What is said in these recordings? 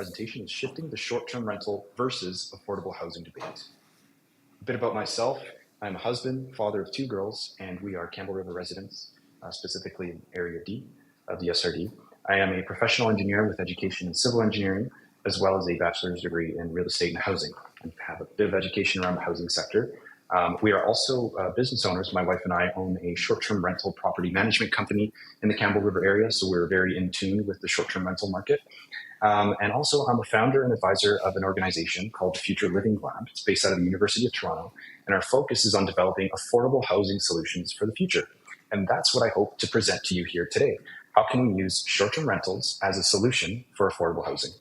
presentation is Shifting the Short-Term Rental versus Affordable Housing Debate. A bit about myself. I'm a husband, father of two girls, and we are Campbell River residents, specifically in Area D of the SRD. I am a professional engineer with education in civil engineering, as well as a bachelor's degree in real estate and housing. I have a bit of education around the housing sector. We are also business owners. My wife and I own a short-term rental property management company in the Campbell River area, so we're very in tune with the short-term rental market. And also, I'm a founder and advisor of an organization called Future Living Lab. It's based out of the University of Toronto, and our focus is on developing affordable housing solutions for the future. And that's what I hope to present to you here today. How can we use short-term rentals as a solution for affordable housing?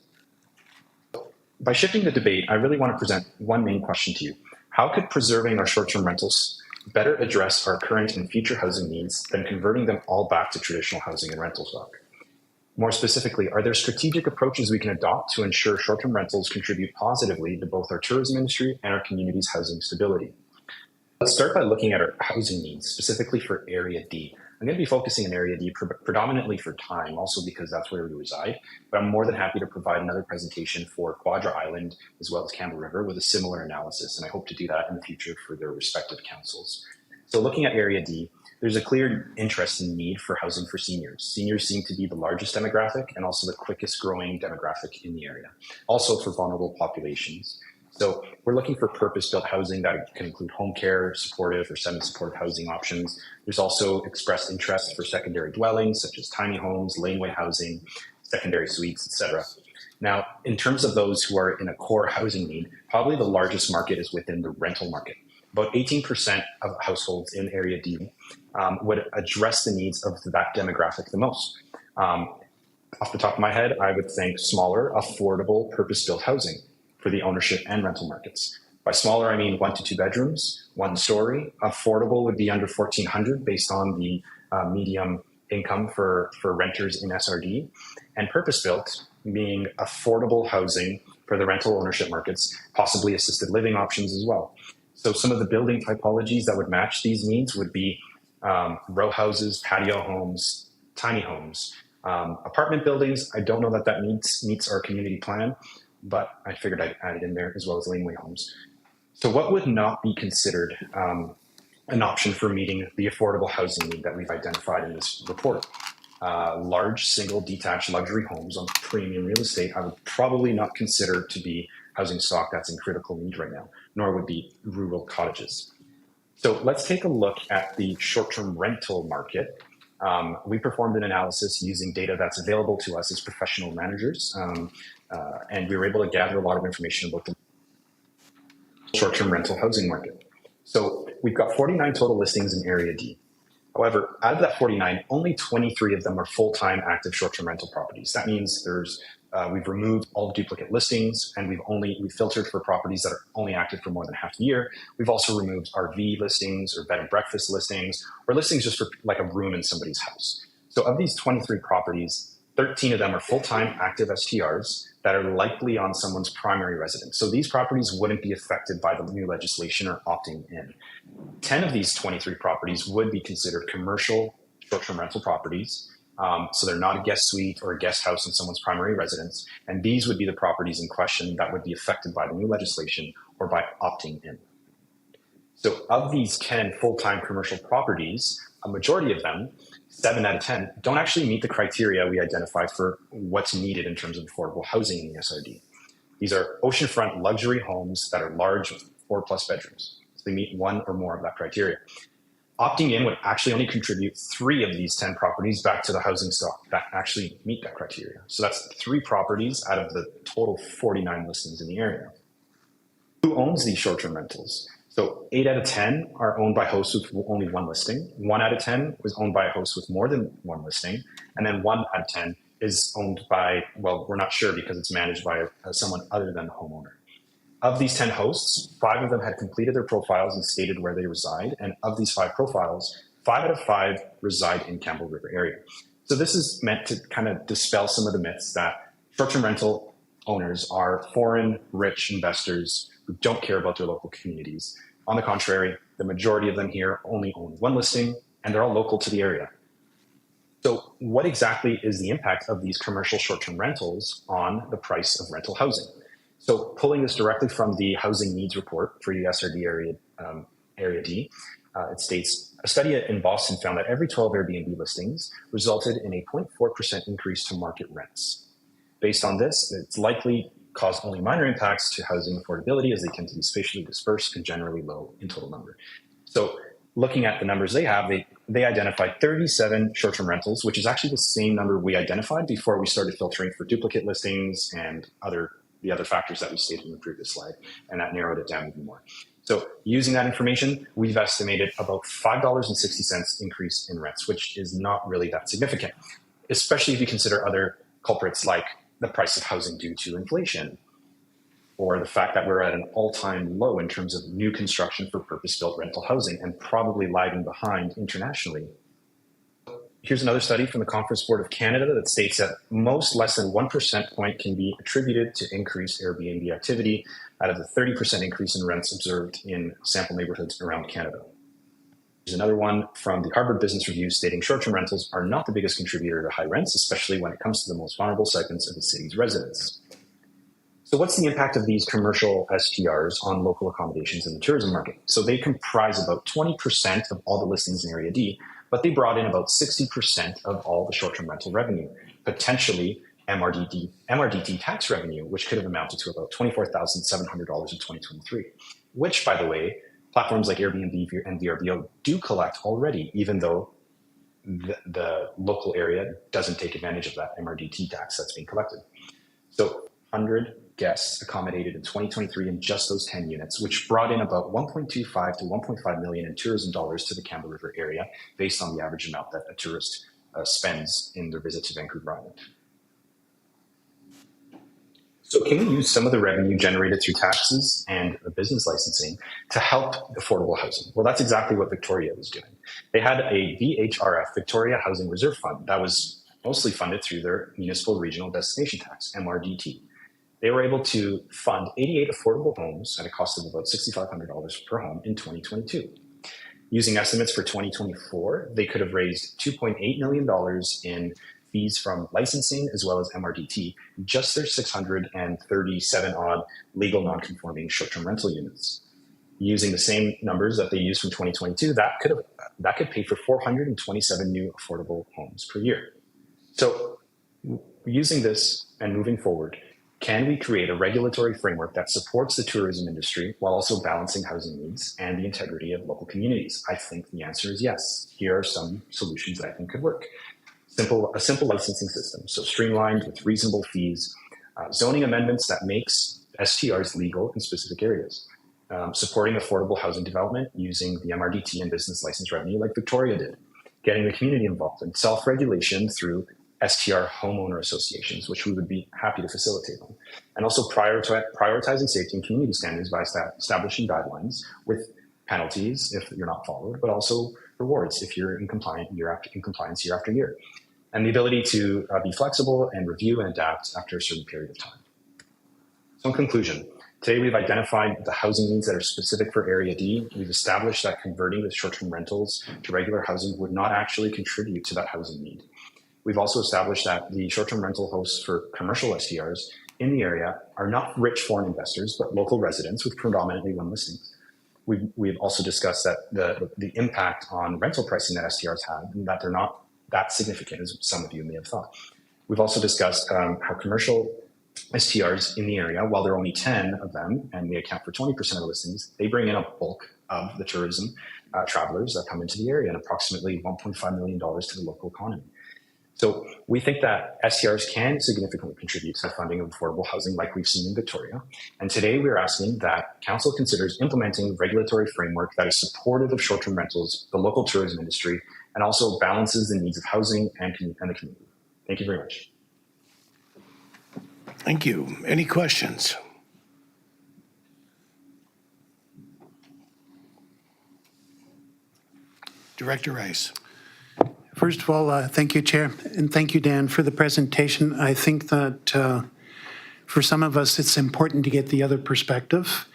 By shifting the debate, I really want to present one main question to you. How could preserving our short-term rentals better address our current and future housing needs than converting them all back to traditional housing and rental stock? More specifically, are there strategic approaches we can adopt to ensure short-term rentals contribute positively to both our tourism industry and our community's housing stability? Let's start by looking at our housing needs, specifically for Area D. I'm going to be focusing on Area D predominantly for time, also because that's where we reside, but I'm more than happy to provide another presentation for Quadra Island as well as Campbell River with a similar analysis, and I hope to do that in the future for their respective councils. So looking at Area D, there's a clear interest and need for housing for seniors. Seniors seem to be the largest demographic and also the quickest growing demographic in the area, also for vulnerable populations. So we're looking for purpose-built housing that can include home care, supportive or semi-supportive housing options. There's also expressed interest for secondary dwellings, such as tiny homes, laneway housing, secondary suites, etc. Now, in terms of those who are in a core housing need, probably the largest market is within the rental market. About 18% of households in Area D would address the needs of that demographic the most. Off the top of my head, I would think smaller, affordable, purpose-built housing for the ownership and rental markets. By smaller, I mean 1 to 2 bedrooms, 1 story. Affordable would be under $1,400 based on the medium income for renters in SRD. And purpose-built, meaning affordable housing for the rental ownership markets, possibly assisted living options as well. So some of the building typologies that would match these needs would be row houses, patio homes, tiny homes. Apartment buildings, I don't know that meets our community plan, but I figured I'd add it in there, as well as laneway homes. So what would not be considered an option for meeting the affordable housing need that we've identified in this report? Large single detached luxury homes on premium real estate, I would probably not consider to be housing stock that's in critical need right now, nor would be rural cottages. So let's take a look at the short-term rental market. We performed an analysis using data that's available to us as professional managers, and we were able to gather a lot of information about the short-term rental housing market. So we've got 49 total listings in Area D. However, out of that 49, only 23 of them are full-time active short-term rental properties. That means we've removed all duplicate listings, and we've filtered for properties that are only active for more than half the year. We've also removed RV listings or bed and breakfast listings, or listings just for like a room in somebody's house. So of these 23 properties, 13 of them are full-time active STRs that are likely on someone's primary residence. So these properties wouldn't be affected by the new legislation or opting in. 10 of these 23 properties would be considered commercial short-term rental properties. So they're not a guest suite or a guest house in someone's primary residence. And these would be the properties in question that would be affected by the new legislation or by opting in. So of these 10 full-time commercial properties, a majority of them, 7 out of 10, don't actually meet the criteria we identified for what's needed in terms of affordable housing in the SRD. These are oceanfront luxury homes that are large with 4+ bedrooms. So they meet one or more of that criteria. Opting in would actually only contribute 3 of these 10 properties back to the housing stock that actually meet that criteria. So that's 3 properties out of the total 49 listings in the area. Who owns these short-term rentals? So 8 out of 10 are owned by hosts with only 1 listing. 1 out of 10 was owned by a host with more than 1 listing. And then 1 out of 10 is owned by, well, we're not sure because it's managed by someone other than the homeowner. Of these 10 hosts, 5 of them had completed their profiles and stated where they reside. And of these 5 profiles, 5 out of 5 reside in Campbell River area. So this is meant to kind of dispel some of the myths that short-term rental owners are foreign rich investors who don't care about their local communities. On the contrary, the majority of them here only own 1 listing, and they're all local to the area. So what exactly is the impact of these commercial short-term rentals on the price of rental housing? So pulling this directly from the Housing Needs Report for USRD Area D, it states, a study in Boston found that every 12 Airbnb listings resulted in a 0.4% increase to market rents. Based on this, it's likely caused only minor impacts to housing affordability as they tend to be spatially dispersed and generally low in total number. So looking at the numbers they have, they identified 37 short-term rentals, which is actually the same number we identified before we started filtering for duplicate listings and the other factors that we stated in the previous slide, and that narrowed it down even more. So using that information, we've estimated about $5.60 increase in rents, which is not really that significant, especially if you consider other culprits like the price of housing due to inflation, or the fact that we're at an all-time low in terms of new construction for purpose-built rental housing and probably lagging behind internationally. Here's another study from the Conference Board of Canada that states that most less than 1% point can be attributed to increased Airbnb activity out of the 30% increase in rents observed in sample neighborhoods around Canada. There's another one from the Harvard Business Review stating short-term rentals are not the biggest contributor to high rents, especially when it comes to the most vulnerable segments of the city's residents. So what's the impact of these commercial STRs on local accommodations in the tourism market? So they comprise about 20% of all the listings in Area D, but they brought in about 60% of all the short-term rental revenue, potentially MRDT tax revenue, which could have amounted to about $24,700 in 2023, which, by the way, platforms like Airbnb and VRBO do collect already, even though the local area doesn't take advantage of that MRDT tax that's being collected. So 100 guests accommodated in 2023 in just those 10 units, which brought in about 1.25 to 1.5 million in tourism dollars to the Campbell River area, based on the average amount that a tourist spends in their visit to Vancouver Island. So can we use some of the revenue generated through taxes and business licensing to help affordable housing? Well, that's exactly what Victoria was doing. They had a VHRF, Victoria Housing Reserve Fund, that was mostly funded through their Municipal Regional Destination Tax, MRDT. They were able to fund 88 affordable homes at a cost of about $6,500 per home in 2022. Using estimates for 2024, they could have raised $2.8 million in fees from licensing as well as MRDT, just their 637 odd legal non-conforming short-term rental units. Using the same numbers that they used from 2022, that could pay for 427 new affordable homes per year. So using this and moving forward, can we create a regulatory framework that supports the tourism industry while also balancing housing needs and the integrity of local communities? I think the answer is yes. Here are some solutions that I think could work. A simple licensing system, so streamlined with reasonable fees, zoning amendments that makes STRs legal in specific areas, supporting affordable housing development using the MRDT and business license revenue like Victoria did, getting the community involved, and self-regulation through STR homeowner associations, which we would be happy to facilitate on. And also prioritizing safety and community standards by establishing guidelines with penalties if you're not followed, but also rewards if you're in compliance year after year. And the ability to be flexible and review and adapt after a certain period of time. So in conclusion, today we've identified the housing needs that are specific for Area D. We've established that converting the short-term rentals to regular housing would not actually contribute to that housing need. We've also established that the short-term rental hosts for commercial STRs in the area are not rich foreign investors, but local residents with predominantly one listings. We've also discussed that the impact on rental pricing that STRs have, and that they're not that significant as some of you may have thought. We've also discussed how commercial STRs in the area, while there are only 10 of them, and they account for 20% of the listings, they bring in a bulk of the tourism travelers that come into the area, and approximately $1.5 million to the local economy. So we think that STRs can significantly contribute to the funding of affordable housing like we've seen in Victoria. And today we're asking that Council considers implementing a regulatory framework that is supportive of short-term rentals, the local tourism industry, and also balances the needs of housing and the community. Thank you very much. Thank you. Any questions? Director Rice. First of all, thank you, Chair, and thank you, Dan, for the presentation. I think that for some of us, it's important to get the other perspective.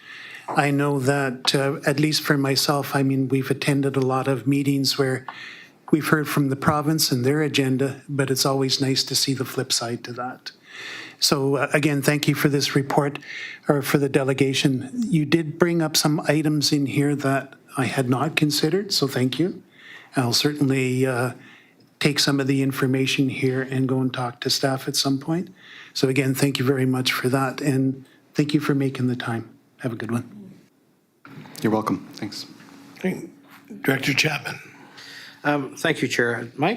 I know that, at least for myself, I mean, we've attended a lot of meetings where we've heard from the province and their agenda, but it's always nice to see the flip side to that. So again, thank you for this report, or for the delegation. You did bring up some items in here that I had not considered, so thank you. I'll certainly take some of the information here and go and talk to staff at some point. So again, thank you very much for that, and thank you for making the time. Have a good one. You're welcome. Thanks. Okay. Director Chapman. Thank you, Chair. My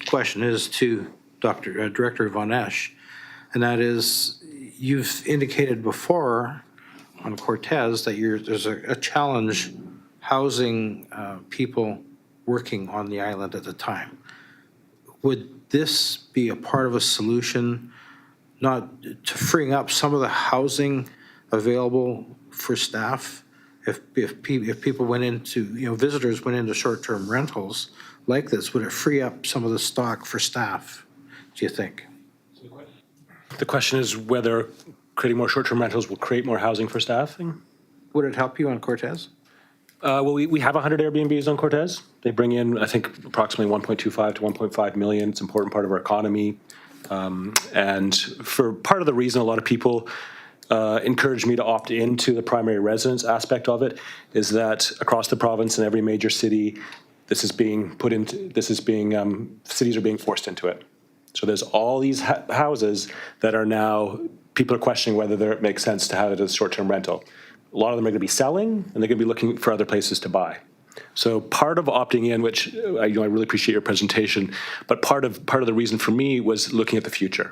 question is to Director Von Esch, and that is, you've indicated before on Cortez that there's a challenge housing people working on the island at the time. Would this be a part of a solution, not to freeing up some of the housing available for staff? If people went into, visitors went into short-term rentals like this, would it free up some of the stock for staff, do you think? The question is whether creating more short-term rentals will create more housing for staffing? Would it help you on Cortez? Well, we have 100 Airbnbs on Cortez. They bring in, I think, approximately 1.25 to 1.5 million. It's an important part of our economy. And for part of the reason a lot of people encouraged me to opt into the primary residence aspect of it is that across the province in every major city, cities are being forced into it. So there's all these houses that are now, people are questioning whether it makes sense to have it as a short-term rental. A lot of them are going to be selling, and they're going to be looking for other places to buy. So part of opting in, which I really appreciate your presentation, but part of the reason for me was looking at the future.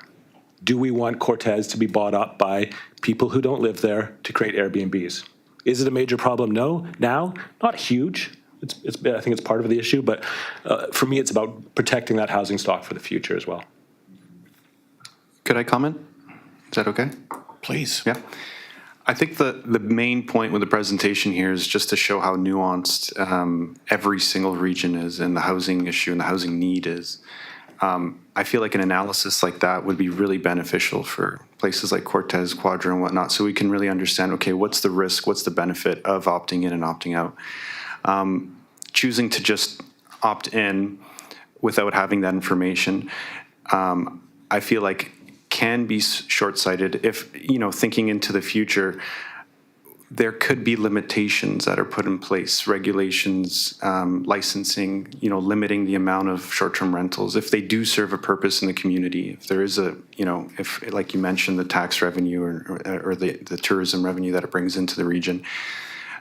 Do we want Cortez to be bought up by people who don't live there to create Airbnbs? Is it a major problem? No. Now, not huge. I think it's part of the issue, but for me, it's about protecting that housing stock for the future as well. Could I comment? Is that okay? Please. Yeah. I think the main point with the presentation here is just to show how nuanced every single region is and the housing issue and the housing need is. I feel like an analysis like that would be really beneficial for places like Cortez, Quadra, and whatnot, so we can really understand, okay, what's the risk, what's the benefit of opting in and opting out. Choosing to just opt in without having that information, I feel like can be short-sighted if, thinking into the future, there could be limitations that are put in place, regulations, licensing, limiting the amount of short-term rentals. If they do serve a purpose in the community, if there is if, like you mentioned, the tax revenue or the tourism revenue that it brings into the region,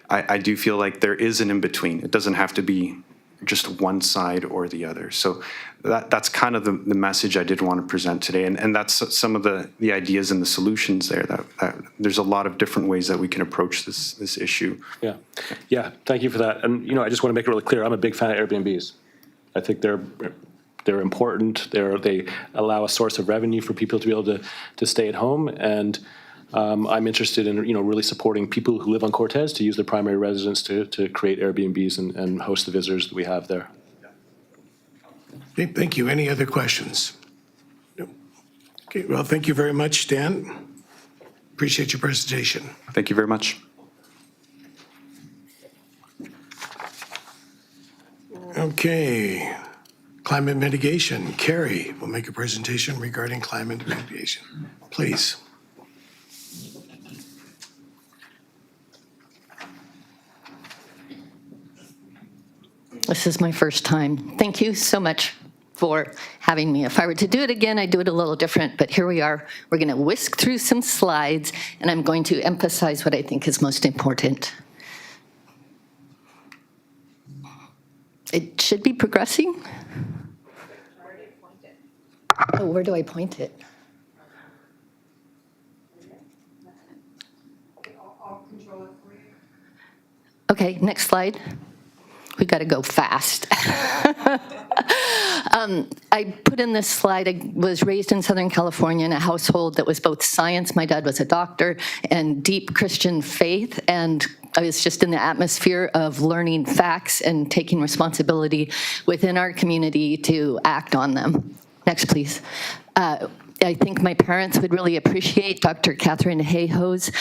I do feel like there is an in-between. It doesn't have to be just one side or the other. So that's kind of the message I did want to present today. And that's some of the ideas and the solutions there, that there's a lot of different ways that we can approach this issue. Yeah, thank you for that. And, I just want to make it really clear, I'm a big fan of Airbnbs. I think they're important. They allow a source of revenue for people to be able to stay at home. And I'm interested in, really supporting people who live on Cortez to use their primary residence to create Airbnbs and host the visitors that we have there. Okay, thank you. Any other questions? No. Okay, well, thank you very much, Dan. Appreciate your presentation. Thank you very much. Okay, climate mitigation. Carrie will make a presentation regarding climate mitigation. Please. This is my first time. Thank you so much for having me. If I were to do it again, I'd do it a little different, but here we are. We're going to whisk through some slides, and I'm going to emphasize what I think is most important. It should be progressing. Oh, where do I point it? I'll control it for you. Okay, next slide. We got to go fast. I put in this slide, I was raised in Southern California in a household that was both science, my dad was a doctor, and deep Christian faith, and I was just in the atmosphere of learning facts and taking responsibility within our community to act on them. Next, please. I think my parents would really appreciate Dr. Catherine Hayhoe's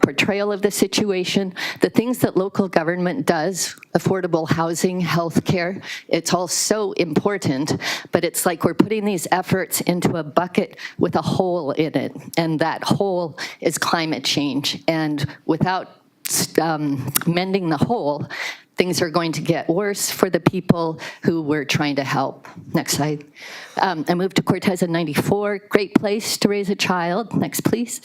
portrayal of the situation, the things that local government does, affordable housing, healthcare, it's all so important, but it's like we're putting these efforts into a bucket with a hole in it, and that hole is climate change. And without mending the hole, things are going to get worse for the people who we're trying to help. Next slide. I moved to Cortez in '94. Great place to raise a child. Next, please.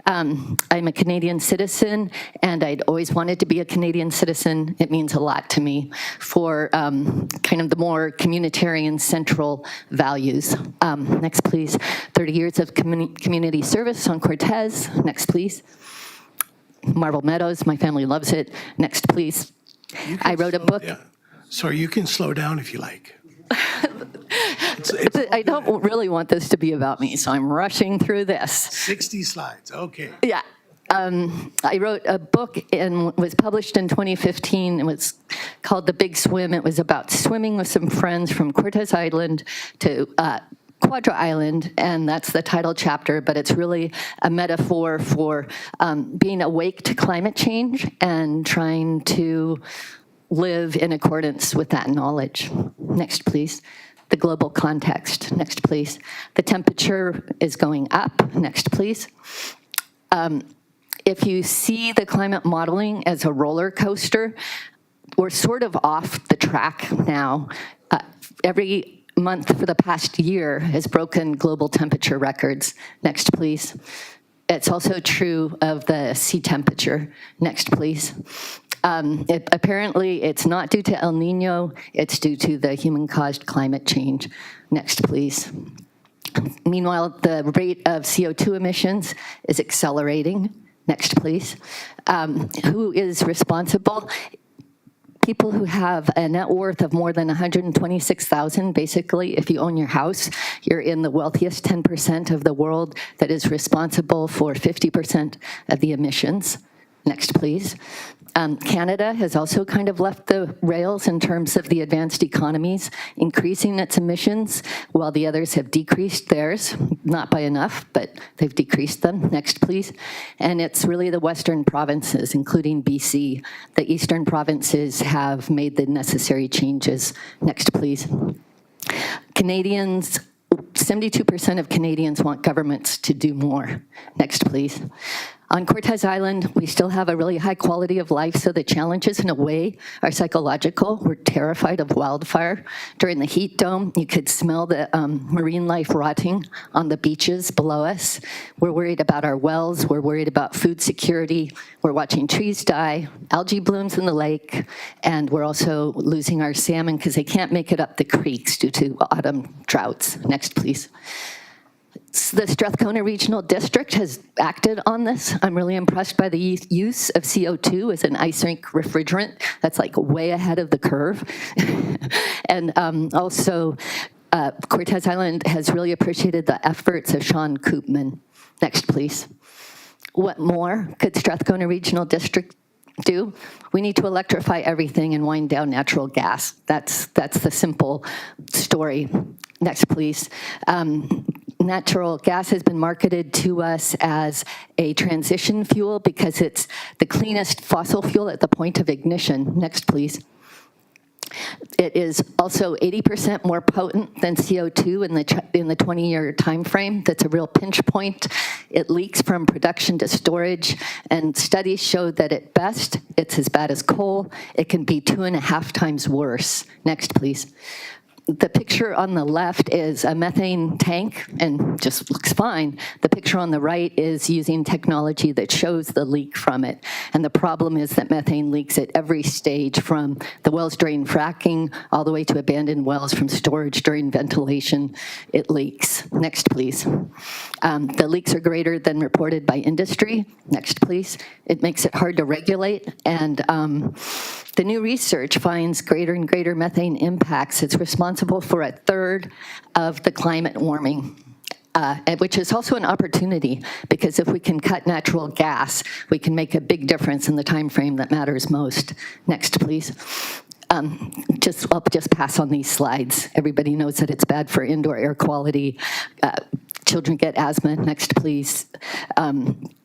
I'm a Canadian citizen, and I'd always wanted to be a Canadian citizen. It means a lot to me for kind of the more communitarian central values. Next, please. 30 years of community service on Cortez. Next, please. Marble Meadows, my family loves it. Next, please. I wrote a book. Yeah. Sorry, you can slow down if you like. I don't really want this to be about me, so I'm rushing through this. 60 slides, okay. Yeah. I wrote a book and was published in 2015. It was called The Big Swim. It was about swimming with some friends from Cortez Island to Quadra Island, and that's the title chapter, but it's really a metaphor for being awake to climate change and trying to live in accordance with that knowledge. Next, please. The global context. Next, please. The temperature is going up. Next, please. If you see the climate modeling as a roller coaster, we're sort of off the track now. Every month for the past year has broken global temperature records. Next, please. It's also true of the sea temperature. Next, please. Apparently, it's not due to El Nino, it's due to the human-caused climate change. Next, please. Meanwhile, the rate of CO2 emissions is accelerating. Next, please. Who is responsible? People who have a net worth of more than $126,000, basically, if you own your house, you're in the wealthiest 10% of the world that is responsible for 50% of the emissions. Next, please. Canada has also kind of left the rails in terms of the advanced economies, increasing its emissions while the others have decreased theirs, not by enough, but they've decreased them. Next, please. And it's really the western provinces, including BC. The eastern provinces have made the necessary changes. Next, please. Canadians, 72% of Canadians want governments to do more. Next, please. On Cortez Island, we still have a really high quality of life, so the challenges, in a way, are psychological. We're terrified of wildfire. During the heat dome, you could smell the marine life rotting on the beaches below us. We're worried about our wells. We're worried about food security. We're watching trees die, algae blooms in the lake, and we're also losing our salmon because they can't make it up the creeks due to autumn droughts. Next, please. The Strathcona Regional District has acted on this. I'm really impressed by the use of CO2 as an ice rink refrigerant. That's like way ahead of the curve. And also, Cortez Island has really appreciated the efforts of Sean Koopman. Next, please. What more could Strathcona Regional District do? We need to electrify everything and wind down natural gas. That's the simple story. Next, please. Natural gas has been marketed to us as a transition fuel because it's the cleanest fossil fuel at the point of ignition. Next, please. It is also 80% more potent than CO2 in the 20-year time frame. That's a real pinch point. It leaks from production to storage, and studies show that at best, it's as bad as coal. It can be 2.5 times worse. Next, please. The picture on the left is a methane tank and just looks fine. The picture on the right is using technology that shows the leak from it. And the problem is that methane leaks at every stage, from the wells during fracking all the way to abandoned wells from storage during ventilation. It leaks. Next, please. The leaks are greater than reported by industry. Next, please. It makes it hard to regulate. And the new research finds greater and greater methane impacts. It's responsible for 1/3 of the climate warming, which is also an opportunity, because if we can cut natural gas, we can make a big difference in the time frame that matters most. Next, please. I'll just pass on these slides. Everybody knows that it's bad for indoor air quality. children get asthma. Next, please.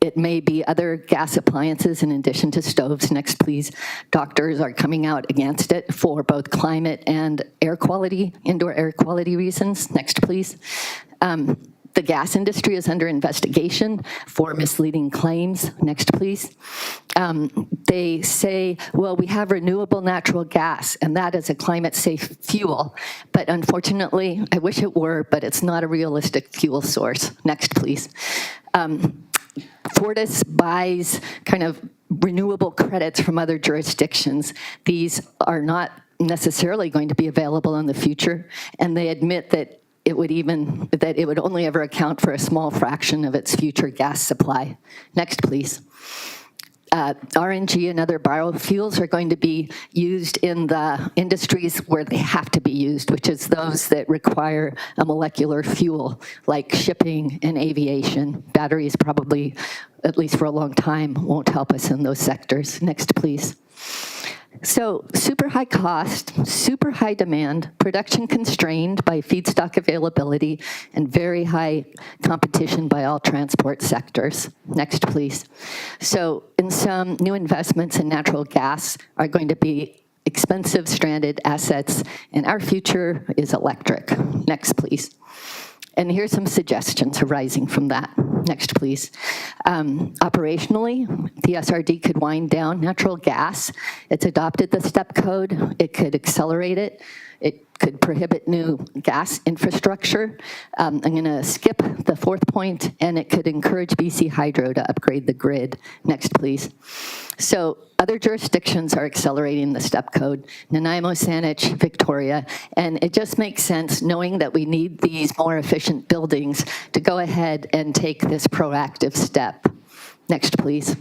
It may be other gas appliances in addition to stoves. Next, please. Doctors are coming out against it for both climate and air quality, indoor air quality reasons. Next, please. The gas industry is under investigation for misleading claims. Next, please. They say, well, we have renewable natural gas, and that is a climate-safe fuel. But unfortunately, I wish it were, but it's not a realistic fuel source. Next, please. Fortis buys kind of renewable credits from other jurisdictions. These are not necessarily going to be available in the future, and they admit that it would only ever account for a small fraction of its future gas supply. Next, please. RNG and other biofuels are going to be used in the industries where they have to be used, which is those that require a molecular fuel, like shipping and aviation. Batteries probably, at least for a long time, won't help us in those sectors. Next, please. So super high cost, super high demand, production constrained by feedstock availability, and very high competition by all transport sectors. Next, please. So in sum, new investments in natural gas are going to be expensive stranded assets, and our future is electric. Next, please. And here's some suggestions arising from that. Next, please. Operationally, the SRD could wind down natural gas. It's adopted the STEP code. It could accelerate it. It could prohibit new gas infrastructure. I'm going to skip the fourth point, and it could encourage BC Hydro to upgrade the grid. Next, please. So other jurisdictions are accelerating the STEP code, Nanaimo, Saanich, Victoria, and it just makes sense, knowing that we need these more efficient buildings, to go ahead and take this proactive step. Next, please.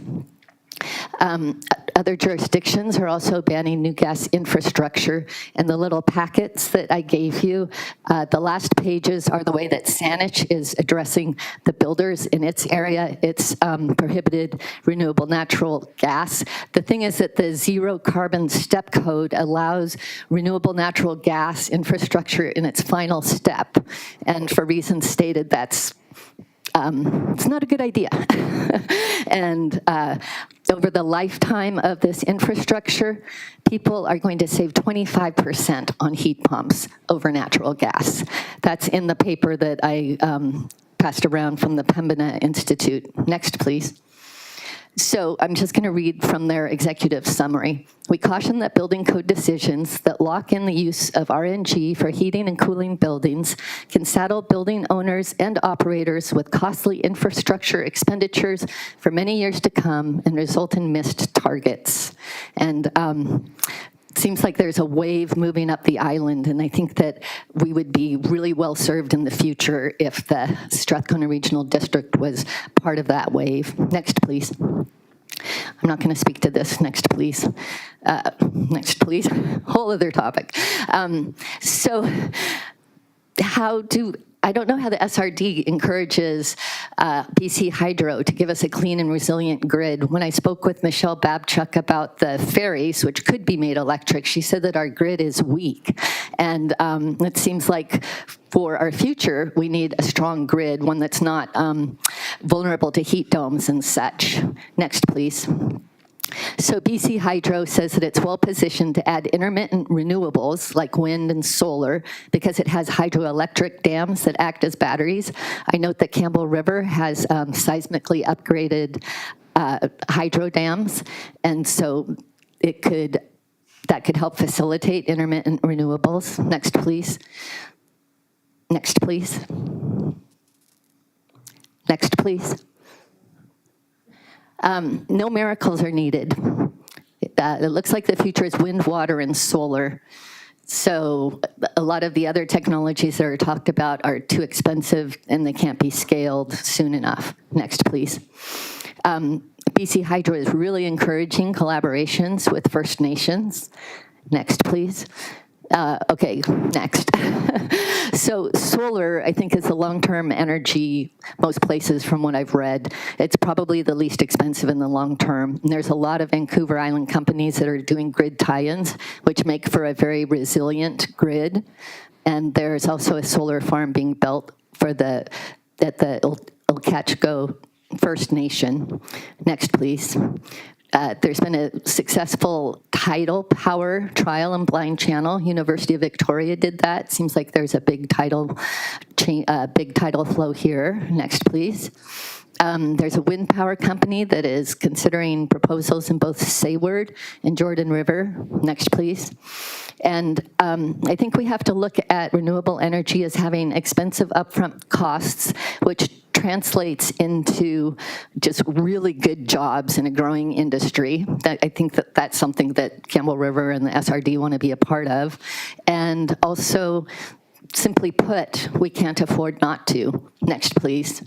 Other jurisdictions are also banning new gas infrastructure, and the little packets that I gave you, the last pages are the way that Saanich is addressing the builders in its area. It's prohibited renewable natural gas. The thing is that the zero carbon step code allows renewable natural gas infrastructure in its final step, and for reasons stated, that's it's not a good idea. And over the lifetime of this infrastructure, people are going to save 25% on heat pumps over natural gas. That's in the paper that I passed around from the Pembina Institute. Next, please. So I'm just going to read from their executive summary. We caution that building code decisions that lock in the use of RNG for heating and cooling buildings can saddle building owners and operators with costly infrastructure expenditures for many years to come and result in missed targets. And it seems like there's a wave moving up the island, and I think that we would be really well served in the future if the Strathcona Regional District was part of that wave. Next, please. I'm not going to speak to this. Next, please. Next, please. Whole other topic. So I don't know how the SRD encourages BC Hydro to give us a clean and resilient grid. When I spoke with Michelle Babchuk about the ferries, which could be made electric, she said that our grid is weak. And it seems like for our future, we need a strong grid, one that's not vulnerable to heat domes and such. Next, please. So BC Hydro says that it's well positioned to add intermittent renewables like wind and solar because it has hydroelectric dams that act as batteries. I note that Campbell River has seismically upgraded hydro dams, and so that could help facilitate intermittent renewables. Next, please. Next, please. Next, please. No miracles are needed. It looks like the future is wind, water, and solar. So a lot of the other technologies that are talked about are too expensive and they can't be scaled soon enough. Next, please. BC Hydro is really encouraging collaborations with First Nations. Next, please. Okay, next. So solar, I think, is the long-term energy most places from what I've read. It's probably the least expensive in the long term. And there's a lot of Vancouver Island companies that are doing grid tie-ins, which make for a very resilient grid. And there's also a solar farm being built for the at the Ilkatchko First Nation. Next, please. There's been a successful tidal power trial in Blind Channel. University of Victoria did that. Seems like there's a big tidal flow here. Next, please. There's a wind power company that is considering proposals in both Sayward and Jordan River. Next, please. And I think we have to look at renewable energy as having expensive upfront costs, which translates into just really good jobs in a growing industry. I think that that's something that Campbell River and the SRD want to be a part of. And also, simply put, we can't afford not to. Next, please.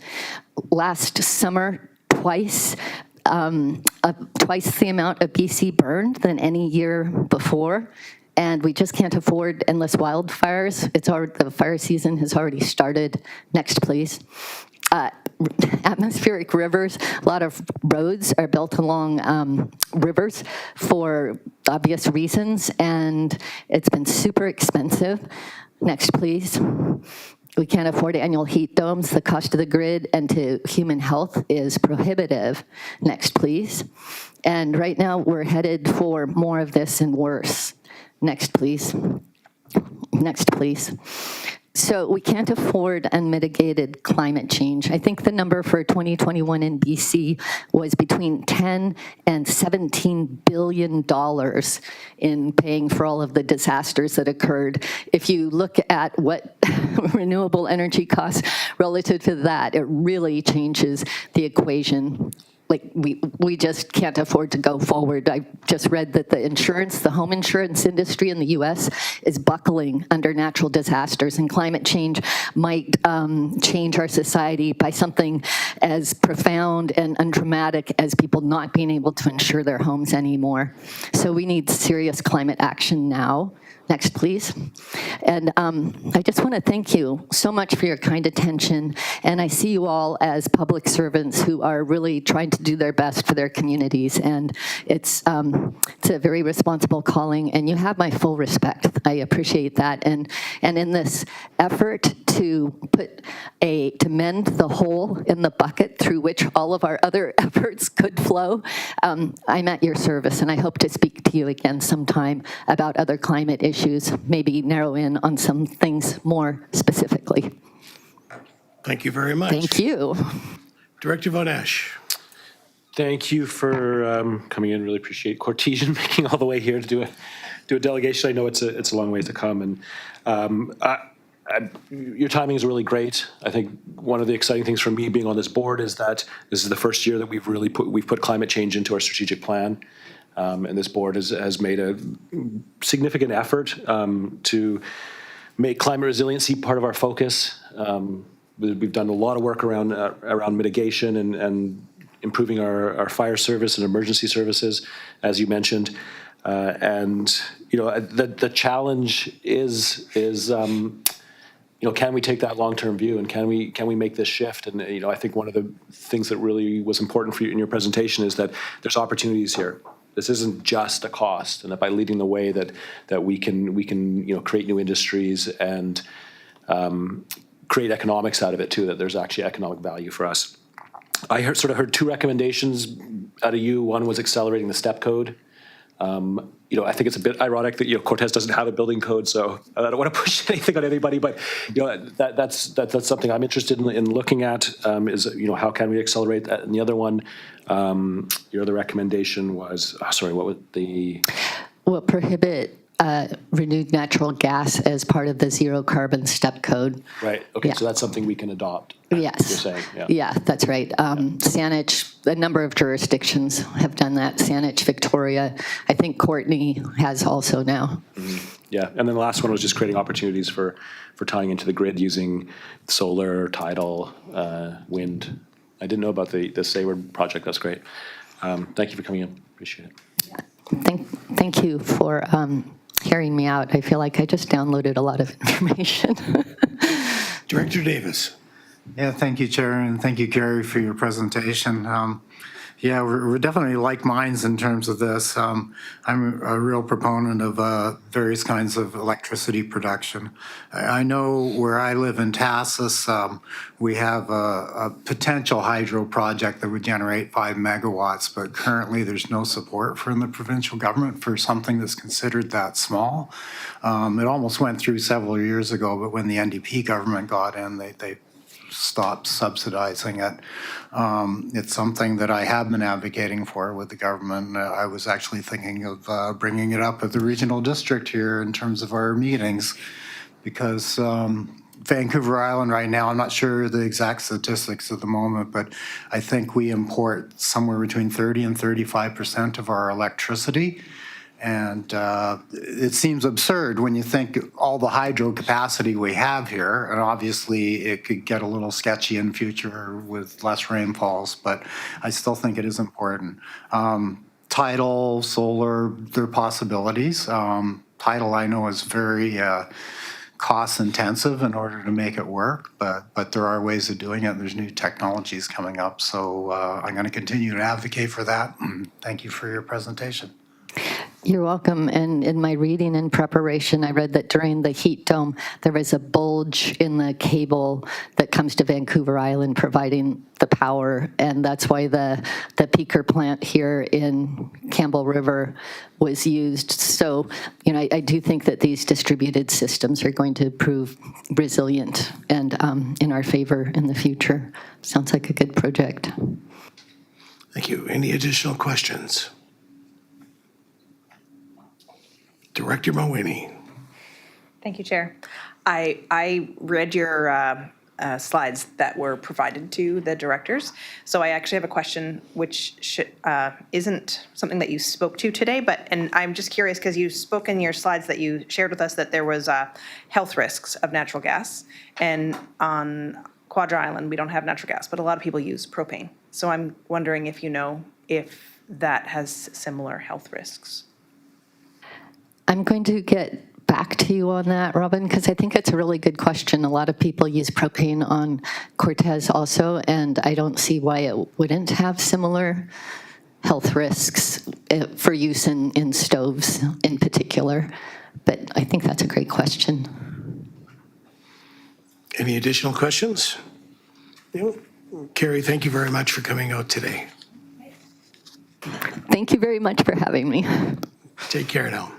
Last summer, twice the amount of BC burned than any year before. And we just can't afford endless wildfires. The fire season has already started. Next, please. Atmospheric rivers, a lot of roads are built along rivers for obvious reasons, and it's been super expensive. Next, please. We can't afford annual heat domes. The cost to the grid and to human health is prohibitive. Next, please. And right now, we're headed for more of this and worse. Next, please. Next, please. So we can't afford unmitigated climate change. I think the number for 2021 in BC was between $10 and $17 billion in paying for all of the disasters that occurred. If you look at what renewable energy costs relative to that, it really changes the equation. Like, we just can't afford to go forward. I just read that the home insurance industry in the U.S. is buckling under natural disasters, and climate change might change our society by something as profound and undramatic as people not being able to insure their homes anymore. So we need serious climate action now. Next, please. And I just want to thank you so much for your kind attention. And I see you all as public servants who are really trying to do their best for their communities. And it's a very responsible calling, and you have my full respect. I appreciate that. And in this effort to mend the hole in the bucket through which all of our other efforts could flow, I'm at your service, and I hope to speak to you again sometime about other climate issues, maybe narrow in on some things more specifically. Thank you very much. Thank you. Director Von Asch. Thank you for coming in. Really appreciate Cortesian making all the way here to do a delegation. I know it's a long way to come, and your timing is really great. I think one of the exciting things for me being on this board is that this is the first year that we've put climate change into our strategic plan. And this board has made a significant effort to make climate resiliency part of our focus. We've done a lot of work around mitigation and improving our fire service and emergency services, as you mentioned. And the challenge is can we take that long-term view, and can we make this shift? And I think one of the things that really was important for you in your presentation is that there's opportunities here. This isn't just a cost, and that by leading the way that we can create new industries and create economics out of it too. That there's actually economic value for us. I heard two recommendations out of you. One was accelerating the STEP code. I think it's a bit ironic that Cortez doesn't have a building code, so I don't want to push anything on anybody. But that's something I'm interested in looking at. Is how can we accelerate that? And the other one, your other recommendation was what was the? Well, prohibit renewed natural gas as part of the zero carbon STEP code. Right. Okay. Yeah. So that's something we can adopt. Yes. You're saying. Yeah, that's right. Saanich, a number of jurisdictions have done that. Saanich, Victoria, I think Courtney has also now. Mm-hmm. Yeah, and then the last one was just creating opportunities for tying into the grid using solar, tidal, wind. I didn't know about the Sayward project. That's great. Thank you for coming in. Appreciate it. Thank you for hearing me out. I feel like I just downloaded a lot of information. Director Davis. Yeah, thank you, Chair, and thank you, Gary, for your presentation. Yeah, we're definitely like minds in terms of this. I'm a real proponent of various kinds of electricity production. I know where I live in Tassus, we have a potential hydro project that would generate 5 megawatts, but currently there's no support from the provincial government for something that's considered that small. It almost went through several years ago, but when the NDP government got in, they stopped subsidizing it. It's something that I have been advocating for with the government. I was actually thinking of bringing it up at the regional district here in terms of our meetings, because Vancouver Island right now, I'm not sure the exact statistics at the moment, but I think we import somewhere between 30 and 35% of our electricity. And it seems absurd when you think all the hydro capacity we have here, and obviously it could get a little sketchy in future with less rainfalls, but I still think it is important. Tidal, solar, there are possibilities. Tidal, I know, is very cost intensive in order to make it work, but there are ways of doing it. There's new technologies coming up, so I'm going to continue to advocate for that. Thank you for your presentation. You're welcome. And in my reading and preparation, I read that during the heat dome, there was a bulge in the cable that comes to Vancouver Island providing the power. And that's why the peaker plant here in Campbell River was used. So, you know, I do think that these distributed systems are going to prove resilient and in our favor in the future. Sounds like a good project. Thank you. Any additional questions? Director Mawhinney. Thank you, Chair. I read your slides that were provided to the directors, so I actually have a question which isn't something that you spoke to today, and I'm just curious because you spoke in your slides that you shared with us that there was health risks of natural gas, and on Quadra Island we don't have natural gas, but a lot of people use propane. So I'm wondering if you know if that has similar health risks. I'm going to get back to you on that, Robin, because I think it's a really good question. A lot of people use propane on Cortez also, and I don't see why it wouldn't have similar health risks for use in stoves in particular. But I think that's a great question. Any additional questions? Carrie, thank you very much for coming out today. Thank you very much for having me. Take care now.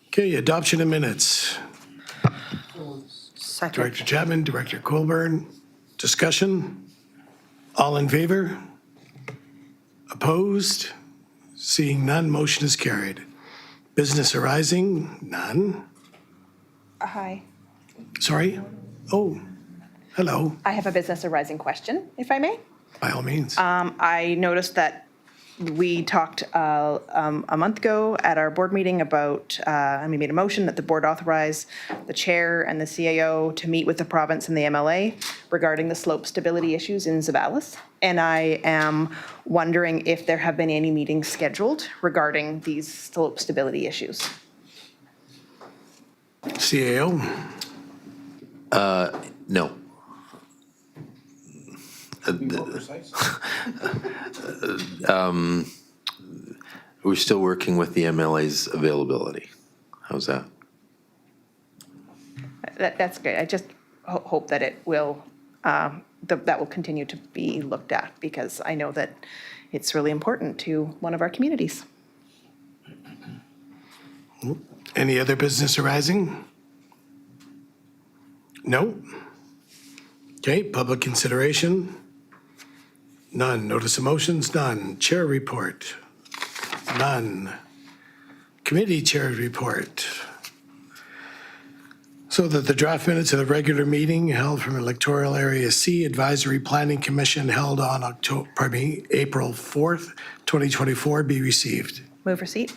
Okay, adoption of minutes. Second. Director Chapman, Director Colburn. Discussion? All in favor? Opposed? Seeing none, motion is carried. Business arising? None. Hi. Sorry? Oh, hello. I have a business arising question, if I may. By all means. I noticed that we talked a month ago at our board meeting about, and we made a motion that the board authorize the chair and the CAO to meet with the province and the MLA regarding the slope stability issues in Zavalis. And I am wondering if there have been any meetings scheduled regarding these slope stability issues. CAO? No. We're still working with the MLA's availability. How's that? That's great. I just hope that it will, that will continue to be looked at, because I know that it's really important to one of our communities. Any other business arising? No? Okay, public consideration? None. Notice of motions? None. Chair report? None. Committee chair report? So that the draft minutes of the regular meeting held from Electoral Area C Advisory Planning Commission held on April 4th, 2024 be received. Move receipt.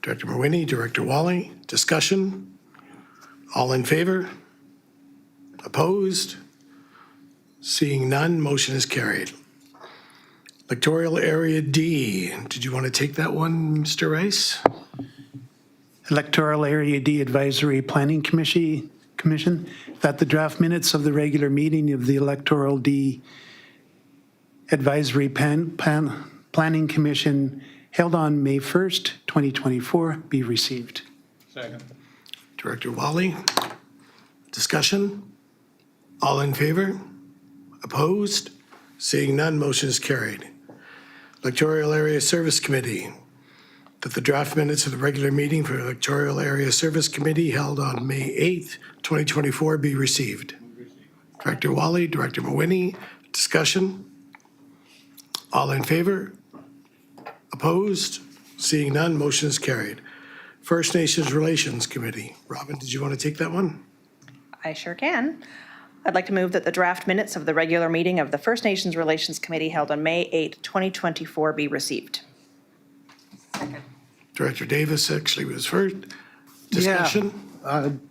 Director Mawhinney, Director Wally, discussion? All in favor? Opposed? Seeing none, motion is carried. Electoral Area D, did you want to take that one, Mr. Rice? Electoral Area D Advisory Planning Commission, that the draft minutes of the regular meeting of the Electoral D Advisory Planning Commission held on May 1st, 2024, be received. Director Wally, discussion? All in favor? Opposed? Seeing none, motion is carried. Electoral Area Service Committee, that the draft minutes of the regular meeting for Electoral Area Service Committee held on May 8th, 2024 be received. Director Wally, Director Mawhinney, discussion? All in favor? Opposed? Seeing none, motion is carried. First Nations Relations Committee. Robin, did you want to take that one? I sure can. I'd like to move that the draft minutes of the regular meeting of the First Nations Relations Committee held on May 8, 2024 be received. Director Davis actually was first. Discussion?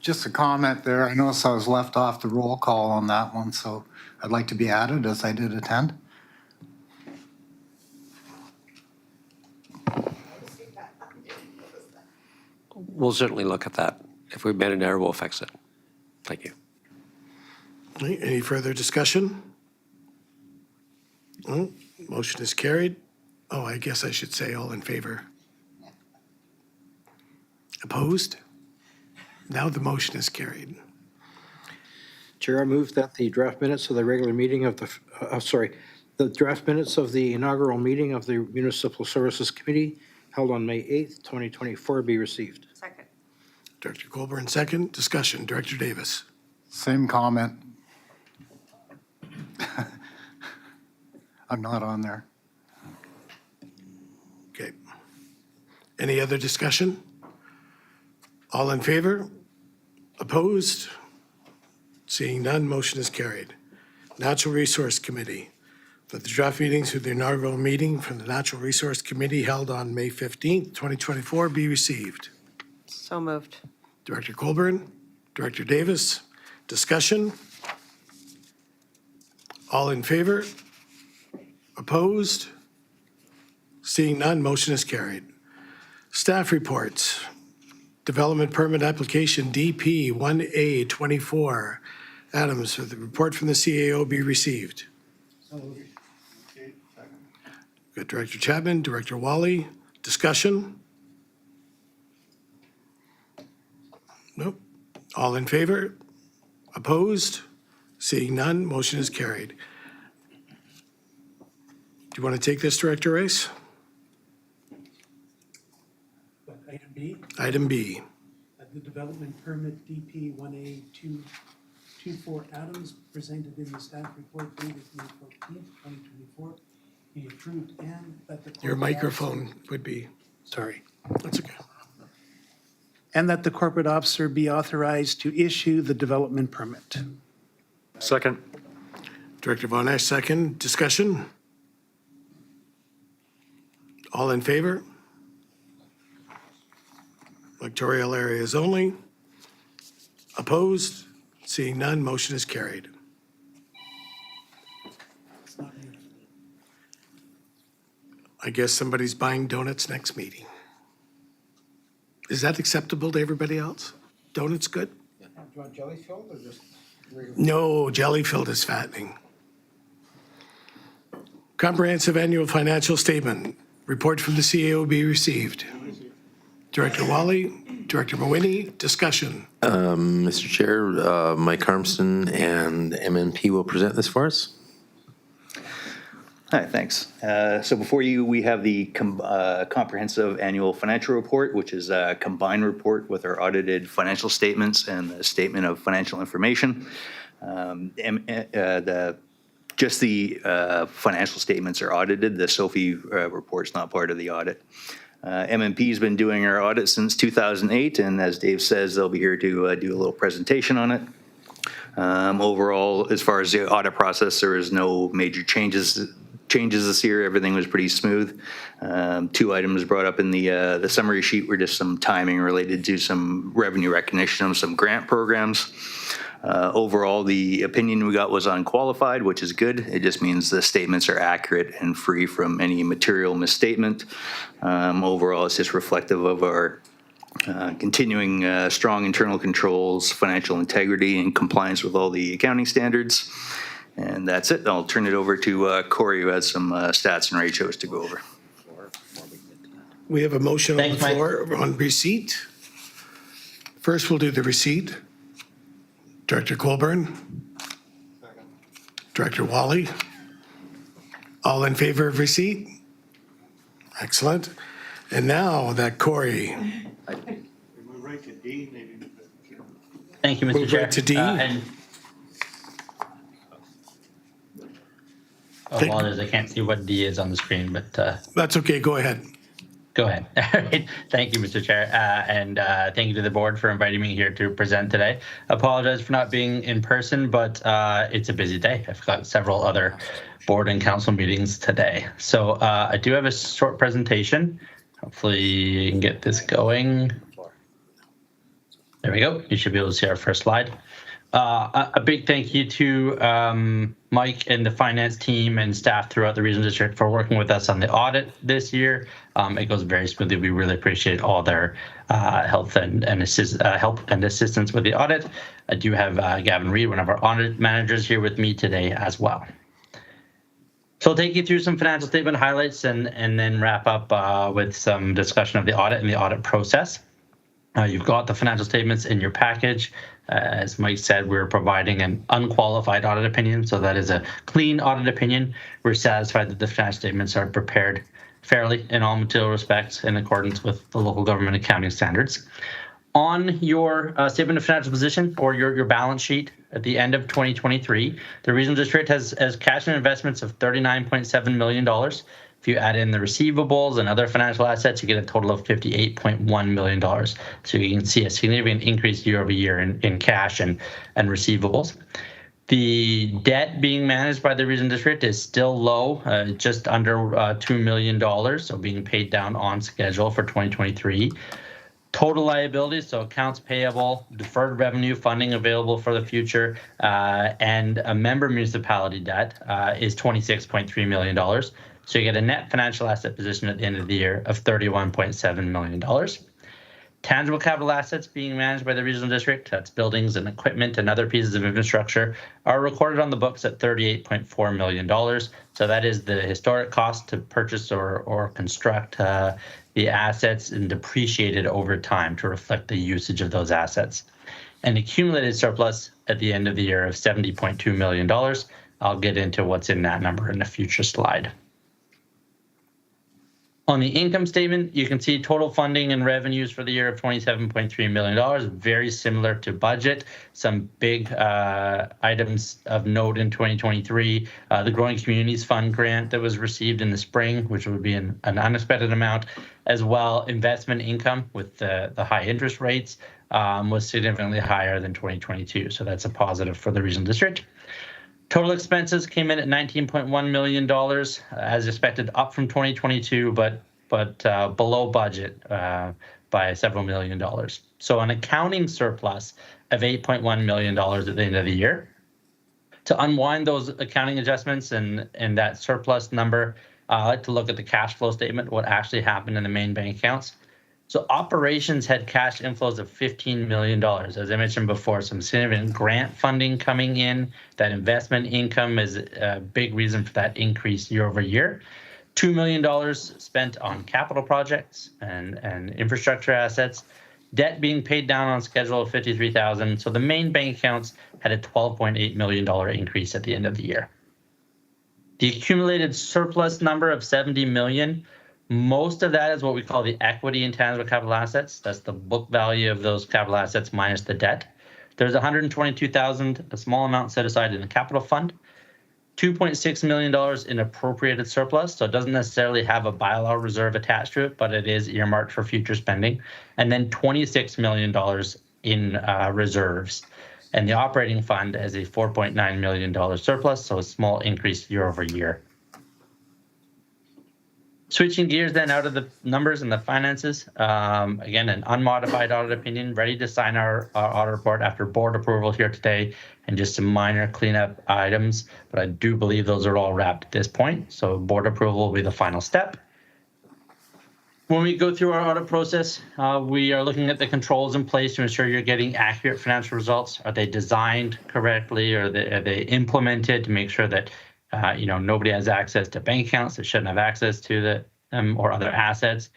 Just a comment there. I noticed I was left off the roll call on that one, so I'd like to be added as I did attend. We'll certainly look at that. If we've made an error, we'll fix it. Thank you. Any further discussion? No? Motion is carried. Oh, I guess I should say all in favor. Opposed? Now the motion is carried. Chair, I move that the draft minutes of the regular meeting of the draft minutes of the inaugural meeting of the Municipal Services Committee held on May 8th, 2024 be received. Second. Director Colburn, second. Discussion. Director Davis. Same comment. I'm not on there. Okay. Any other discussion? All in favor? Opposed? Seeing none, motion is carried. Natural Resource Committee, that the draft meetings for the inaugural meeting from the Natural Resource Committee held on May 15th, 2024 be received. So moved. Director Colburn, Director Davis, discussion? All in favor? Opposed? Seeing none, motion is carried. Staff reports. Development Permit Application DP 1A24. Adams, for the report from the CAO be received. Good. Director Chapman, Director Wally, discussion? Nope. All in favor? Opposed? Seeing none, motion is carried. Do you want to take this, Director Rice? Item B, Item B. the development permit DP 1A224 Adams presented in the staff report dated May 14th, 2024 be approved and that the. Your corporate microphone would be, officer- Sorry. that's okay. And that the corporate officer be authorized to issue the development permit. Second. Director Von Ash, second. Discussion? All in favor? Electoral areas only. Opposed? Seeing none, motion is carried. I guess somebody's buying donuts next meeting. Is that acceptable to everybody else? Donuts good? Do you want jelly filled or just? No, jelly-filled is fattening. Comprehensive annual financial statement. Report from the CAO be received. Director Wally, Director Mawhinney, discussion. Mr. Chair, Mike Harmston and MNP will present this for us. Hi, thanks. So before you, we have the comprehensive annual financial report, which is a combined report with our audited financial statements and the statement of financial information. Just the financial statements are audited. The SOFI report's not part of the audit. MNP's been doing our audit since 2008, and as Dave says, they'll be here to do a little presentation on it. Overall, as far as the audit process, there is no major changes this year. Everything was pretty smooth. 2 items brought up in the summary sheet were just some timing related to some revenue recognition of some grant programs. Overall, the opinion we got was unqualified, which is good. It just means the statements are accurate and free from any material misstatement. Overall, it's just reflective of our continuing strong internal controls, financial integrity, and compliance with all the accounting standards. And that's it. I'll turn it over to Corey, who has some stats and ratios to go over. We have a motion on the Thanks, Mike. floor on receipt. First, we'll do the receipt. Director Colburn. Director Wally. All in favor of receipt? Excellent. And now that Corey, Thank you, Mr. Move Chair. right to D. And apologies, I can't see what D is on the screen, but that's okay, go ahead. go ahead. All right. Thank you, Mr. Chair. And thank you to the board for inviting me here to present today. Apologize for not being in person, but it's a busy day. I've got several other board and council meetings today. So I do have a short presentation. Hopefully you can get this going. There we go. You should be able to see our first slide. A big thank you to Mike and the finance team and staff throughout the regional district for working with us on the audit this year. It goes very smoothly. We really appreciate all their help and assistance with the audit. I do have Gavin Reed, one of our audit managers, here with me today as well. So I'll take you through some financial statement highlights and then wrap up with some discussion of the audit and the audit process. You've got the financial statements in your package. As Mike said, we're providing an unqualified audit opinion, so that is a clean audit opinion. We're satisfied that the financial statements are prepared fairly in all material respects in accordance with the local government accounting standards. On your statement of financial position or your balance sheet at the end of 2023, the regional district has cash and investments of $39.7 million. If you add in the receivables and other financial assets, you get a total of $58.1 million. So you can see a significant increase year over year in cash and receivables. The debt being managed by the regional district is still low, just under $2 million, so being paid down on schedule for 2023. Total liabilities, so accounts payable, deferred revenue, funding available for the future, and a member municipality debt is $26.3 million. So you get a net financial asset position at the end of the year of $31.7 million. Tangible capital assets being managed by the regional district, that's buildings and equipment and other pieces of infrastructure, are recorded on the books at $38.4 million. So that is the historic cost to purchase or construct the assets and depreciated over time to reflect the usage of those assets. An accumulated surplus at the end of the year of $70.2 million. I'll get into what's in that number in a future slide. On the income statement, you can see total funding and revenues for the year of $27.3 million, very similar to budget. Some big items of note in 2023, the Growing Communities Fund grant that was received in the spring, which would be an unexpected amount, as well investment income with the high interest rates was significantly higher than 2022. So that's a positive for the regional district. Total expenses came in at $19.1 million, as expected, up from 2022, but below budget by several million dollars. So an accounting surplus of $8.1 million at the end of the year. To unwind those accounting adjustments and that surplus number, I like to look at the cash flow statement, what actually happened in the main bank accounts. So operations had cash inflows of $15 million. As I mentioned before, some significant grant funding coming in. That investment income is a big reason for that increase year over year. $2 million spent on capital projects and infrastructure assets. Debt being paid down on schedule of $53,000. So the main bank accounts had a $12.8 million increase at the end of the year. The accumulated surplus number of $70 million. Most of that is what we call the equity in tangible capital assets. That's the book value of those capital assets minus the debt. There's $122,000, a small amount set aside in the capital fund. $2.6 million in appropriated surplus, so it doesn't necessarily have a bylaw reserve attached to it, but it is earmarked for future spending. And then $26 million in reserves. And the operating fund has a $4.9 million surplus, so a small increase year over year. Switching gears then out of the numbers and the finances, again, an unmodified audit opinion, ready to sign our audit report after board approval here today, and just some minor cleanup items, but I do believe those are all wrapped at this point. So board approval will be the final step. When we go through our audit process, we are looking at the controls in place to ensure you're getting accurate financial results. Are they designed correctly? Are they implemented to make sure that nobody has access to bank accounts that shouldn't have access to them or other assets?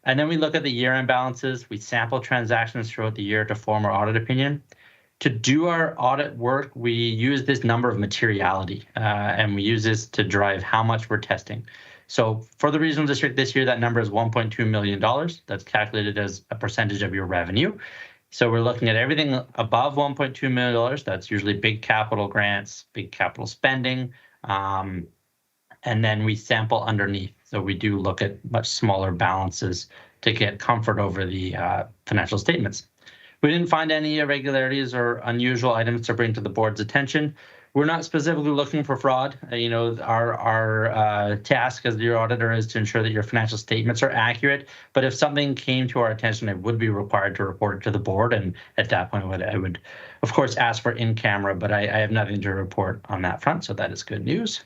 And then we look at the year-end balances. We sample transactions throughout the year to form our audit opinion. To do our audit work, we use this number of materiality, and we use this to drive how much we're testing. So for the regional district this year, that number is $1.2 million. That's calculated as a percentage of your revenue. So we're looking at everything above $1.2 million. That's usually big capital grants, big capital spending. And then we sample underneath. So we do look at much smaller balances to get comfort over the financial statements. We didn't find any irregularities or unusual items to bring to the board's attention. We're not specifically looking for fraud. Our task as your auditor is to ensure that your financial statements are accurate. But if something came to our attention, it would be required to report it to the board. And at that point, I would, of course, ask for in camera, but I have nothing to report on that front. So that is good news.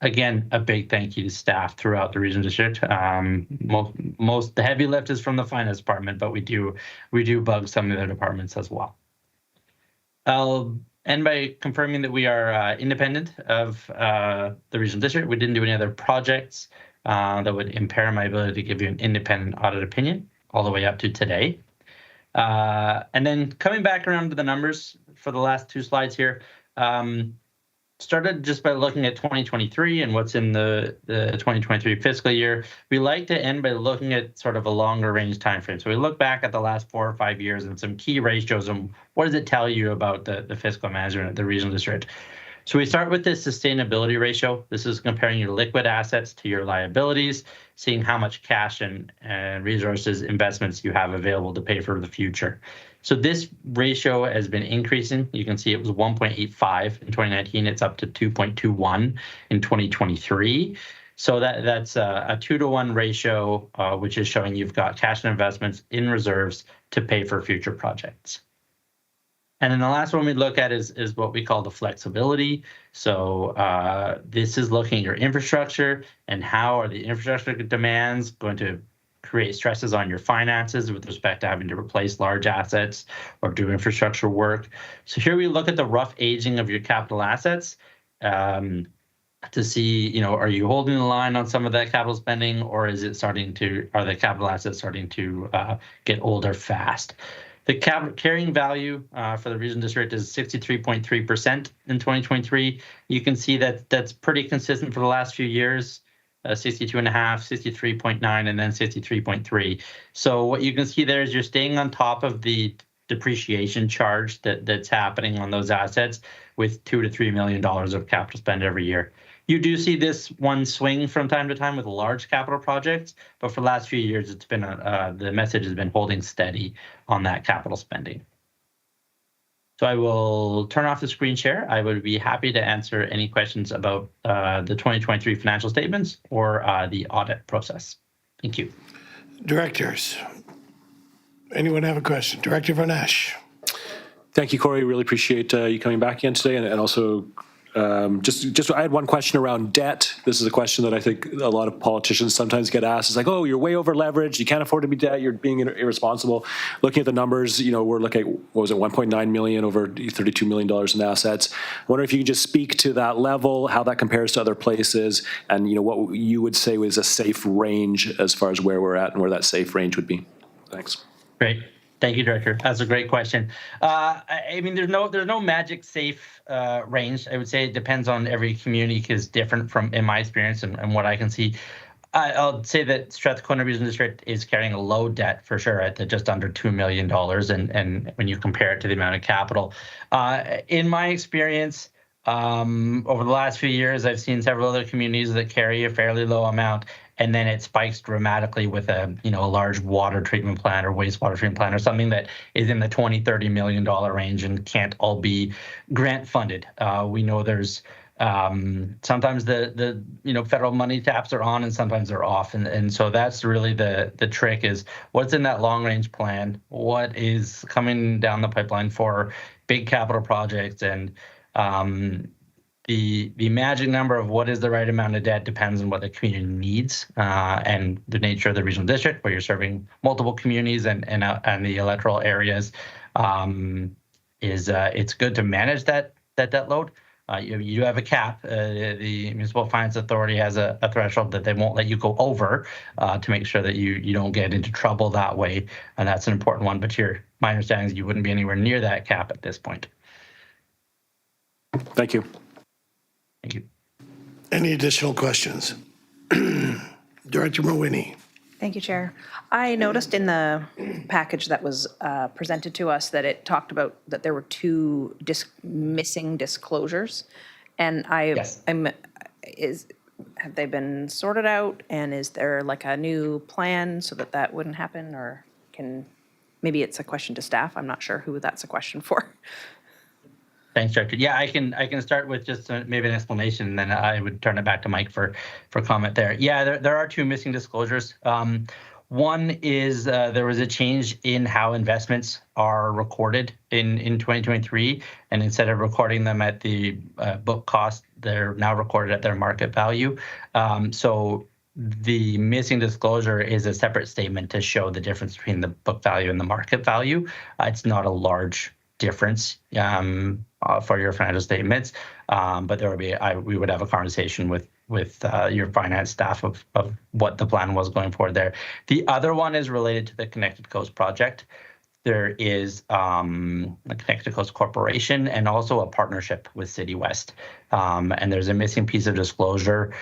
Again, a big thank you to staff throughout the regional district. The heavy lift is from the finance department, but we do bug some of the departments as well. I'll end by confirming that we are independent of the regional district. We didn't do any other projects that would impair my ability to give you an independent audit opinion all the way up to today. And then coming back around to the numbers for the last two slides here, started just by looking at 2023 and what's in the 2023 fiscal year. We like to end by looking at sort of a longer range time frame. So we look back at the last 4 or 5 years and some key ratios and what does it tell you about the fiscal management at the regional district. So we start with this sustainability ratio. This is comparing your liquid assets to your liabilities, seeing how much cash and resources, investments you have available to pay for the future. So this ratio has been increasing. You can see it was 1.85 in 2019. It's up to 2.21 in 2023. So that's a 2-to-1 ratio, which is showing you've got cash and investments in reserves to pay for future projects. And then the last one we look at is what we call the flexibility. So this is looking at your infrastructure and how are the infrastructure demands going to create stresses on your finances with respect to having to replace large assets or do infrastructure work. So here we look at the rough aging of your capital assets to see, are you holding the line on some of that capital spending, or are the capital assets starting to get older fast? The carrying value for the regional district is 63.3% in 2023. You can see that that's pretty consistent for the last few years. 62.5, 63.9, and then 63.3. So what you can see there is you're staying on top of the depreciation charge that's happening on those assets with $2 to $3 million of capital spend every year. You do see this one swing from time to time with large capital projects, but for the last few years, it's been the message has been holding steady on that capital spending. So I will turn off the screen share. I would be happy to answer any questions about the 2023 financial statements or the audit process. Thank you. Directors, anyone have a question? Director Von Asch. Thank you, Corey. Really appreciate you coming back again today, and also just I had one question around debt. This is a question that I think a lot of politicians sometimes get asked. It's like, oh, you're way over leveraged. You can't afford to be debt. You're being irresponsible. Looking at the numbers, we're looking at, what was it, 1.9 million over $32 million in assets. I wonder if you could just speak to that level, how that compares to other places, and what you would say was a safe range as far as where we're at and where that safe range would be. Thanks. Great. Thank you, Director. That's a great question. I mean, there's no magic safe range. I would say it depends on every community because different from in my experience and what I can see. I'll say that Strathcona Regional District is carrying a low debt for sure at just under $2 million, and when you compare it to the amount of capital. In my experience, over the last few years, I've seen several other communities that carry a fairly low amount, and then it spikes dramatically with a large water treatment plant or wastewater treatment plant or something that is in the $20-30 million range and can't all be grant funded. We know there's sometimes the federal money taps are on and sometimes they're off, and so that's really the trick is what's in that long range plan, what is coming down the pipeline for big capital projects, and the magic number of what is the right amount of debt depends on what the community needs and the nature of the regional district, where you're serving multiple communities and the electoral areas. It's good to manage that debt load. You have a cap. The Municipal Finance Authority has a threshold that they won't let you go over to make sure that you don't get into trouble that way, and that's an important one. But my understanding is you wouldn't be anywhere near that cap at this point. Thank you. Thank you. Any additional questions? Director Mawhinney. Thank you, Chair. I noticed in the package that was presented to us that it talked about that there were two missing disclosures. And Yes. have they been sorted out? And is there like a new plan so that wouldn't happen? Or maybe it's a question to staff. I'm not sure who that's a question for. Thanks, Director. Yeah, I can start with just maybe an explanation, and then I would turn it back to Mike for comment there. Yeah, there are two missing disclosures. One is there was a change in how investments are recorded in 2023, and instead of recording them at the book cost, they're now recorded at their market value. So the missing disclosure is a separate statement to show the difference between the book value and the market value. It's not a large difference for your financial statements, but there would be we would have a conversation with your finance staff of what the plan was going forward there. The other one is related to the Connected Coast project. There is a Connected Coast Corporation and also a partnership with City West, and there's a missing piece of disclosure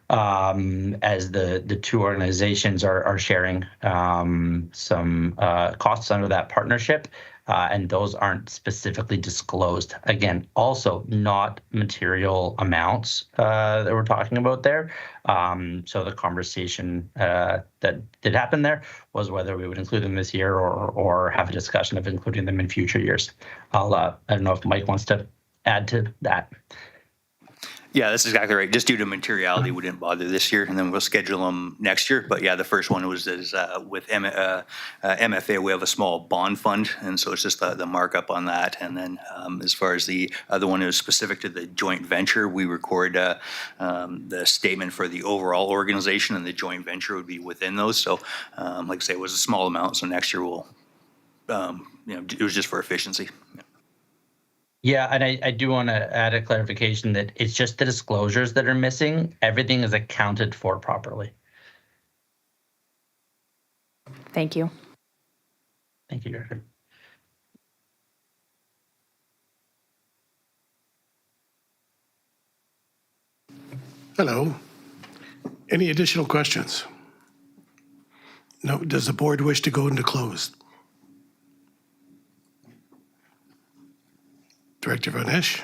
as the two organizations are sharing some costs under that partnership. And those aren't specifically disclosed. Again, also not material amounts that we're talking about there. So the conversation that did happen there was whether we would include them this year or have a discussion of including them in future years. I don't know if Mike wants to add to that. Yeah, that's exactly right. Just due to materiality, we didn't bother this year, and then we'll schedule them next year. But yeah, the first one was with MFA, we have a small bond fund, and so it's just the markup on that. And then as far as the other one is specific to the joint venture, we record the statement for the overall organization, and the joint venture would be within those. So like I say, it was a small amount, so next year we'll, it was just for efficiency. Yeah. Yeah, and I do want to add a clarification that it's just the disclosures that are missing. Everything is accounted for properly. Thank you. Thank you, Director. Hello. Any additional questions? No. Does the board wish to go into closed? Director Von Esch?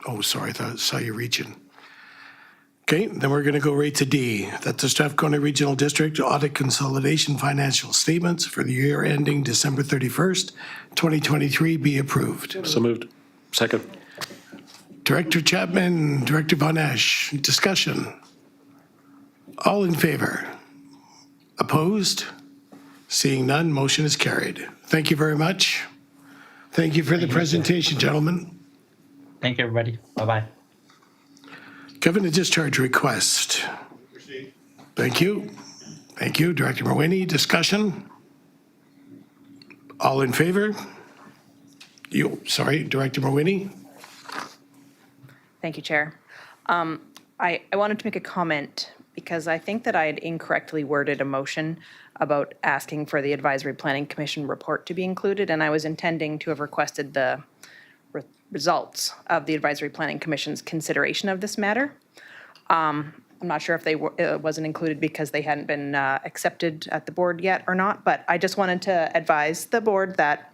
Oh, sorry, I saw you reaching. Okay, then we're going to go right to D. That the Strathcona Regional District Audit Consolidation Financial Statements for the year ending December 31st, 2023 be approved. So moved. Second. Director Chapman, Director Von Esch, discussion. All in favor? Opposed? Seeing none, motion is carried. Thank you very much. Thank you for the presentation, gentlemen. Thank you, everybody. Bye-bye. Given a discharge request. Thank you. Thank you, Director Mawhinney. Discussion? All in favor? Director Mawhinney? Thank you, Chair. I wanted to make a comment because I think that I had incorrectly worded a motion about asking for the Advisory Planning Commission report to be included, and I was intending to have requested the results of the Advisory Planning Commission's consideration of this matter. I'm not sure if they wasn't included because they hadn't been accepted at the board yet or not, but I just wanted to advise the board that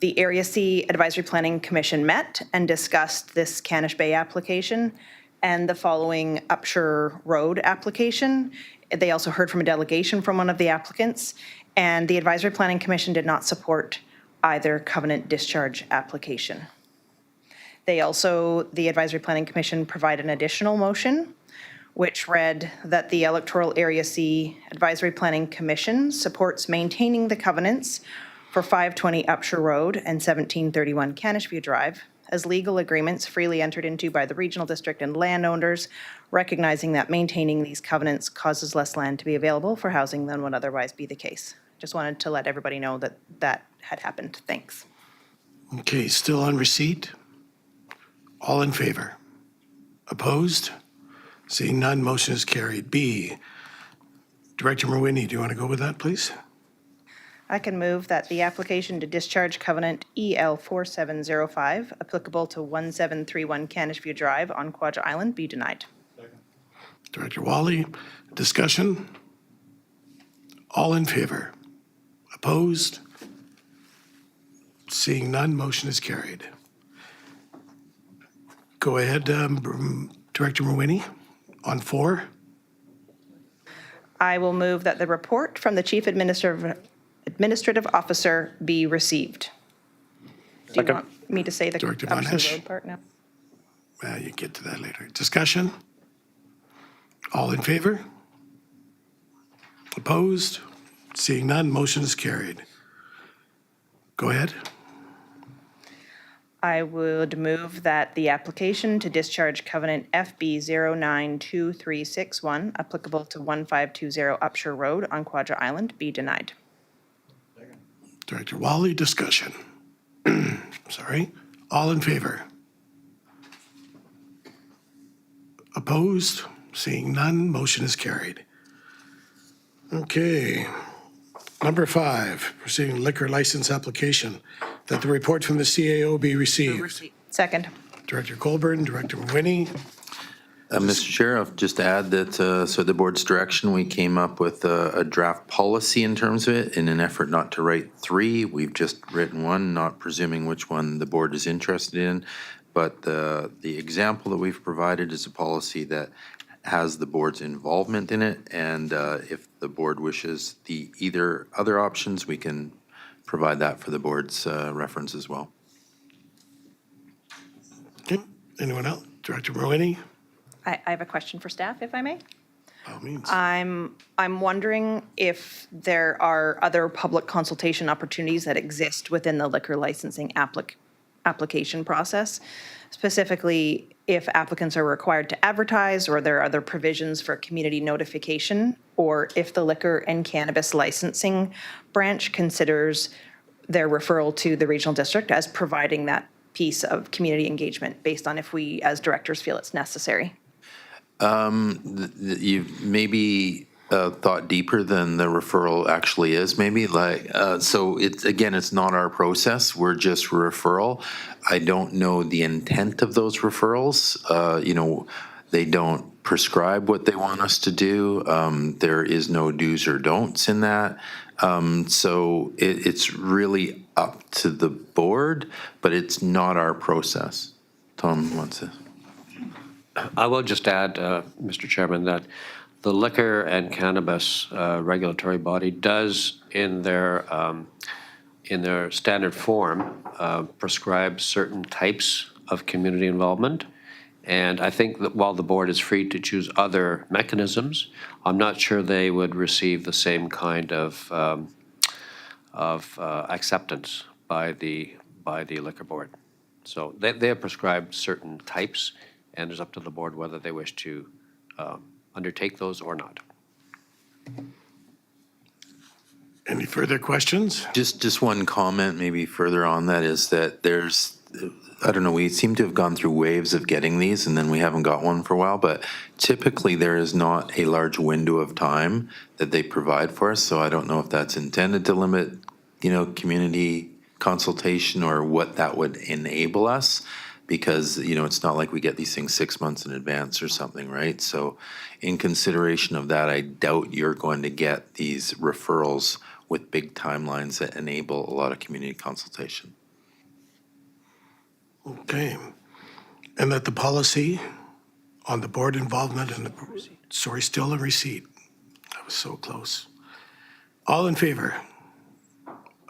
the Area C Advisory Planning Commission met and discussed this Canish Bay application and the following Upshur Road application. They also heard from a delegation from one of the applicants, and the Advisory Planning Commission did not support either covenant discharge application. The Advisory Planning Commission provided an additional motion, which read that the Electoral Area C Advisory Planning Commission supports maintaining the covenants for 520 Upshur Road and 1731 Canishview Drive. as legal agreements freely entered into by the regional district and landowners, recognizing that maintaining these covenants causes less land to be available for housing than would otherwise be the case. Just wanted to let everybody know that that had happened. Thanks. Okay, still on receipt? All in favor? Opposed? Seeing none, motion is carried. B, Director Mawhinney, do you want to go with that, please? I can move that the application to discharge covenant EL 4705, applicable to 1731 Candish View Drive on Quadra Island, be denied. Director Wally, discussion? All in favor? Opposed? Seeing none, motion is carried. Go ahead, Director Mawhinney, on 4. I will move that the report from the Chief Administrative Officer be received. Do you Second. want me to say the Director up to the Vonesh? road part now? Well, you get to that later. Discussion? All in favor? Opposed? Seeing none, motion is carried. Go ahead. I would move that the application to discharge covenant FB 092361, applicable to 1520 Upshur Road on Quadra Island, be denied. Director Wally, discussion. Sorry. All in favor? Opposed? Seeing none, motion is carried. Okay. Number 5, proceeding liquor license application, that the report from the CAO be received. Second. Director Colburn, Director Mawhinney. Mr. Chair, I'll just add that, so at the board's direction, we came up with a draft policy in terms of it. In an effort not to write 3, we've just written 1, not presuming which one the board is interested in. But the example that we've provided is a policy that has the board's involvement in it. And if the board wishes the either other options, we can provide that for the board's reference as well. Okay. Anyone else? Director Mawhinney? I have a question for staff, if I may. By all means. I'm wondering if there are other public consultation opportunities that exist within the liquor licensing application process, specifically if applicants are required to advertise or there are other provisions for community notification, or if the liquor and cannabis licensing branch considers their referral to the regional district as providing that piece of community engagement based on if we as directors feel it's necessary. You've maybe thought deeper than the referral actually is, maybe, like, so it's, again, it's not our process, we're just referral. I don't know the intent of those referrals. They don't prescribe what they want us to do. There is no do's or don'ts in that. So it's really up to the board, but it's not our process. Tom wants to. I will just add, Mr. Chairman, that the liquor and cannabis regulatory body does, in their standard form, prescribe certain types of community involvement. And I think that while the board is free to choose other mechanisms, I'm not sure they would receive the same kind of acceptance by the liquor board. So they have prescribed certain types, and it's up to the board whether they wish to undertake those or not. Any further questions? Just one comment maybe further on that is that there's, I don't know, we seem to have gone through waves of getting these and then we haven't got one for a while, but typically there is not a large window of time that they provide for us. So I don't know if that's intended to limit, community consultation or what that would enable us, because, it's not like we get these things 6 months in advance or something, right? So in consideration of that, I doubt you're going to get these referrals with big timelines that enable a lot of community consultation. Okay. And that the policy on the board involvement and still a receipt. That was so close. All in favor?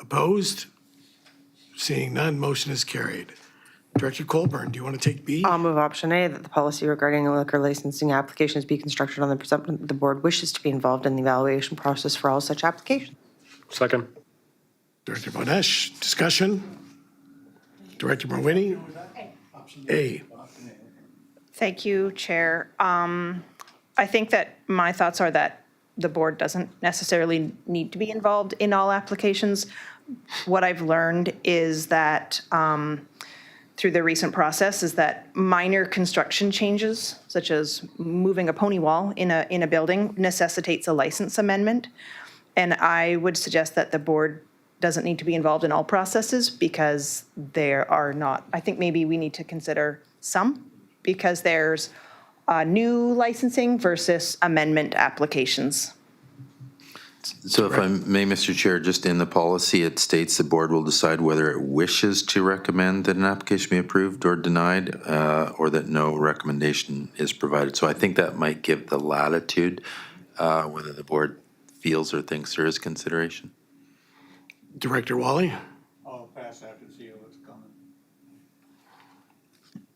Opposed? Seeing none, motion is carried. Director Colburn, do you want to take B? I'll move option A, that the policy regarding liquor licensing applications be constructed on the presumption that the board wishes to be involved in the evaluation process for all such applications. Second. Director Vonesh, discussion? Director Mawhinney? A. Thank you, Chair. I think that my thoughts are that the board doesn't necessarily need to be involved in all applications. What I've learned is that through the recent process is that minor construction changes, such as moving a pony wall in a building, necessitates a license amendment. And I would suggest that the board doesn't need to be involved in all processes because there are not, I think maybe we need to consider some, because there's new licensing versus amendment applications. So if I may, Mr. Chair, just in the policy, it states the board will decide whether it wishes to recommend that an application be approved or denied, or that no recommendation is provided. So I think that might give the latitude whether the board feels or thinks there is consideration. Director Wally? I'll pass that to see what's coming.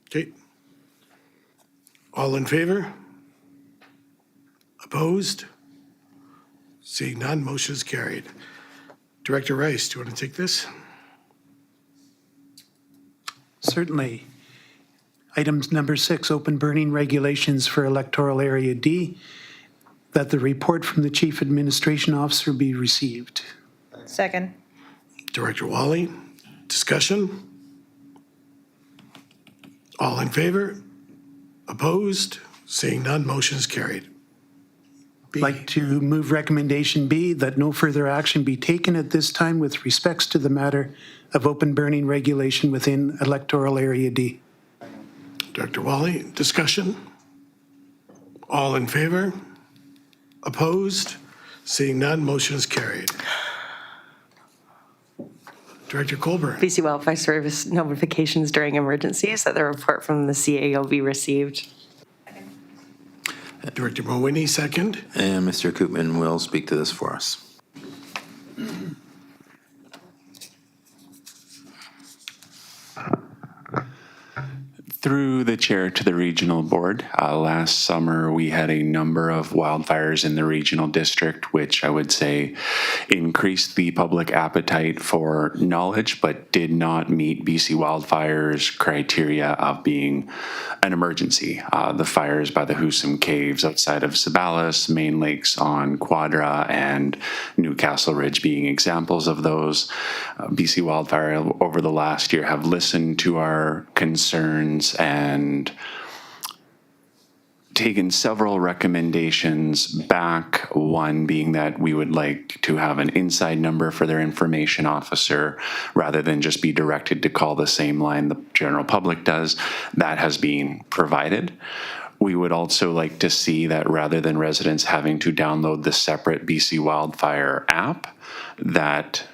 Okay. All in favor? Opposed? Seeing none, motion is carried. Director Rice, do you want to take this? Certainly. Items number 6, open burning regulations for electoral area D, that the report from the Chief Administration Officer be received. Second. Director Wally, discussion? All in favor? Opposed? Seeing none, motion is carried. B. Like to move recommendation B, that no further action be taken at this time with respects to the matter of open burning regulation within electoral area D. Director Wally, discussion? All in favor? Opposed? Seeing none, motion is carried. Director Colburn. BC Wildfire Service notifications during emergencies, that the report from the CAO be received. Director Mawhinney, second. And Mr. Koopman will speak to this for us. Through the chair to the regional board, last summer we had a number of wildfires in the regional district, which I would say increased the public appetite for knowledge, but did not meet BC Wildfire's criteria of being an emergency. The fires by the Husum Caves outside of Sabalis, Main Lakes on Quadra, and Newcastle Ridge being examples of those. BC Wildfire over the last year have listened to our concerns and taken several recommendations back, one being that we would like to have an inside number for their information officer rather than just be directed to call the same line the general public does. That has been provided. We would also like to see that rather than residents having to download the separate BC Wildfire app, that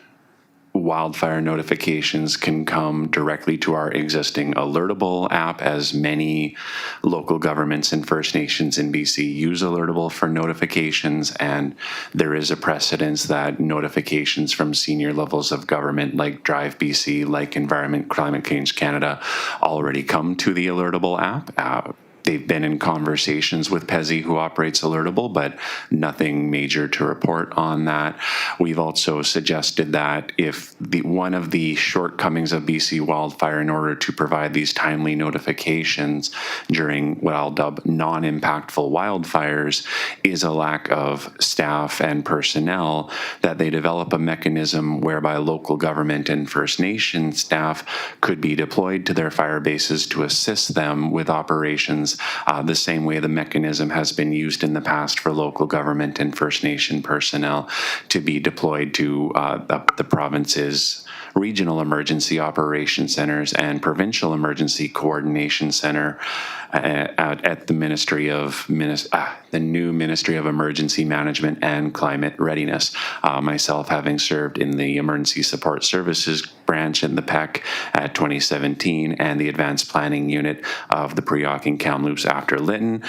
wildfire notifications can come directly to our existing Alertable app, as many local governments and First Nations in BC use Alertable for notifications, and there is a precedence that notifications from senior levels of government like Drive BC, like Environment Climate Change Canada, already come to the Alertable app. They've been in conversations with PESI, who operates Alertable, but nothing major to report on that. We've also suggested that if one of the shortcomings of BC Wildfire in order to provide these timely notifications during what I'll dub non-impactful wildfires is a lack of staff and personnel, that they develop a mechanism whereby local government and First Nation staff could be deployed to their fire bases to assist them with operations the same way the mechanism has been used in the past for local government and First Nation personnel to be deployed to the province's regional emergency operation centers and provincial emergency coordination center at the the new Ministry of Emergency Management and Climate Readiness. Myself having served in the Emergency Support Services branch in the PEC at 2017 and the Advanced Planning Unit of the Preoc and Kamloops after Lytton.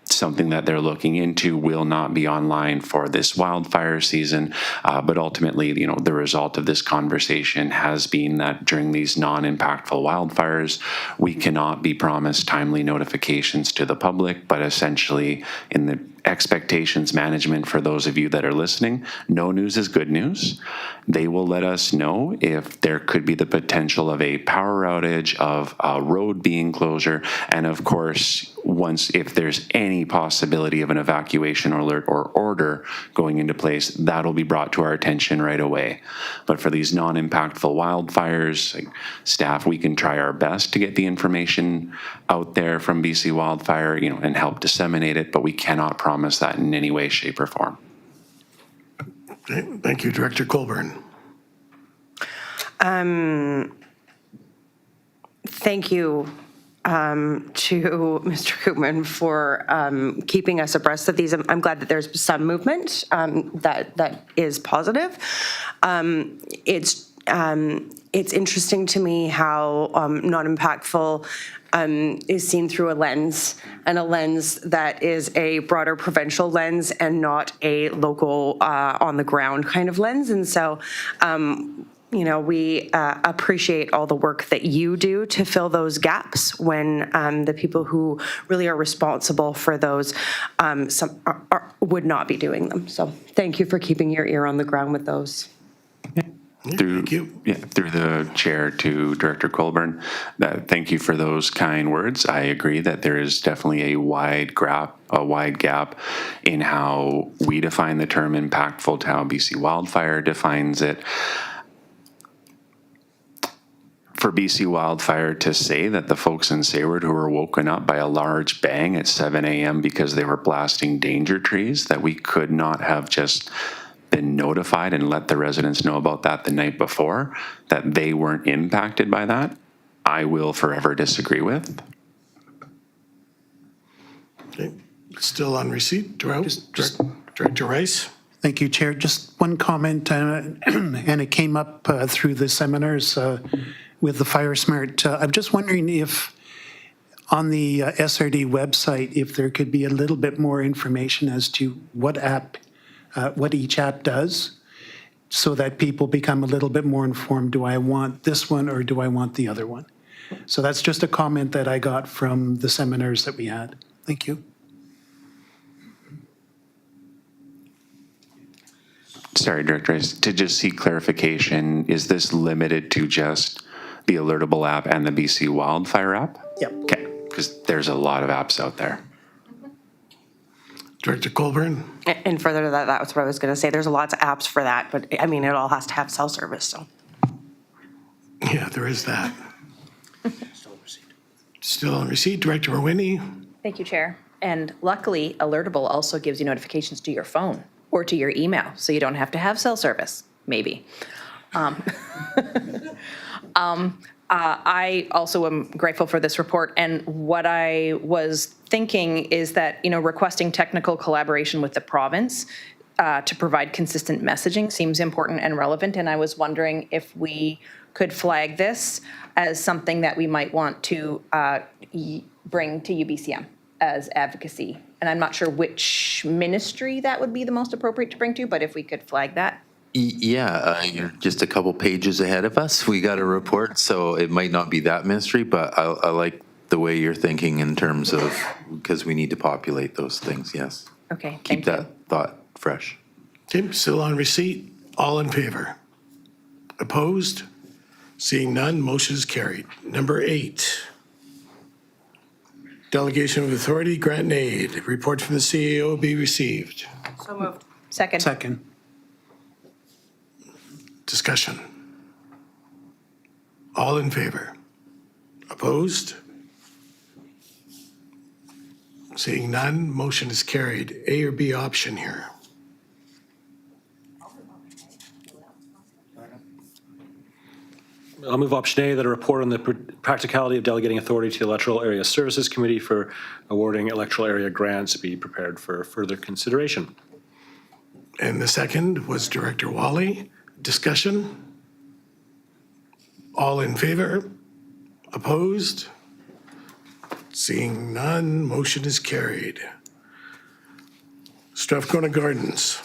Something that they're looking into will not be online for this wildfire season, but ultimately, the result of this conversation has been that during these non-impactful wildfires, we cannot be promised timely notifications to the public, but essentially in the expectations management for those of you that are listening. No news is good news. They will let us know if there could be the potential of a power outage, of a road being closure, and of course, once if there's any possibility of an evacuation alert or order going into place, that'll be brought to our attention right away. But for these non-impactful wildfires, like staff, we can try our best to get the information out there from BC Wildfire, and help disseminate it, but we cannot promise that in any way, shape, or form. Okay, thank you, Director Colburn. Thank you to Mr. Koopman for keeping us abreast of these. I'm glad that there's some movement that is positive. It's interesting to me how non-impactful is seen through a lens, and a lens that is a broader provincial lens and not a local on-the-ground kind of lens. And so we appreciate all the work that you do to fill those gaps when the people who really are responsible for those would not be doing them. So thank you for keeping your ear on the ground with those. Through the chair to Director Colburn, thank you for those kind words. I agree that there is definitely a wide gap in how we define the term impactful to how BC Wildfire defines it. For BC Wildfire to say that the folks in Sayward who were woken up by a large bang at 7 a.m. because they were blasting danger trees, that we could not have just been notified and let the residents know about that the night before, that they weren't impacted by that, I will forever disagree with. Okay, still on receipt. Director Rice. Thank you, Chair. Just one comment, and it came up through the seminars with the Fire Smart. I'm just wondering if on the SRD website, if there could be a little bit more information as to what each app does, so that people become a little bit more informed. Do I want this one or do I want the other one? So that's just a comment that I got from the seminars that we had. Thank you. Sorry, Director, to just seek clarification, is this limited to just the Alertable app and the BC Wildfire app? Yep. Okay, because there's a lot of apps out there. Director Colburn. And further to that, that's what I was going to say. There's lots of apps for that, but I mean, it all has to have cell service, so. Yeah, there is that. Still on receipt. Director Mawhinney. Thank you, Chair. And luckily, Alertable also gives you notifications to your phone or to your email, so you don't have to have cell service, maybe. I also am grateful for this report, and what I was thinking is that, requesting technical collaboration with the province to provide consistent messaging seems important and relevant, and I was wondering if we could flag this as something that we might want to bring to UBCM as advocacy. And I'm not sure which ministry that would be the most appropriate to bring to, but if we could flag that. Yeah, you're just a couple pages ahead of us. We got a report, so it might not be that ministry, but I like the way you're thinking in terms of, because we need to populate those things, yes. Okay, Keep that thought fresh. Okay, still on receipt. All in favor? Opposed? Seeing none, motion is carried. Number 8. Delegation of authority, grant and aid. Report from the CAO be received. So moved. Second. Second. Discussion. All in favor? Opposed? Seeing none, motion is carried. A or B option here. I'll move option A, that a report on the practicality of delegating authority to the Electoral Area Services Committee for awarding electoral area grants be prepared for further consideration. And the second was Director Wally. Discussion? All in favor? Opposed? Seeing none, motion is carried. Strathcona Gardens.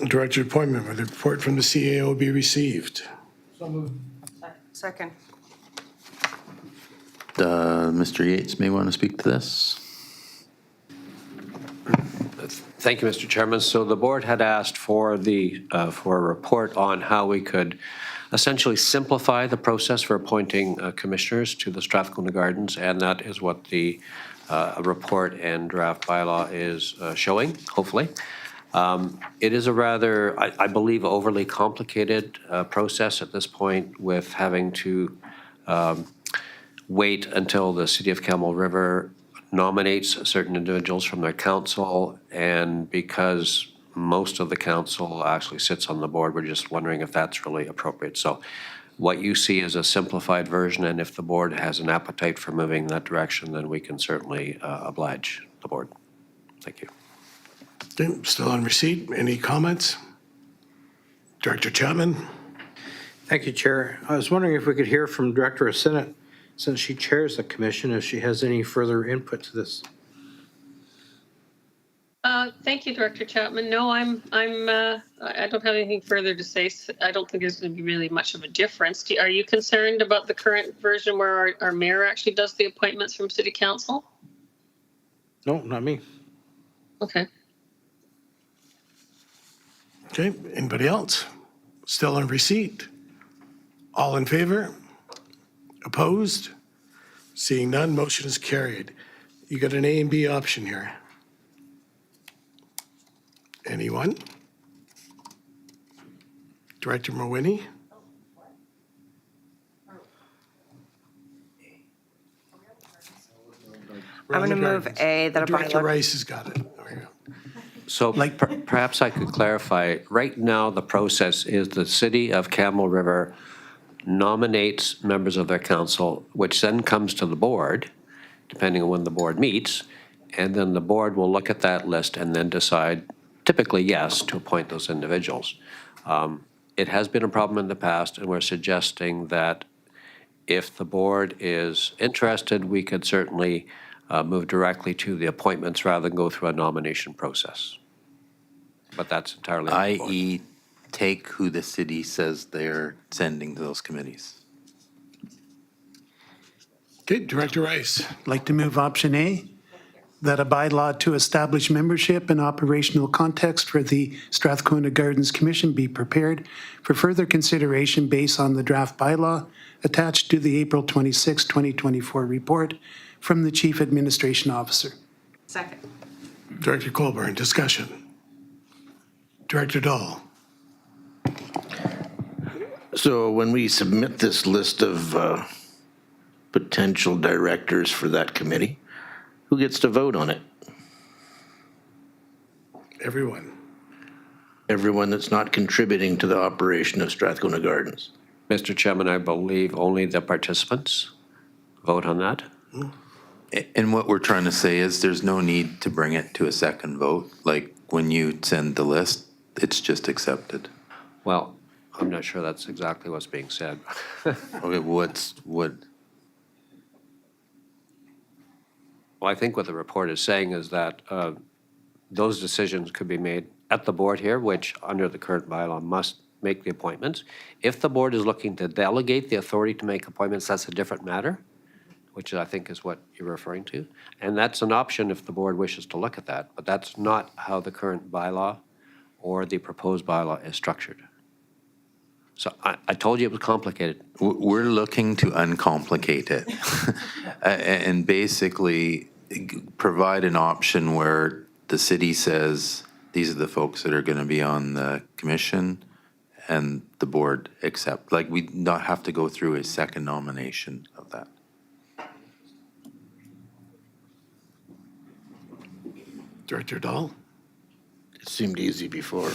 Director appointment, will the report from the CAO be received? So moved. Second. Mr. Yates may want to speak to this. Thank you, Mr. Chairman. So the board had asked for for a report on how we could essentially simplify the process for appointing commissioners to the Strathcona Gardens, and that is what the report and draft bylaw is showing, hopefully. It is a rather, I believe, overly complicated process at this point, with having to wait until the City of Camel River nominates certain individuals from their council, and because most of the council actually sits on the board, we're just wondering if that's really appropriate. So what you see is a simplified version, and if the board has an appetite for moving in that direction, then we can certainly oblige the board. Thank you. Okay, still on receipt. Any comments? Director Chapman? Thank you, Chair. I was wondering if we could hear from Director of Senate, since she chairs the commission, if she has any further input to this. Thank you, Director Chapman. No, I don't have anything further to say. I don't think there's going to be really much of a difference. Are you concerned about the current version where our mayor actually does the appointments from City Council? No, not me. Okay. Okay, anybody else? Still on receipt? All in favor? Opposed? Seeing none, motion is carried. You got an A and B option here. Anyone? Director Mawhinney? I'm going to move A, that a Director bylaw. Rice has got it. There you go. So perhaps I could clarify. Right now, the process is the City of Camel River nominates members of their council, which then comes to the board, depending on when the board meets, and then the board will look at that list and then decide, typically yes, to appoint those individuals. It has been a problem in the past, and we're suggesting that if the board is interested, we could certainly move directly to the appointments rather than go through a nomination process. But that's entirely up to the board. I.e., take who the city says they're sending to those committees. Okay, Director Rice. I'd like to move option A, that a bylaw to establish membership and operational context for the Strathcona Gardens Commission be prepared for further consideration based on the draft bylaw attached to the April 26, 2024 report from the Chief Administration Officer. Second. Director Colburn, discussion. Director Dahl. So when we submit this list of potential directors for that committee, who gets to vote on it? Everyone. Everyone that's not contributing to the operation of Strathcona Gardens. Mr. Chairman, I believe only the participants vote on that. And what we're trying to say is there's no need to bring it to a second vote. Like when you send the list, it's just accepted. Well, I'm not sure that's exactly what's being said. Okay, what? Well, I think what the report is saying is that those decisions could be made at the board here, which under the current bylaw must make the appointments. If the board is looking to delegate the authority to make appointments, that's a different matter, which I think is what you're referring to. And that's an option if the board wishes to look at that, but that's not how the current bylaw or the proposed bylaw is structured. So I told you it was complicated. We're looking to uncomplicate it and basically provide an option where the city says, these are the folks that are going to be on the commission, and the board accept. Like, we not have to go through a second nomination of that. Director Dahl? It seemed easy before.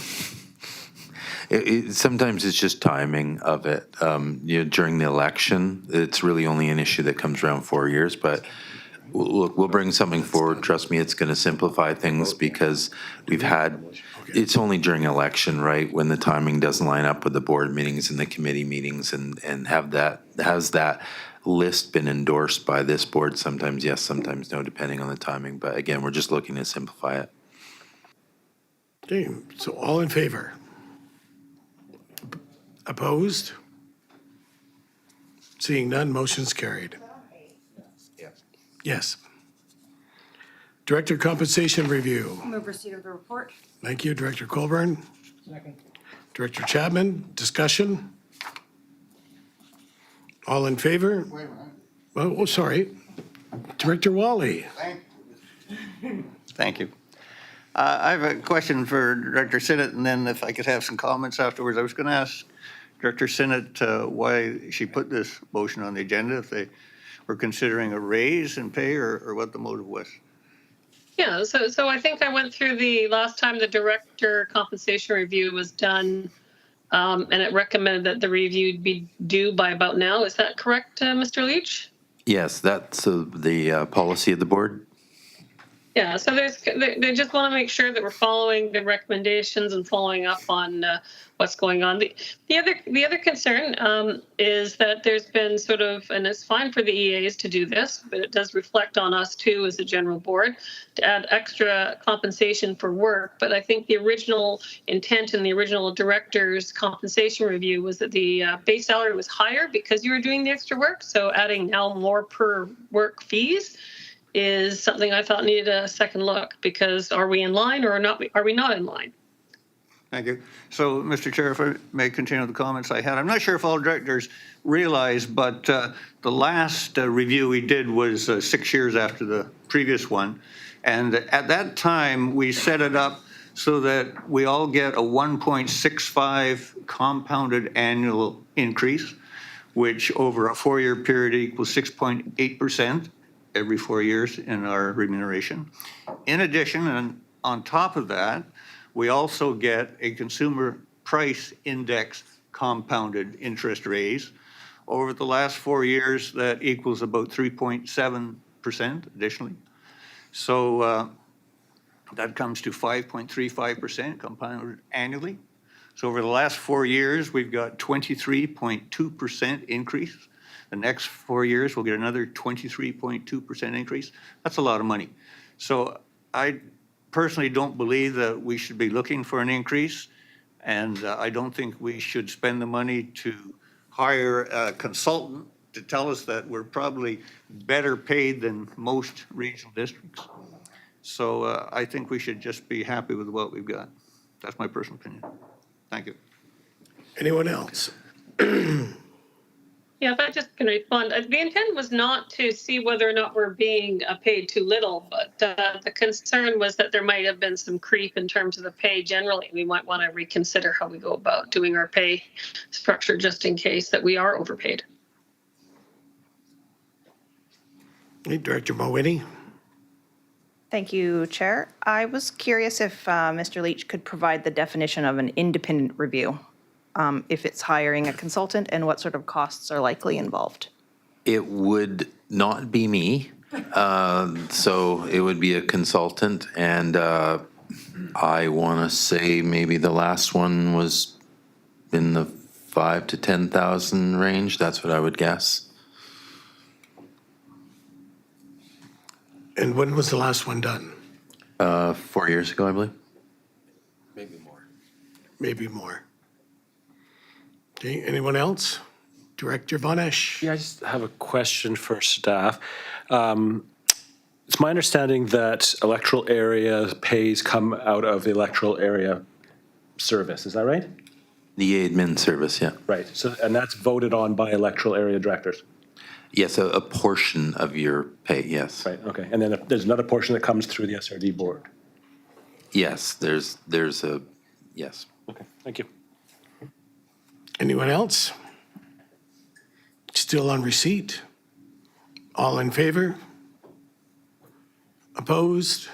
Sometimes it's just timing of it. During the election, it's really only an issue that comes around 4 years, but look, we'll bring something forward. Trust me, it's going to simplify things because it's only during election, right, when the timing doesn't line up with the board meetings and the committee meetings and has that list been endorsed by this board? Sometimes yes, sometimes no, depending on the timing. But again, we're just looking to simplify it. Okay, so all in favor? Opposed? Seeing none, motion's carried. Yes. Director Compensation Review. Move receipt of the report. Thank you, Director Colburn. Second. Director Chapman, discussion? All in favor? Wait a minute. Oh, sorry. Director Wally. Thank you. I have a question for Director Sinnott, and then if I could have some comments afterwards. I was going to ask Director Sinnott why she put this motion on the agenda, if they were considering a raise in pay or what the motive was. Yeah, so I think I went through the last time the director compensation review was done, and it recommended that the review be due by about now. Is that correct, Mr. Leach? Yes, that's the policy of the board. Yeah, so they just want to make sure that we're following the recommendations and following up on what's going on. The other concern is that there's been sort of, and it's fine for the EAs to do this, but it does reflect on us too as a general board to add extra compensation for work. But I think the original intent in the original director's compensation review was that the base salary was higher because you were doing the extra work. So adding now more per work fees is something I thought needed a second look, because are we in line or not? Are we not in line? Thank you. So, Mr. Chair, if I may continue the comments I had, I'm not sure if all directors realize, but the last review we did was 6 years after the previous one. And at that time, we set it up so that we all get a 1.65 compounded annual increase, which over a 4-year period equals 6.8%. every 4 years in our remuneration. In addition, and on top of that, we also get a consumer price index compounded interest raise. Over the last 4 years, that equals about 3.7% additionally. So that comes to 5.35% compounded annually. So over the last 4 years, we've got 23.2% increase. The next 4 years, we'll get another 23.2% increase. That's a lot of money. So I personally don't believe that we should be looking for an increase, and I don't think we should spend the money to hire a consultant to tell us that we're probably better paid than most regional districts. So I think we should just be happy with what we've got. That's my personal opinion. Thank you. Anyone else? Yeah, if I just can respond, the intent was not to see whether or not we're being paid too little, but the concern was that there might have been some creep in terms of the pay generally. We might want to reconsider how we go about doing our pay structure just in case that we are overpaid. Hey, Director Mulwiney. Thank you, Chair. I was curious if Mr. Leach could provide the definition of an independent review, if it's hiring a consultant, and what sort of costs are likely involved. It would not be me. So it would be a consultant, and I want to say maybe the last one was in the 5,000 to 10,000 range. That's what I would guess. And when was the last one done? 4 years ago, I believe. Maybe more. Okay, anyone else? Director Von Esch. Yeah, I just have a question for staff. It's my understanding that electoral area pays come out of the electoral area service. Is that right? The admin service, yeah. Right. So, and that's voted on by electoral area directors. Yes, a portion of your pay, yes. Right, okay. And then there's another portion that comes through the SRD board. Yes, there's a, yes. Okay, thank you. Anyone else? Still on receipt? All in favor? Opposed?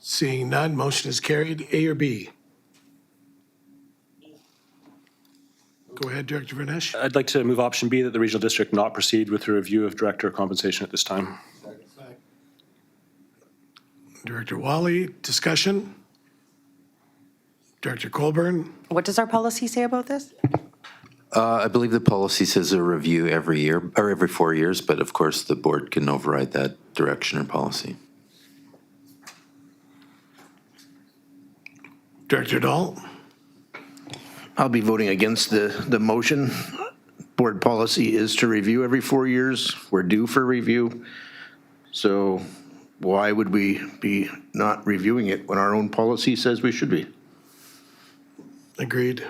Seeing none, motion is carried. A or B? Go ahead, Director Von Esch. I'd like to move option B, that the regional district not proceed with the review of director compensation at this time. Director Wally, discussion? Director Colburn? What does our policy say about this? I believe the policy says a review every year, or every 4 years, but of course the board can override that direction or policy. Director Dahl? I'll be voting against the motion. Board policy is to review every 4 years. We're due for review. So why would we be not reviewing it when our own policy says we should be? Agreed.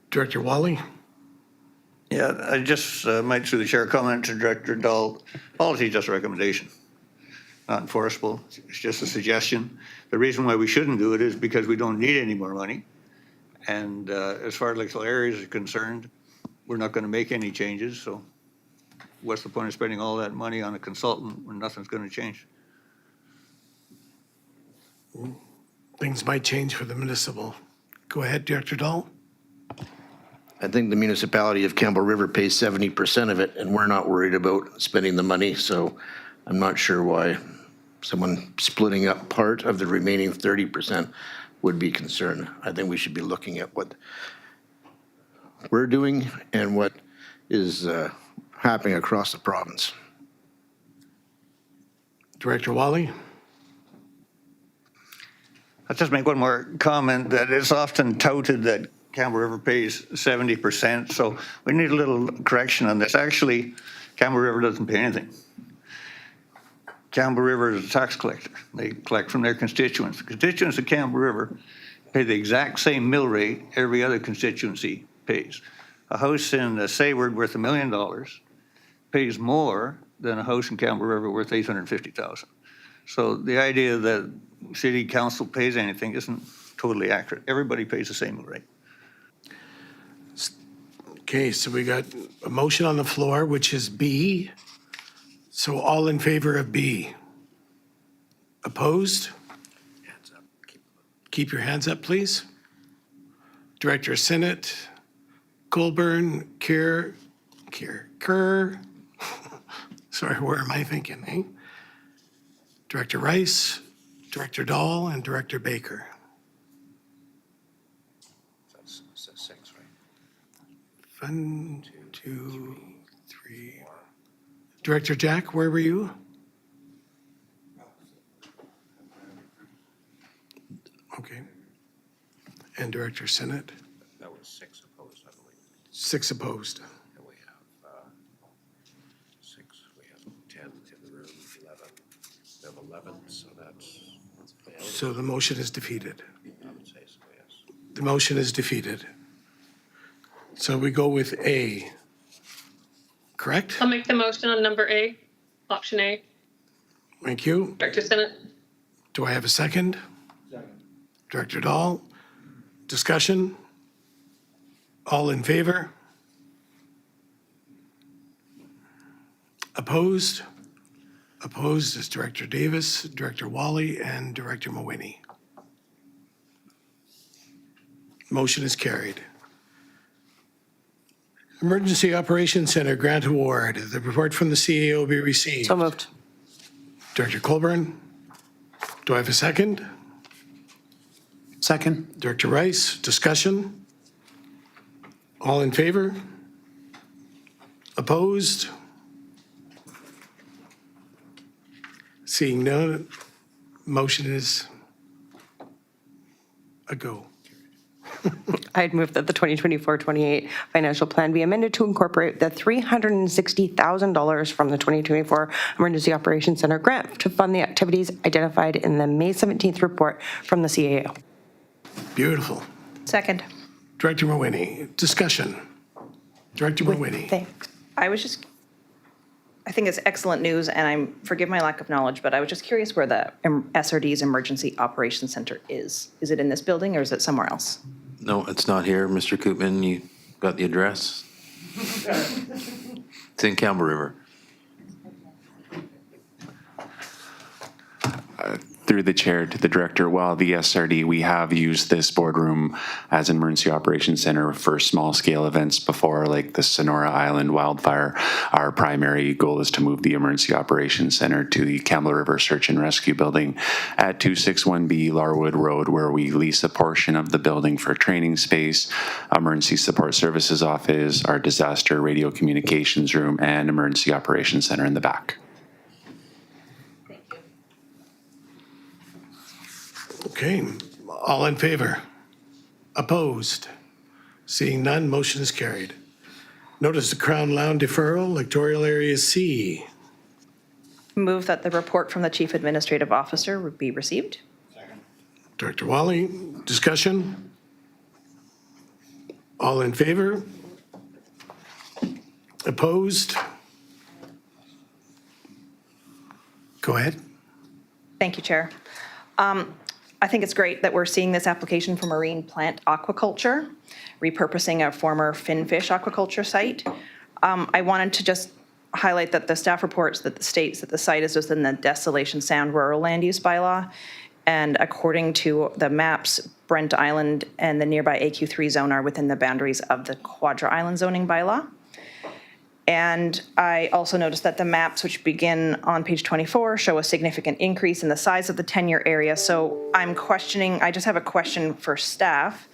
Director Wally? Yeah, I just might, through the chair, comment to Director Dahl. Policy is just a recommendation, not enforceable. It's just a suggestion. The reason why we shouldn't do it is because we don't need any more money. And as far as Lakeshore areas are concerned, we're not going to make any changes. So what's the point of spending all that money on a consultant when nothing's going to change? Things might change for the municipal. Go ahead, Director Dahl. I think the municipality of Campbell River pays 70% of it, and we're not worried about spending the money. So I'm not sure why someone splitting up part of the remaining 30% would be concerned. I think we should be looking at what we're doing and what is happening across the province. Director Wally? I'll just make one more comment that it's often touted that Campbell River pays 70%, so we need a little correction on this. Actually, Campbell River doesn't pay anything. Campbell River is a tax collector. They collect from their constituents. The constituents of Campbell River pay the exact same mill rate every other constituency pays. A house in Sayward worth $1 million pays more than a house in Campbell River worth $850,000. So the idea that city council pays anything isn't totally accurate. Everybody pays the same rate. Okay, so we got a motion on the floor, which is B. So all in favor of B? Opposed? Keep your hands up, please. Director Sinnott, Colburn, Kerr. Sorry, where am I thinking, eh? Director Rice, Director Dahl, and Director Baker. That's 6, right? 1, 2, 3. Director Jack, where were you? Okay. And Director Sinnott? That was 6 opposed, I believe. 6 opposed. And we have 6, we have 10 in the room, 11. We have 11, so that's So the motion is defeated. I would say so, yes. The motion is defeated. So we go with A. Correct? I'll make the motion on number A, option A. Thank you. Director Sinnott. Do I have a second? Director Dahl? Discussion? All in favor? Opposed? Opposed is Director Davis, Director Wally, and Director Mawhinney. Motion is carried. Emergency Operations Center Grant Award. The report from the CAO be received. So moved. Director Colburn? Do I have a second? Second. Director Rice, discussion? All in favor? Opposed? Seeing none, motion is a go. I'd move that the 2024-28 financial plan be amended to incorporate the $360,000 from the 2024 Emergency Operations Center grant to fund the activities identified in the May 17th report from the CAO. Beautiful. Second. Director Mawhinney, discussion. Director Mawhinney. Thanks. I think it's excellent news, and forgive my lack of knowledge, but I was just curious where the SRD's Emergency Operations Center is. Is it in this building or is it somewhere else? No, it's not here, Mr. Koopman. You got the address? It's in Campbell River. Through the chair to the director, while the SRD, we have used this boardroom as an emergency operations center for small scale events before, like the Sonora Island wildfire. Our primary goal is to move the emergency operations center to the Campbell River Search and Rescue Building at 261B Larwood Road, where we lease a portion of the building for training space, emergency support services office, our disaster radio communications room, and emergency operations center in the back. Okay, all in favor? Opposed? Seeing none, motion is carried. Notice the Crown Lounge deferral, electoral area C. Move that the report from the Chief Administrative Officer be received. Director Wally, discussion? All in favor? Opposed? Go ahead. Thank you, Chair. I think it's great that we're seeing this application for marine plant aquaculture, repurposing a former finfish aquaculture site. I wanted to just highlight that the staff reports that states that the site is within the Desolation Sound Rural Land Use Bylaw. And according to the maps, Brent Island and the nearby AQ3 zone are within the boundaries of the Quadra Island zoning bylaw. And I also noticed that the maps, which begin on page 24, show a significant increase in the size of the 10-year area. So I just have a question for staff.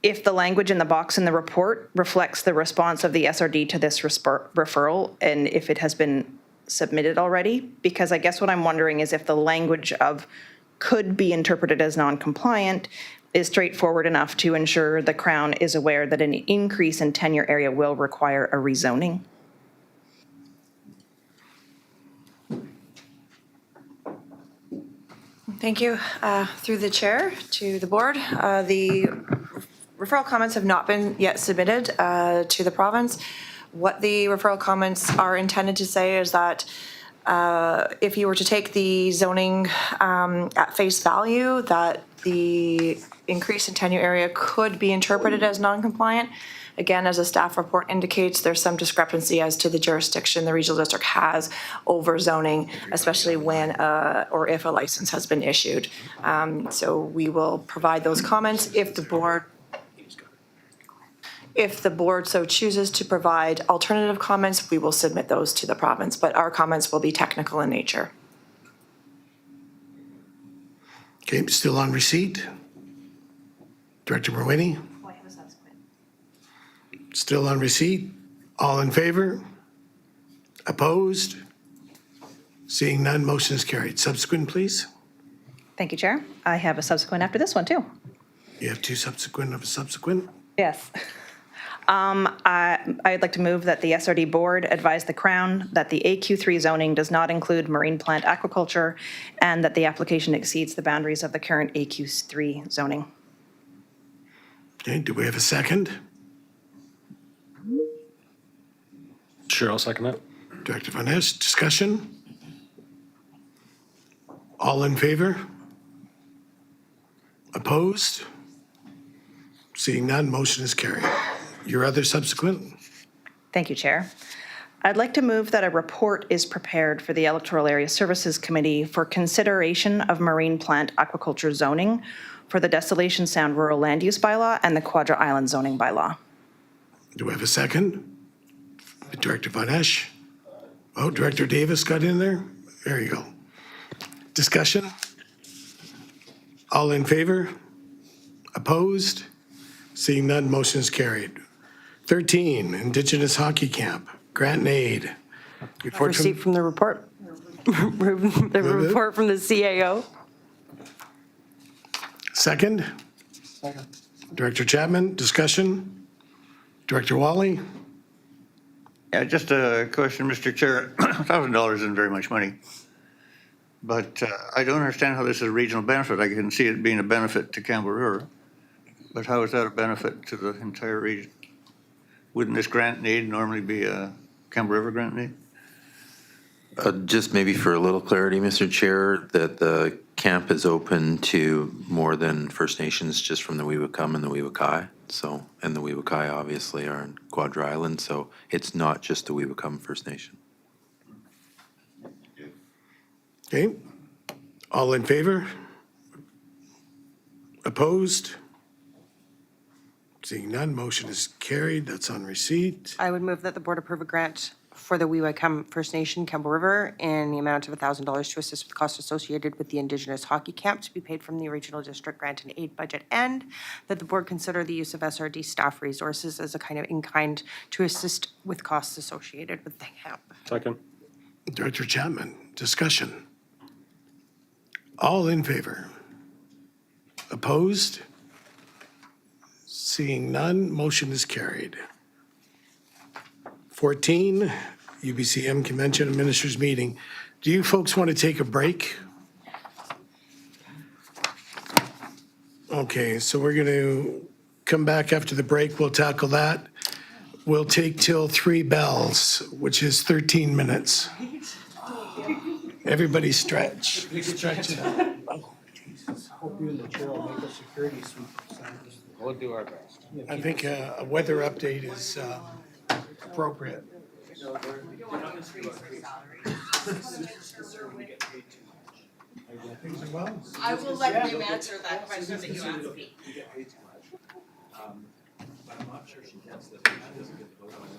If the language in the box in the report reflects the response of the SRD to this referral, and if it has been submitted already, because I guess what I'm wondering is if the language of could be interpreted as non-compliant is straightforward enough to ensure the Crown is aware that an increase in 10-year area will require a rezoning. Thank you. Through the chair to the board, the referral comments have not been yet submitted to the province. What the referral comments are intended to say is that if you were to take the zoning at face value, that the increase in 10-year area could be interpreted as non-compliant. Again, as a staff report indicates, there's some discrepancy as to the jurisdiction the regional district has over zoning, especially when or if a license has been issued. So we will provide those comments if the board so chooses to provide alternative comments, we will submit those to the province, but our comments will be technical in nature. Okay, still on receipt? Director Mawhinney? Still on receipt? All in favor? Opposed? Seeing none, motion is carried. Subsequent, please. Thank you, Chair. I have a subsequent after this one, too. You have two subsequent of a subsequent? Yes. I'd like to move that the SRD board advise the Crown that the AQ3 zoning does not include marine plant aquaculture and that the application exceeds the boundaries of the current AQ3 zoning. Okay, do we have a second? Sure, I'll second that. Director Von Esch, discussion? All in favor? Opposed? Seeing none, motion is carried. Your other subsequent? Thank you, Chair. I'd like to move that a report is prepared for the Electoral Area Services Committee for consideration of marine plant aquaculture zoning for the Desolation Sound Rural Land Use Bylaw and the Quadra Island zoning bylaw. Do we have a second? Director Von Esch? Oh, Director Davis got in there? There you go. Discussion? All in favor? Opposed? Seeing none, motion is carried. 13, Indigenous Hockey Camp, grant and aid. Receipt from the report. The report from the CAO. Second? Second. Director Chapman, discussion? Director Wally? Yeah, just a question, Mr. Chair. $1,000 isn't very much money. But I don't understand how this is a regional benefit. I can see it being a benefit to Campbell River. But how is that a benefit to the entire region? Wouldn't this grant need normally be a Campbell River grant need? Just maybe for a little clarity, Mr. Chair, that the camp is open to more than First Nations, just from the Weewakam and the Weewakai. So, and the Weewakai obviously are in Quadra Island, so it's not just the Weewakam First Nation. Okay. All in favor? Opposed? Seeing none, motion is carried. That's on receipt. I would move that the board approve a grant for the Weewakam First Nation, Campbell River, in the amount of $1,000 to assist with costs associated with the Indigenous Hockey Camp to be paid from the Regional District Grant and Aid budget, and that the board consider the use of SRD staff resources as a kind of in-kind to assist with costs associated with the camp. Second. Director Chapman, discussion. All in favor? Opposed? Seeing none, motion is carried. 14, UBCM Convention Administrators Meeting. Do you folks want to take a break? Okay, so we're going to come back after the break. We'll tackle that. We'll take till 3 bells, which is 13 minutes. Everybody stretch. Stretch it out. Hope you and the chair will make a security sweep. We'll do our best. I think a weather update is appropriate. I will let you answer that question that you asked me. I'm not sure she gets this. She doesn't get the vote on it.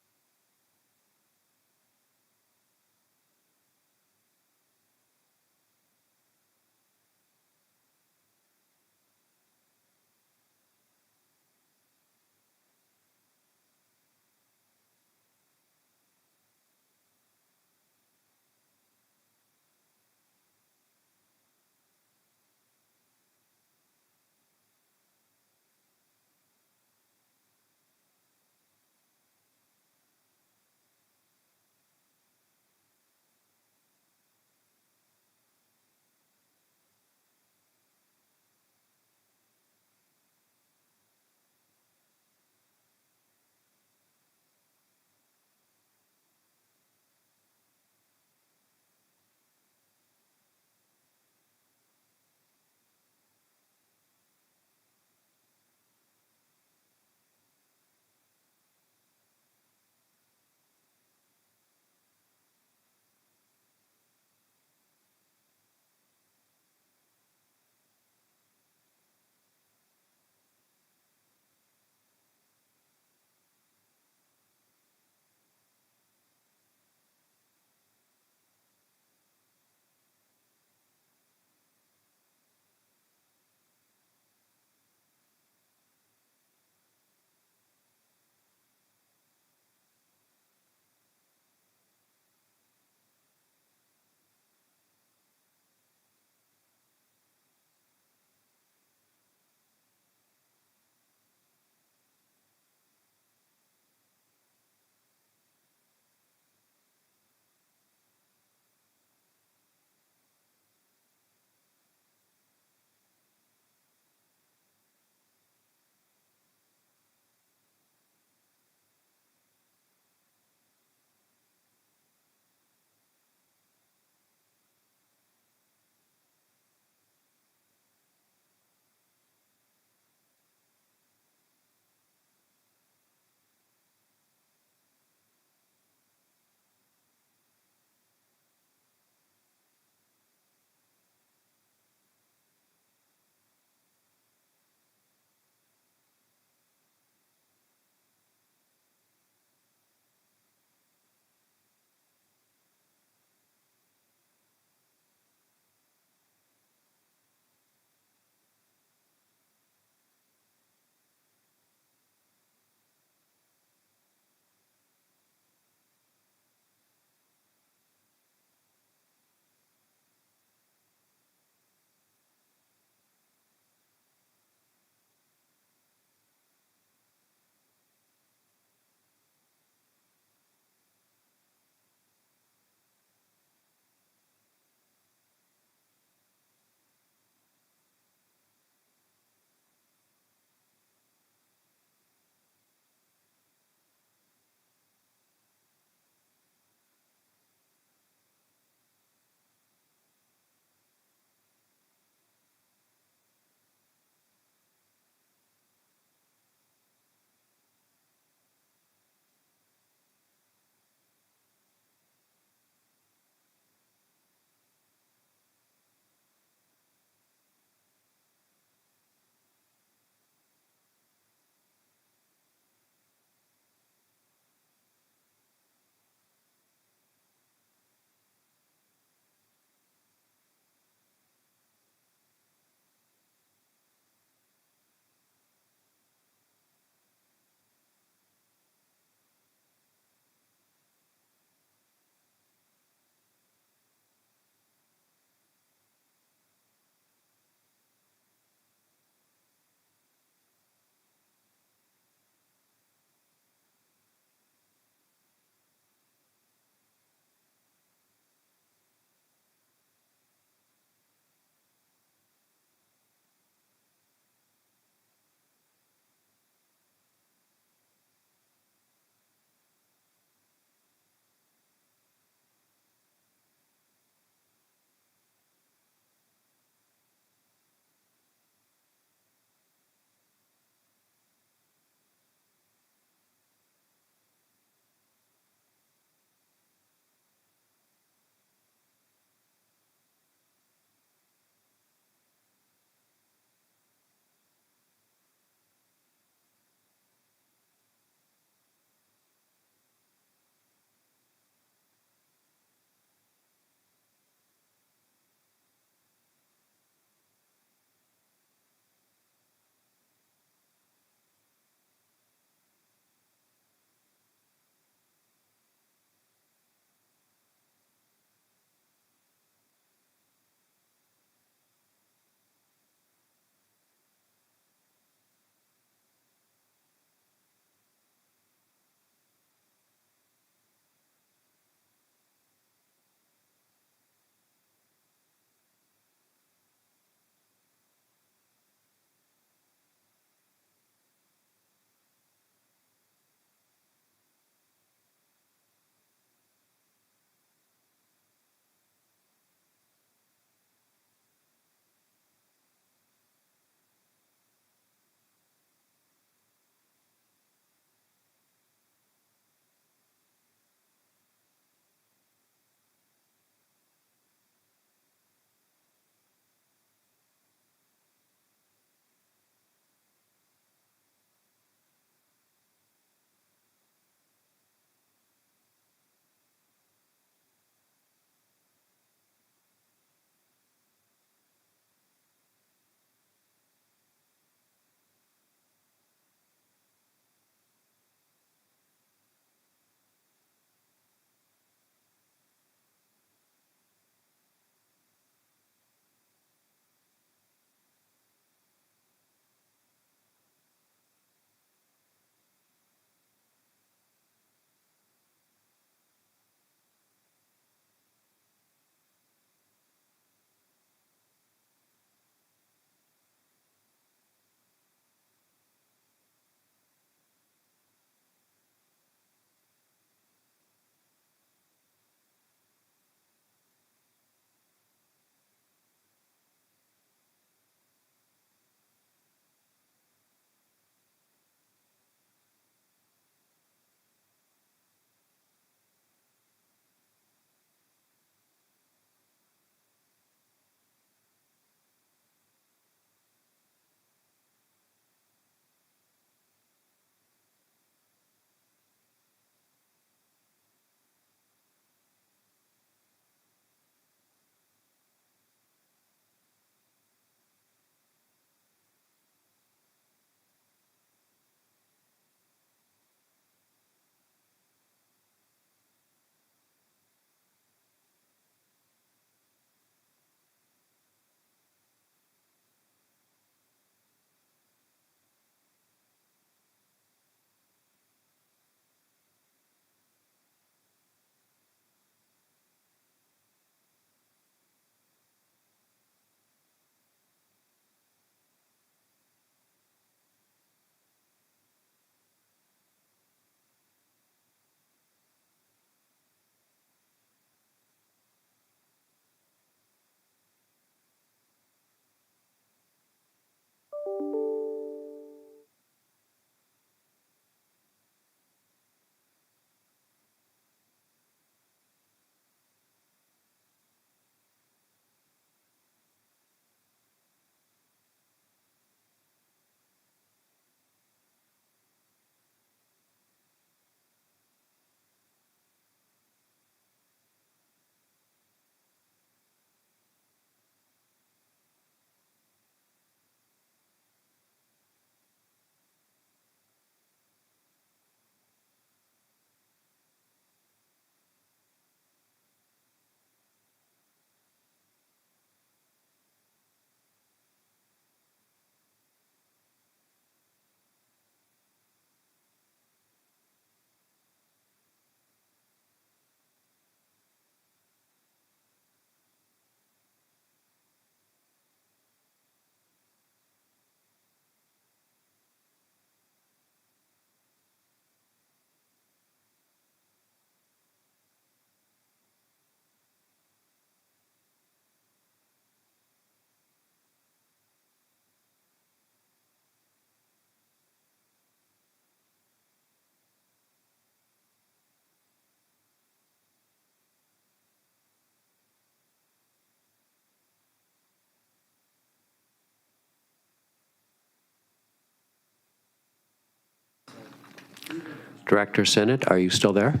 Director Sinnott, are you still there?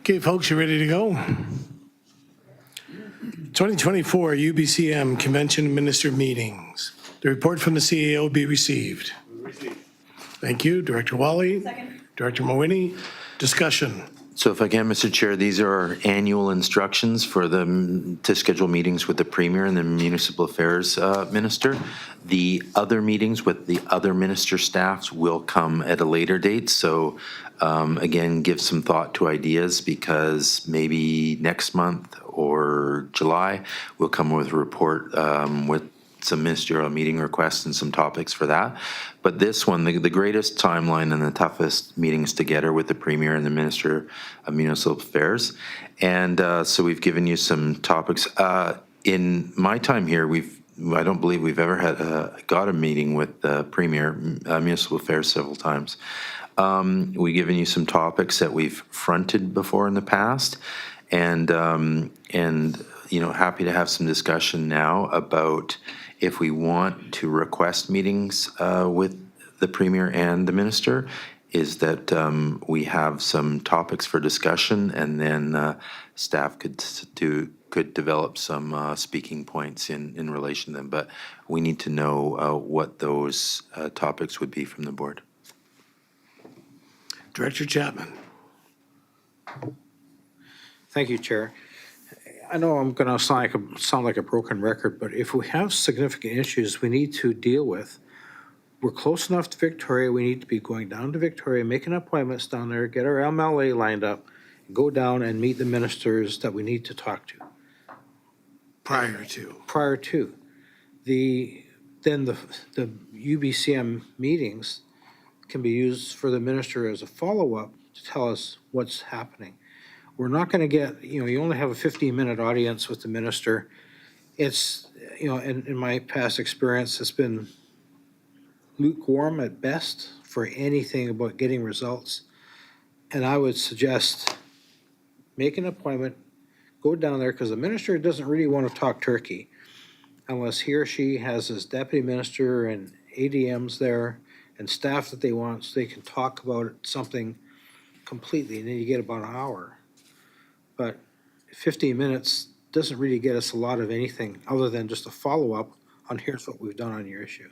Okay, folks, you ready to go? 2024 UBCM Convention Administered Meetings. The report from the CAO be received. Thank you. Director Wally. Second. Director Mawhinney. Discussion. So if I can, Mr. Chair, these are our annual instructions for to schedule meetings with the Premier and the Municipal Affairs Minister. The other meetings with the other minister staffs will come at a later date. So again, give some thought to ideas, because maybe next month or July, we'll come with a report with some ministerial meeting requests and some topics for that. But this one, the greatest timeline and the toughest meetings to get are with the Premier and the Minister of Municipal Affairs. And so we've given you some topics. In my time here, I don't believe we've ever got a meeting with the Premier, Municipal Affairs several times. We've given you some topics that we've fronted before in the past, and happy to have some discussion now about if we want to request meetings with the Premier and the Minister, is that we have some topics for discussion, and then staff could develop some speaking points in relation to them. But we need to know what those topics would be from the board. Director Chapman. Thank you, Chair. I know I'm going to sound like a broken record, but if we have significant issues we need to deal with, we're close enough to Victoria. We need to be going down to Victoria, making appointments down there, get our MLA lined up, go down and meet the ministers that we need to talk to. Prior to. Then the UBCM meetings can be used for the minister as a follow-up to tell us what's happening. We're not going to get, you only have a 15-minute audience with the minister. It's, in my past experience, it's been lukewarm at best for anything about getting results. And I would suggest make an appointment, go down there, because the minister doesn't really want to talk turkey unless he or she has his deputy minister and ADMs there and staff that they want, so they can talk about something completely, and then you get about an hour. But 15 minutes doesn't really get us a lot of anything other than just a follow-up on here's what we've done on your issue.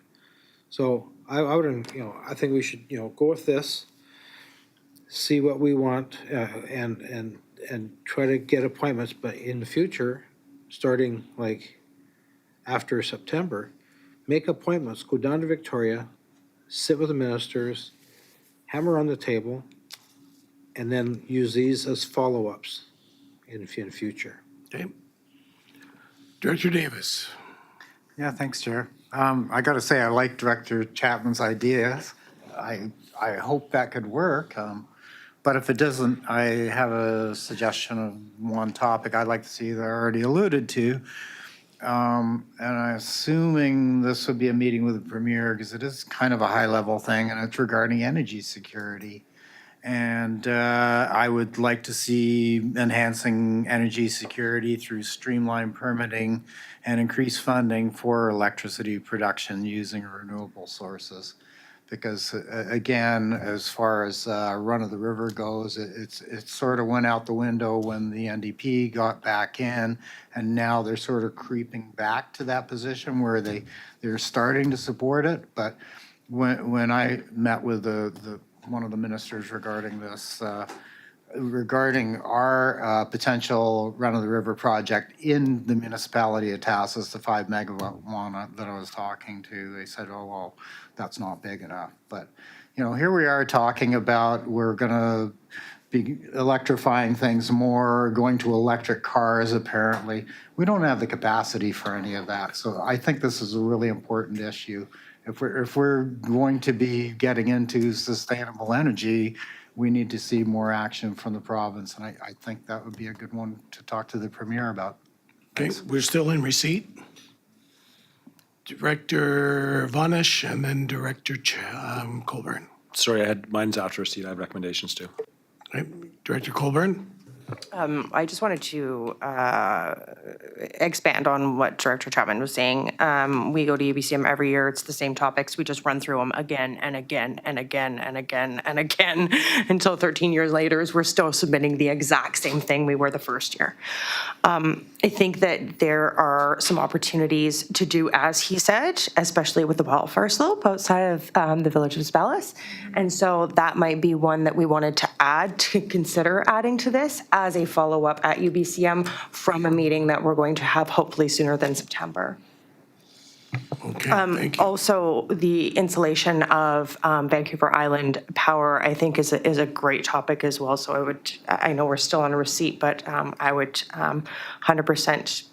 So I would, I think we should, go with this, see what we want, and try to get appointments. But in the future, starting like after September, make appointments, go down to Victoria, sit with the ministers, hammer on the table, and then use these as follow-ups in future. Okay. Director Davis. Yeah, thanks, Chair. I got to say, I like Director Chapman's ideas. I hope that could work. But if it doesn't, I have a suggestion of one topic I'd like to see that I already alluded to. And I'm assuming this would be a meeting with the Premier, because it is kind of a high-level thing, and it's regarding energy security. And I would like to see enhancing energy security through streamlined permitting and increased funding for electricity production using renewable sources. Because again, as far as run of the river goes, it sort of went out the window when the NDP got back in, and now they're sort of creeping back to that position where they're starting to support it. But when I met with one of the ministers regarding this, regarding our potential run-of-the-river project in the municipality of Tassos, the 5 megawatt one that I was talking to, they said, oh, well, that's not big enough. But, you know, here we are talking about we're going to be electrifying things more, going to electric cars, apparently. We don't have the capacity for any of that. So I think this is a really important issue. If we're going to be getting into sustainable energy, we need to see more action from the province, and I think that would be a good one to talk to the Premier about. Okay, we're still in receipt. Director Vonesh and then Director Colburn. Sorry, mine's after receipt. I have recommendations too. Okay, Director Colburn? I just wanted to expand on what Director Chapman was saying. We go to UBCM every year. It's the same topics. We just run through them again and again and again and again and again until 13 years later, we're still submitting the exact same thing we were the first year. I think that there are some opportunities to do as he said, especially with the wildfire slope outside of the village of Spellis. And so that might be one that we wanted to add, to consider adding to this as a follow-up at UBCM from a meeting that we're going to have hopefully sooner than September. Okay, thank you. Also, the installation of Vancouver Island Power, I think, is a great topic as well. So I know we're still on a receipt, but I would 100%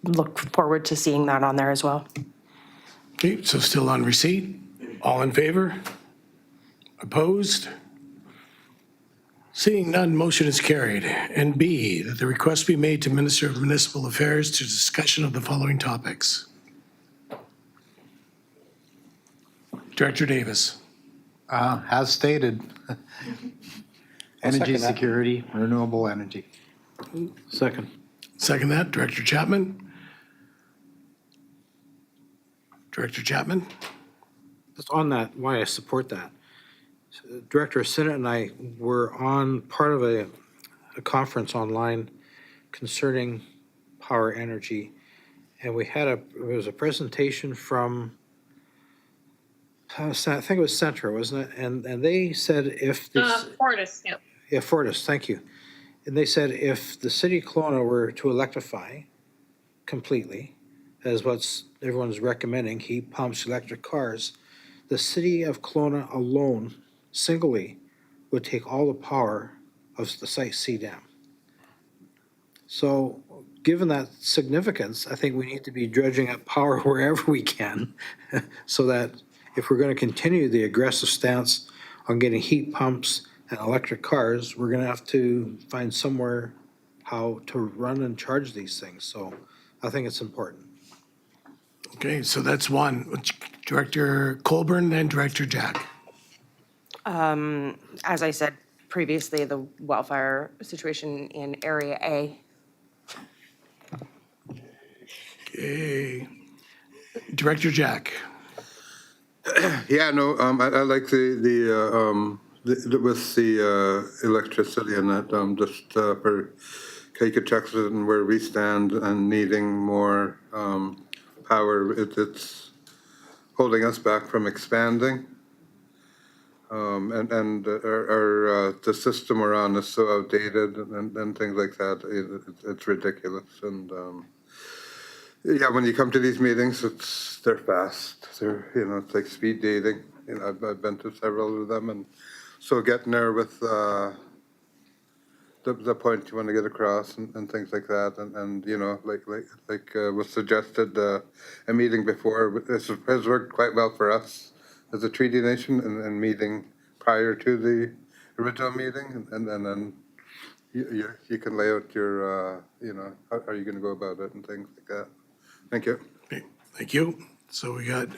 look forward to seeing that on there as well. Okay, so still on receipt. All in favor? Opposed? Seeing none, motion is carried. And B, that the request be made to Minister of Municipal Affairs to discussion of the following topics. Director Davis. As stated, energy security, renewable energy. Second. Second that, Director Chapman. Director Chapman? Just on that, why I support that. Director Sinnott and I were on part of a conference online concerning power energy, and we had it was a presentation from I think it was Centra, wasn't it? And they said if this Fortis, yep. Yeah, Fortis, thank you. And they said if the city of Kelowna were to electrify completely, as what's everyone's recommending, heat pumps, electric cars, the city of Kelowna alone, singly, would take all the power of the Site C dam. So given that significance, I think we need to be dredging up power wherever we can so that if we're going to continue the aggressive stance on getting heat pumps and electric cars, we're going to have to find somewhere how to run and charge these things. So I think it's important. Okay, so that's one. Director Colburn, then Director Jack. As I said previously, the wildfire situation in Area A. Okay. Director Jack. Yeah, no, I like the with the electricity and that, just for Kaikatexas and where we stand and needing more power, it's holding us back from expanding. And our the system we're on is so outdated and things like that. It's ridiculous. And yeah, when you come to these meetings, they're fast. They're, it's like speed dating. I've been to several of them, and so getting there with the point you want to get across and things like that, and like was suggested a meeting before. This has worked quite well for us as a treaty nation, and meeting prior to the original meeting, and then you can lay out your how are you going to go about it and things like that. Thank you. Okay, thank you. So we got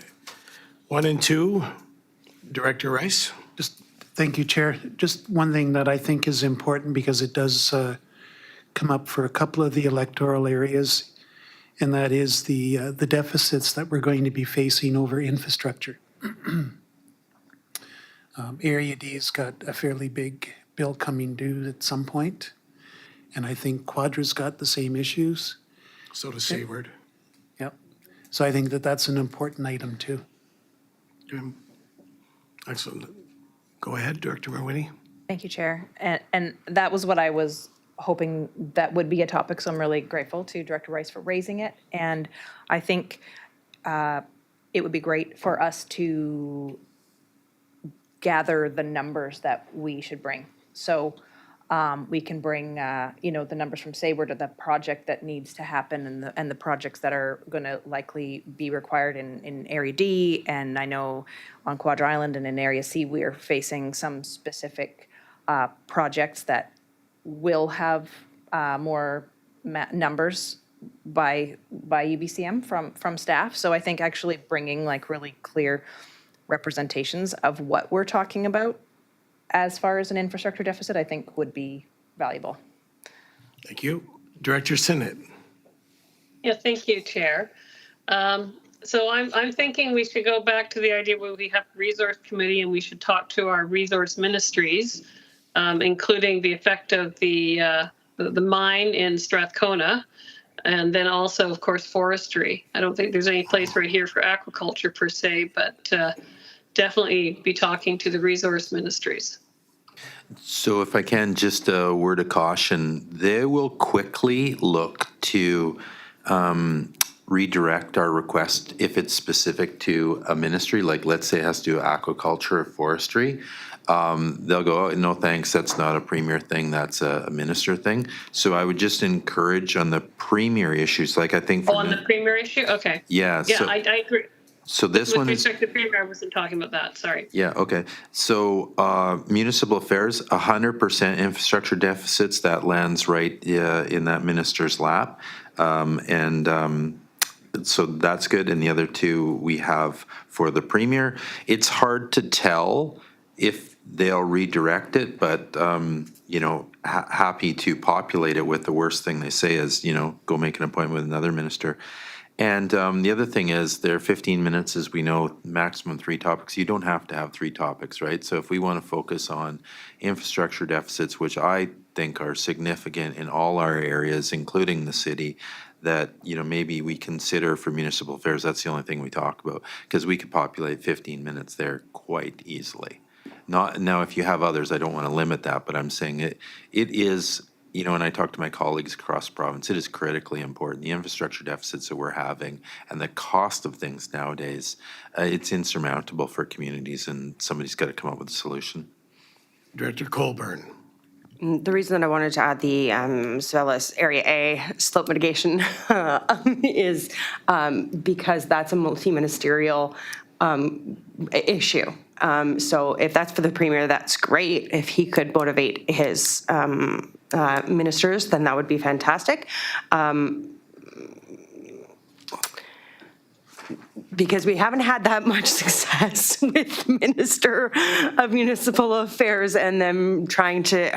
1 and 2. Director Rice. Thank you, Chair. Just one thing that I think is important because it does come up for a couple of the electoral areas, and that is the deficits that we're going to be facing over infrastructure. Area D's got a fairly big bill coming due at some point, and I think Quadra's got the same issues. So does Sayward. Yep. So I think that that's an important item too. Excellent. Go ahead, Director Marwini. Thank you, Chair. And that was what I was hoping that would be a topic, so I'm really grateful to Director Rice for raising it. And I think it would be great for us to gather the numbers that we should bring. So we can bring, the numbers from Sayward of the project that needs to happen and the projects that are going to likely be required in Area D. And I know on Quadra Island and in Area C, we are facing some specific projects that will have more numbers by UBCM from staff. So I think actually bringing like really clear representations of what we're talking about as far as an infrastructure deficit, I think would be valuable. Thank you. Director Sinnott. Yeah, thank you, Chair. So I'm thinking we should go back to the idea where we have a resource committee and we should talk to our resource ministries, including the effect of the mine in Strathcona, and then also, of course, forestry. I don't think there's any place right here for aquaculture per se, but definitely be talking to the resource ministries. So if I can, just a word of caution, they will quickly look to redirect our request if it's specific to a ministry, like let's say it has to do with aquaculture or forestry. They'll go, oh, no thanks, that's not a premier thing, that's a minister thing. So I would just encourage on the premier issues, like I think. On the premier issue? Okay. Yeah. Yeah, So, I agree. so this With one is. respect to premier, I wasn't talking about that, sorry. Yeah, okay. So municipal affairs, 100% infrastructure deficits, that lands right in that minister's lap. So that's good. And the other two we have for the premier. It's hard to tell if they'll redirect it, but, happy to populate it with the worst thing they say is, go make an appointment with another minister. And the other thing is, there are 15 minutes, as we know, maximum 3 topics. You don't have to have 3 topics, right? So if we want to focus on infrastructure deficits, which I think are significant in all our areas, including the city, that, maybe we consider for municipal affairs, that's the only thing we talk about, because we could populate 15 minutes there quite easily. Not now, if you have others, I don't want to limit that, but I'm saying it is. And I talk to my colleagues across the province, it is critically important. The infrastructure deficits that we're having and the cost of things nowadays, it's insurmountable for communities, and somebody's got to come up with a solution. Director Colburn. The reason that I wanted to add the Svellis Area A slope mitigation is because that's a multi-ministerial issue. So if that's for the premier, that's great. If he could motivate his ministers, then that would be fantastic. Because we haven't had that much success with Minister of Municipal Affairs and them trying to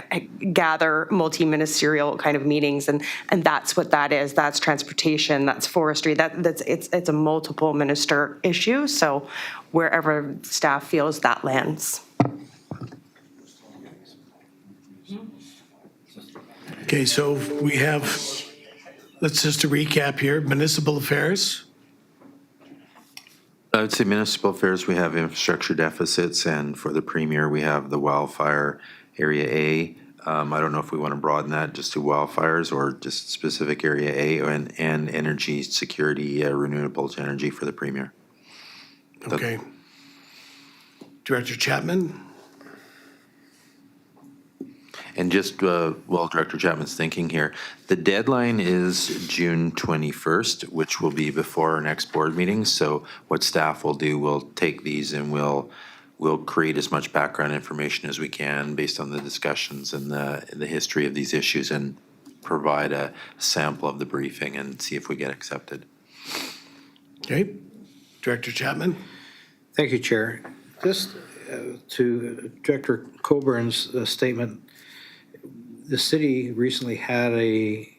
gather multi-ministerial kind of meetings, and that's what that is. That's transportation, that's forestry, it's a multiple minister issue. So wherever staff feels that lands. Okay, so we have, let's just to recap here, municipal affairs. I would say municipal affairs, we have infrastructure deficits, and for the premier, we have the wildfire area A. I don't know if we want to broaden that just to wildfires or just specific area A, and energy security, renewable energy for the premier. Okay. Director Chapman. And just while Director Chapman's thinking here, the deadline is June 21st, which will be before our next board meeting. So what staff will do, we'll take these and we'll create as much background information as we can based on the discussions and the history of these issues, and provide a sample of the briefing and see if we get accepted. Okay. Director Chapman. Thank you, Chair. Just to Director Colburn's statement, the city recently had a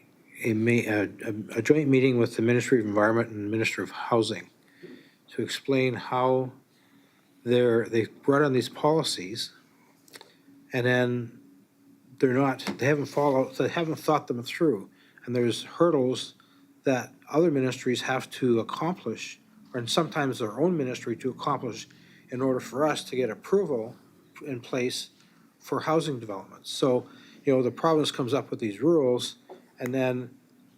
joint meeting with the Ministry of Environment and Minister of Housing to explain how they brought on these policies, and then they haven't thought them through. And there's hurdles that other ministries have to accomplish, or sometimes their own ministry to accomplish, in order for us to get approval in place for housing developments. So, the province comes up with these rules, and then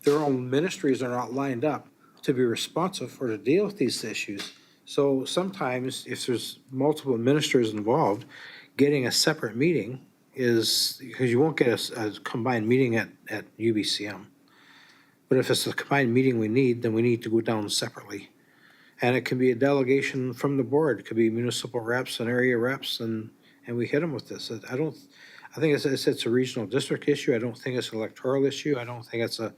their own ministries are not lined up to be responsive or to deal with these issues. So sometimes, if there's multiple ministers involved, getting a separate meeting is, because you won't get a combined meeting at UBCM. But if it's a combined meeting we need, then we need to go down separately. And it can be a delegation from the board. It could be municipal reps and area reps, and we hit them with this. I think it's a regional district issue. I don't think it's an electoral issue. I don't think it's a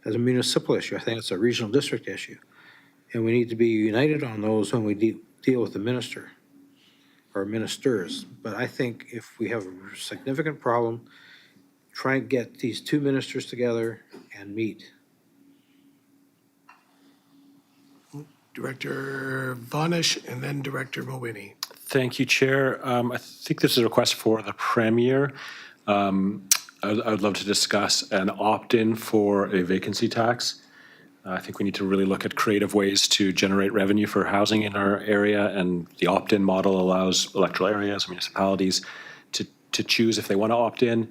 municipal issue. I think it's a regional district issue. And we need to be united on those when we deal with the minister or ministers. But I think if we have a significant problem, try and get these two ministers together and meet. Director Vonish and then Director Mawhinney. Thank you, Chair. I think this is a request for the Premier. I would love to discuss an opt-in for a vacancy tax. I think we need to really look at creative ways to generate revenue for housing in our area, and the opt-in model allows electoral areas, municipalities to choose if they want to opt in.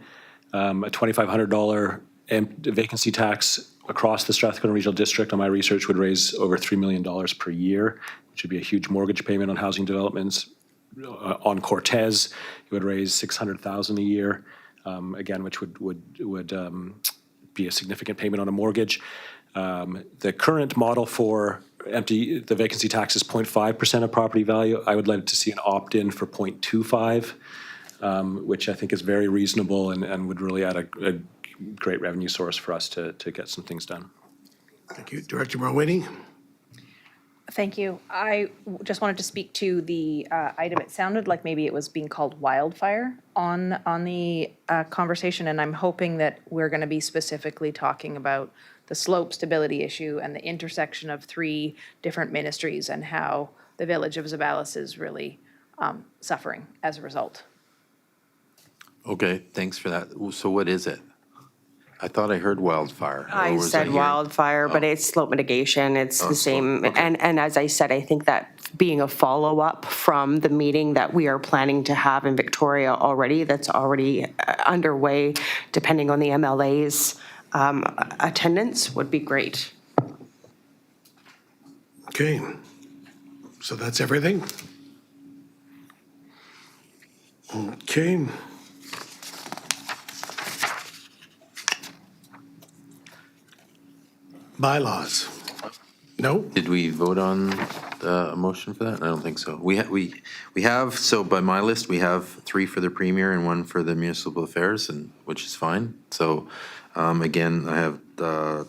A $2,500 vacancy tax across the Strathcona Regional District, on my research, would raise over $3 million per year, which would be a huge mortgage payment on housing developments. On Cortez, it would raise $600,000 a year, again, which would be a significant payment on a mortgage. The current model for the vacancy tax is 0.5% of property value. I would like to see an opt-in for 0.25, which I think is very reasonable and would really add a great revenue source for us to get some things done. Thank you. Director Mawhinney. Thank you. I just wanted to speak to the item. It sounded like maybe it was being called wildfire on the conversation, and I'm hoping that we're going to be specifically talking about the slope stability issue and the intersection of three different ministries and how the village of Zabalas is really suffering as a result. Okay, thanks for that. So what is it? I thought I heard wildfire. I said wildfire, but it's slope mitigation. It's the same. And as I said, I think that being a follow-up from the meeting that we are planning to have in Victoria already, that's already underway, depending on the MLA's attendance, would be great. Okay. So that's everything? Okay. Bylaws. No? Did we vote on the motion for that? I don't think so. We have, so by my list, we have 3 for the Premier and 1 for the Municipal Affairs, and which is fine. So again, I have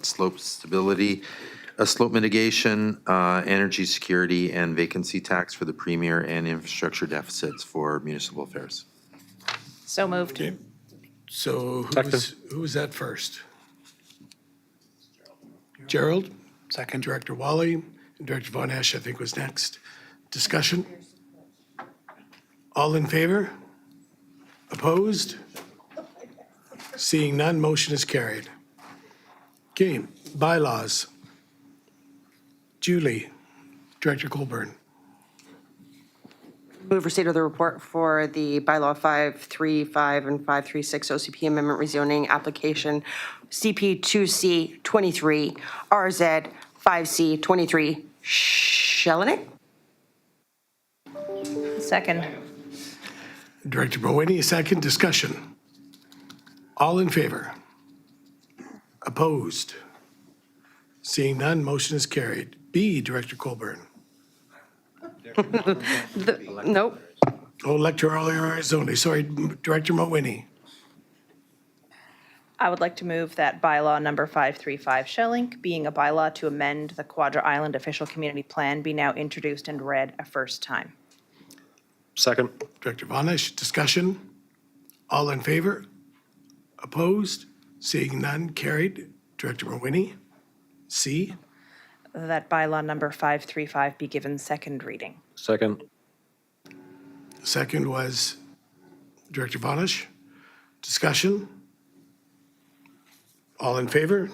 slope stability, slope mitigation, energy security, and vacancy tax for the Premier, and infrastructure deficits for Municipal Affairs. So moved. Okay. So who was that first? Gerald? Second. Director Wally, and Director Von Esch, I think, was next. Discussion? All in favor? Opposed? Seeing none, motion is carried. Okay, bylaws. Julie, Director Colburn. Move receipt of the report for the bylaw 535 and 536 OCP amendment rezoning application CP 2C 23 RZ 5C 23 Shellenick. Second. Director Mawhinney, second. Discussion. All in favor? Opposed? Seeing none, motion is carried. B, Director Colburn. Nope. Oh, electoral areas only. Sorry, Director Mawhinney. I would like to move that bylaw number 535 Shellink, being a bylaw to amend the Quadra Island Official Community Plan, be now introduced and read a first time. Second. Director Von Esch, discussion. All in favor? Opposed? Seeing none, carried. Director Mawhinney. C. That bylaw number 535 be given second reading. Second. Second was Director Vanish. Discussion? All in favor?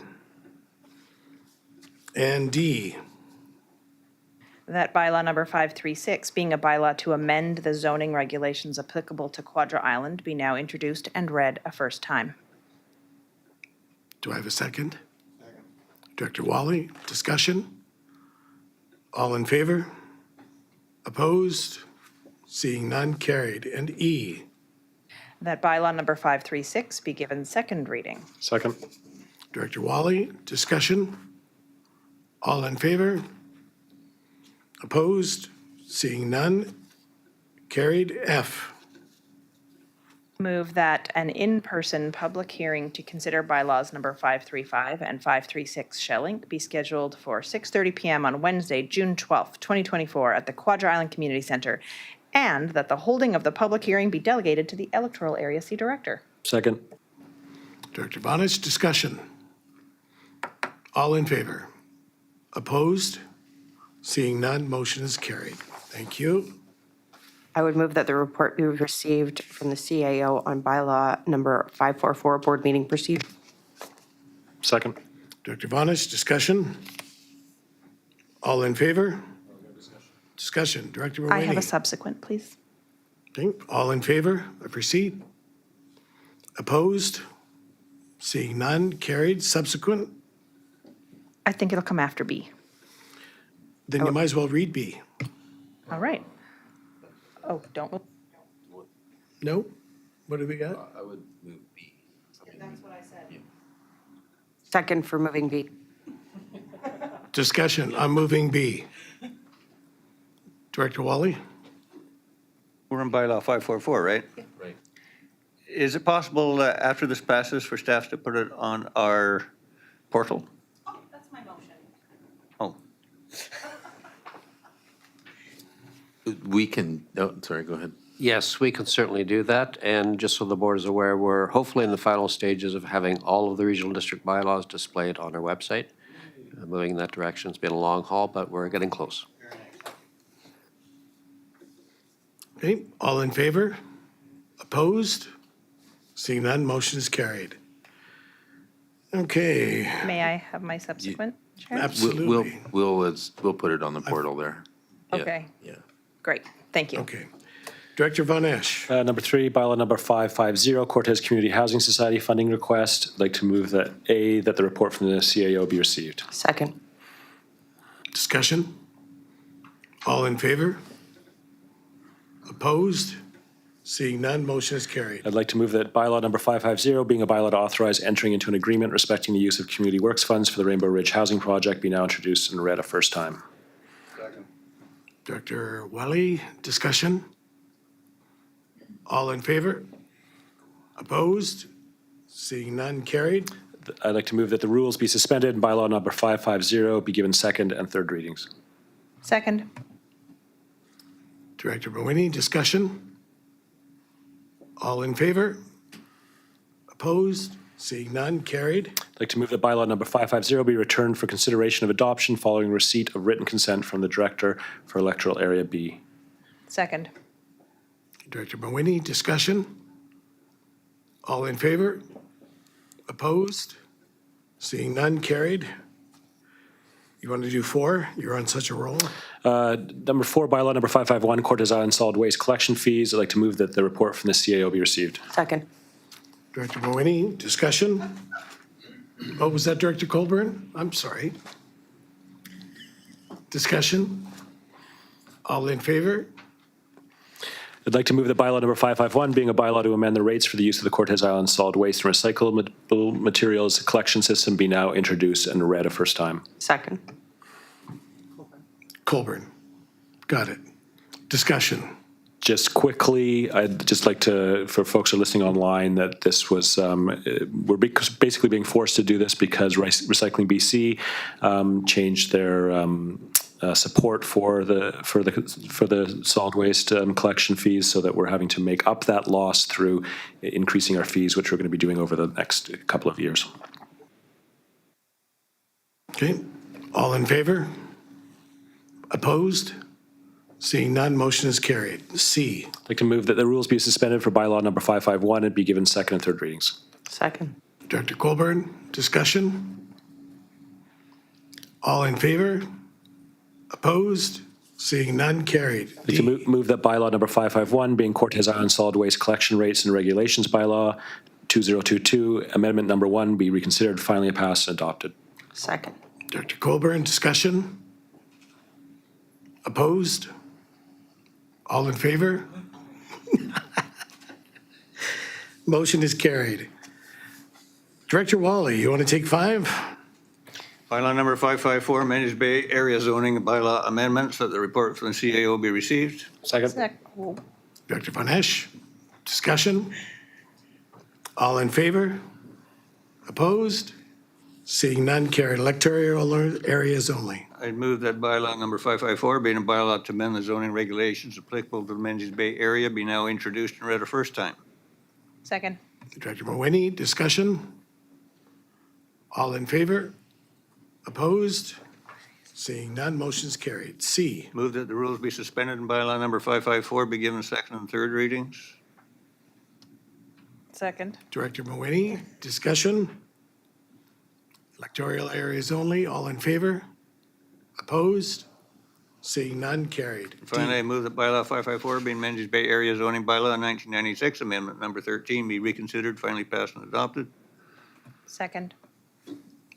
And D, That bylaw number 536, being a bylaw to amend the zoning regulations applicable to Quadra Island, be now introduced and read a first time. do I have a second? Second. Director Wally, discussion? All in favor? Opposed? Seeing none, carried. And E, That bylaw number 536 be given second reading. Second. Director Wally, discussion? All in favor? Opposed? Seeing none, carried. F, Move that an in-person public hearing to consider bylaws number 535 and 536 Shell be scheduled for 6:30 PM on Wednesday, June 12th, 2024 at the Quadra Island Community Center, and that the holding of the public hearing be delegated to the Electoral Area C Director. Second. Director Bonich, discussion? All in favor? Opposed? Seeing none, motion is carried. Thank you. I would move that the report be received from the CAO on bylaw number 544, board meeting procedure. Second. Director Bonich, discussion? All in favor? Discussion. Director I have a Mulvaney. subsequent, please. Okay, all in favor? I proceed. Opposed? Seeing none, carried. Subsequent? I think it'll come after B. Then you might as well read B. All right. Oh, don't move. No? What have we got? I would move B. That's what I said. Second for moving B. Discussion. I'm moving B. Director Wally? We're in bylaw 544, right? Right. Is it possible after this passes for staff to put it on our portal? Oh, that's my motion. Oh, We can, oh, sorry, go ahead. Yes, we can certainly do that. And just so the board is aware, we're hopefully in the final stages of having all of the regional district bylaws displayed on our website. Moving in that direction. It's been a long haul, but we're getting close. Okay, all in favor? Opposed? Seeing none, motion is carried. Okay, May I have my subsequent, Chair? absolutely. We'll put it on the portal there. Yeah, Okay, Yeah. great. Thank you. Okay. Director Von Esch, Number 3, bylaw number 550, Cortez Community Housing Society funding request. I'd like to move that A, that the report from the CAO be received. Second. discussion? All in favor? Opposed? Seeing none, motion is carried. I'd like to move that bylaw number 550, being a bylaw to authorize entering into an agreement respecting the use of community works funds for the Rainbow Ridge Housing Project, be now introduced and read a first time. Director Welly, discussion? All in favor? Opposed? Seeing none, carried. I'd like to move that the rules be suspended and bylaw number 550 be given second and third readings. Second. Director Mawini, discussion? All in favor? Opposed? Seeing none, carried. I'd like to move that bylaw number 550 be returned for consideration of adoption following receipt of written consent from the Director for Electoral Area B. Second. Director Mawini, discussion? All in favor? Opposed? Seeing none, carried. You want to do 4? You're on such a roll. Number 4, bylaw number 551, Cortez Island Solid Waste Collection Fees. I'd like to move that the report from the CAO be received. Second. Director Mawini, discussion? What was that, Director Colburn? I'm sorry. Discussion? All in favor? I'd like to move that bylaw number 551, being a bylaw to amend the rates for the use of the Cortez Island Solid Waste and Recyclable Materials Collection System, be now introduced and read a first time. Second. Colburn. Got it. Discussion? Just quickly, I'd just like to, for folks who are listening online, that this was, we're basically being forced to do this because Recycling BC changed their support for the solid waste collection fees, so that we're having to make up that loss through increasing our fees, which we're going to be doing over the next couple of years. Okay. All in favor? Opposed? Seeing none, motion is carried. C. I'd like to move that the rules be suspended for bylaw number 551 and be given second and third readings. Second. Director Colburn, discussion? All in favor? Opposed? Seeing none, carried. I'd like to move that bylaw number 551, being Cortez Island Solid Waste Collection Rates and Regulations bylaw 2022, amendment number 1 be reconsidered, finally passed and adopted. Second. Director Colburn, discussion? Opposed? All in favor? Motion is carried. Director Wally, you want to take 5? Bylaw number 554, Managed Bay Area Zoning Bylaw Amendments, that the report from the CAO be received. Second. Director Von Esch, discussion? All in favor? Opposed? Seeing none, carried. Electoral areas only. I'd move that bylaw number 554, being a bylaw to amend the zoning regulations applicable to the Managed Bay area, be now introduced and read a first time. Second. Director Mawhinney, discussion? All in favor? Opposed? Seeing none, motion is carried. C. Move that the rules be suspended and bylaw number 554 be given second and third readings. Second. Director Mawhinney, discussion? Electoral areas only. All in favor? Opposed? Seeing none, carried. Finally, I move that bylaw 554, being Managed Bay Area Zoning Bylaw 1996, amendment number 13, be reconsidered, finally passed and adopted. Second.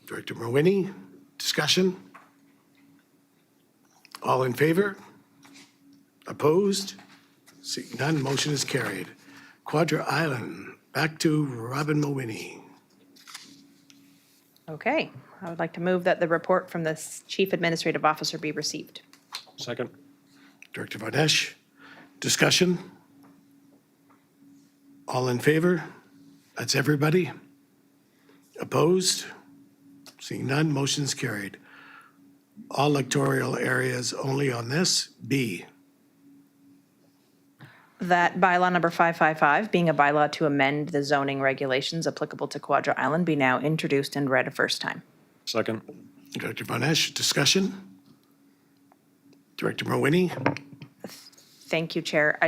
Director Mawhinney, discussion? All in favor? Opposed? Seeing none, motion is carried. Quadra Island, back to Robin Mawhinney. Okay. I would like to move that the report from the Chief Administrative Officer be received. Second. Director Von Esch, discussion? All in favor? That's everybody? Opposed? Seeing none, motion is carried. All electoral areas only on this. B. That bylaw number 555, being a bylaw to amend the zoning regulations applicable to Quadra Island, be now introduced and read a first time. Second. Director Von Esch, discussion? Director Mawhinney? Thank you, Chair.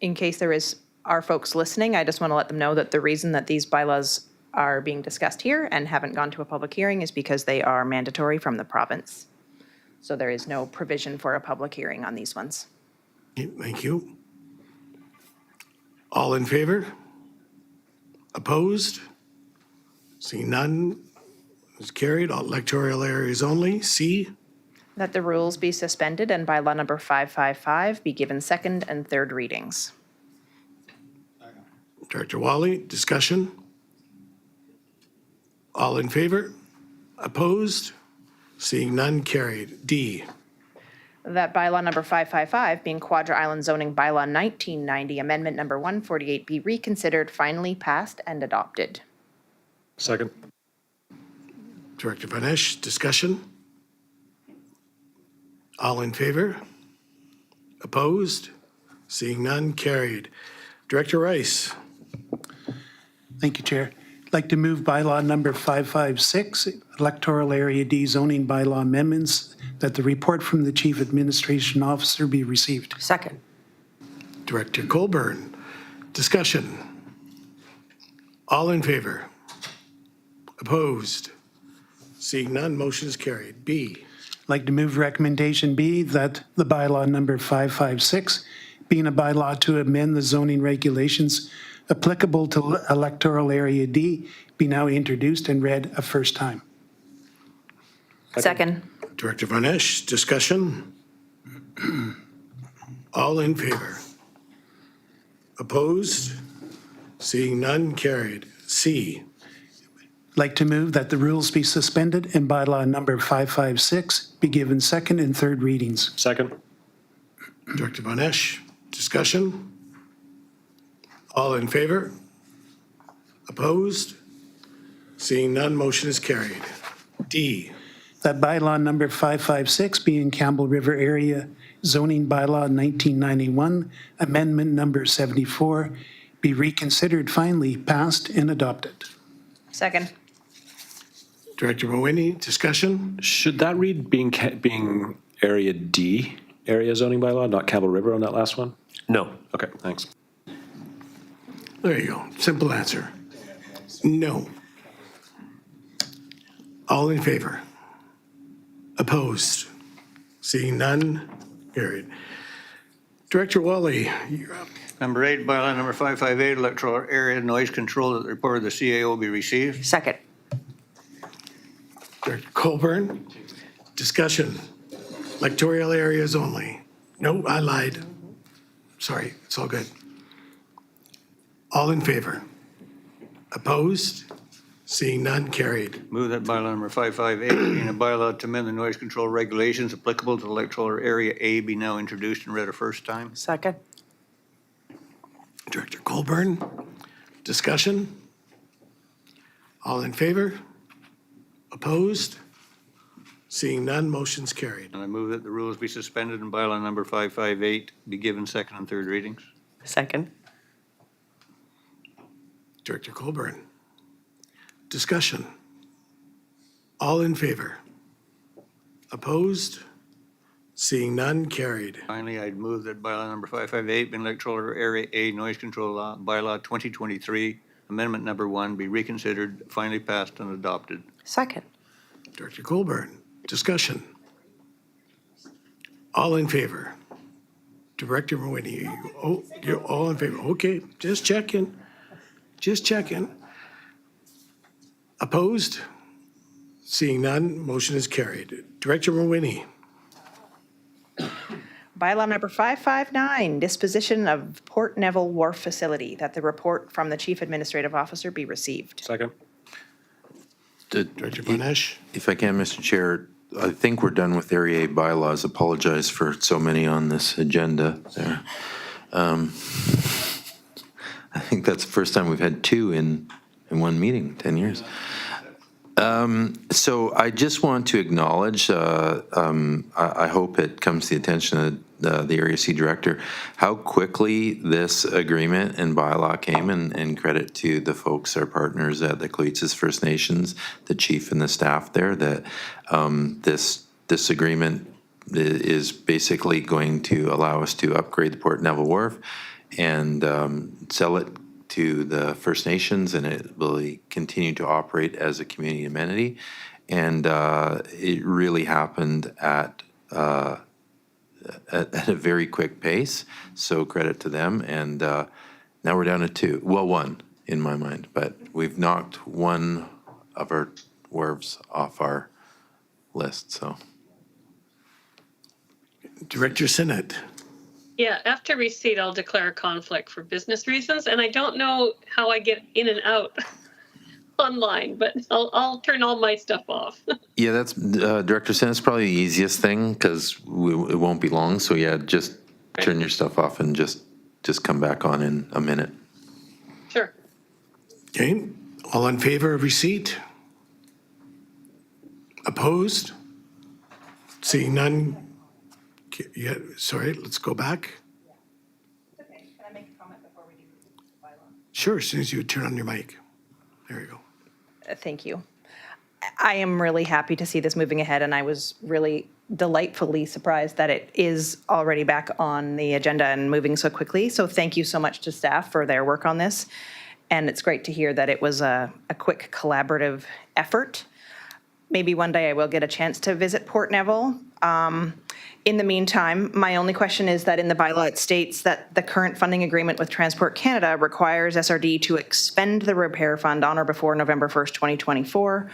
In case there are folks listening, I just want to let them know that the reason that these bylaws are being discussed here and haven't gone to a public hearing is because they are mandatory from the province. So there is no provision for a public hearing on these ones. Thank you. All in favor? Opposed? Seeing none, is carried. All electoral areas only. C. That the rules be suspended and bylaw number 555 be given second and third readings. Director Wally, discussion? All in favor? Opposed? Seeing none, carried. D. That bylaw number 555, being Quadra Island zoning bylaw 1990, amendment number 148, be reconsidered, finally passed and adopted. Second. Director Von Esch, discussion? All in favor? Opposed? Seeing none, carried. Director Rice. Thank you, Chair. I'd like to move bylaw number 556, electoral area D zoning bylaw amendments, that the report from the Chief Administration Officer be received. Second. Director Colburn, discussion? All in favor? Opposed? Seeing none, motion is carried. B. I'd like to move recommendation B, that the bylaw number 556, being a bylaw to amend the zoning regulations applicable to electoral area D, be now introduced and read a first time. Second. Director Von Esch, discussion? All in favor? Opposed? Seeing none, carried. C. I'd like to move that the rules be suspended and bylaw number 556 be given second and third readings. Second. Director Von Esch, discussion? All in favor? Opposed? Seeing none, motion is carried. D. That bylaw number 556 being Campbell River Area Zoning Bylaw 1991, amendment number 74, be reconsidered, finally passed and adopted. Second. Director Mawhinney, discussion? Should that read being area D? area zoning bylaw, not Campbell River on that last one? No. Okay, thanks. There you go. Simple answer. No. All in favor? Opposed? Seeing none? Carried. Director Wally, you're up. Number 8, bylaw number 558, electoral area noise control, that the report of the CAO be received. Second. Director Colburn, discussion. Electoral areas only. No, I lied. Sorry, it's all good. All in favor? Opposed? Seeing none, carried. Move that bylaw number 558, being a bylaw to amend the noise control regulations applicable to electoral area A, be now introduced and read a first time. Second. Director Colburn, discussion. All in favor? Opposed? Seeing none, motion's carried. And I move that the rules be suspended and bylaw number 558 be given second and third readings. Second. Director Colburn, discussion. All in favor? Opposed? Seeing none, carried. Finally, I'd move that bylaw number 558, being electoral area A noise control law, bylaw 2023, amendment number 1, be reconsidered, finally passed and adopted. Second. Director Colburn, discussion. All in favor? Director Mawhinney, you're all in favor. Okay, just checking. Just checking. Opposed? Seeing none, motion is carried. Director Mawhinney. Bylaw number 559, disposition of Port Neville Wharf Facility, that the report from the Chief Administrative Officer be received. Second. Director Bonesh. If I can, Mr. Chair, I think we're done with Area A bylaws. Apologize for so many on this agenda there. I think that's the first time we've had 2 in one meeting, 10 years. So I just want to acknowledge, I hope it comes to the attention of the Area C Director, how quickly this agreement and bylaw came, and credit to the folks, our partners at the Coetzee First Nations, the chief and the staff there, that this agreement is basically going to allow us to upgrade the Port Neville Wharf and sell it to the First Nations, and it will continue to operate as a community amenity. And it really happened at a very quick pace, so credit to them. And now we're down to 2, well, 1 in my mind, but we've knocked one of our wharves off our list, so. Director Sinnott. Yeah, after receipt, I'll declare a conflict for business reasons, and I don't know how I get in and out online, but I'll turn all my stuff off. Yeah, that's, Director Sen, it's probably the easiest thing, because it won't be long, so yeah, just turn your stuff off and just come back on in a minute. Sure. Okay, all in favor of receipt? Opposed? Seeing none? Yeah, sorry, let's go back. Okay, can I make a comment before we do the bylaw? Sure, as soon as you turn on your mic. There you go. Thank you. I am really happy to see this moving ahead, and I was really delightfully surprised that it is already back on the agenda and moving so quickly. So thank you so much to staff for their work on this. And it's great to hear that it was a quick collaborative effort. Maybe one day I will get a chance to visit Port Neville. In the meantime, my only question is that in the bylaw, it states that the current funding agreement with Transport Canada requires SRD to expend the repair fund on or before November 1st, 2024.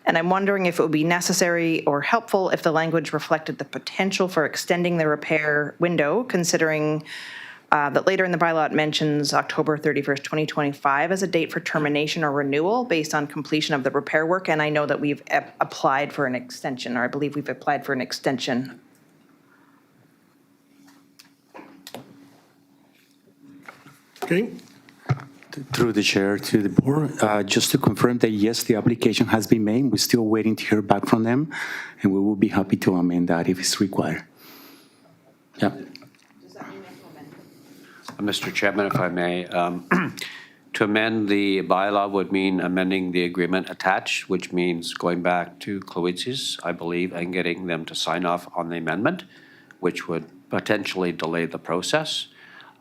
And I'm wondering if it would be necessary or helpful if the language reflected the potential for extending the repair window, considering that later in the bylaw it mentions October 31st, 2025 as a date for termination or renewal based on completion of the repair work. And I know that we've applied for an extension, or I believe we've applied for an extension. Okay. Through the chair to the board, just to confirm that yes, the application has been made. We're still waiting to hear back from them, and we will be happy to amend that if it's required. Yeah. Mr. Chairman, if I may, to amend the bylaw would mean amending the agreement attached, which means going back to Coetzee's, I believe, and getting them to sign off on the amendment, which would potentially delay the process.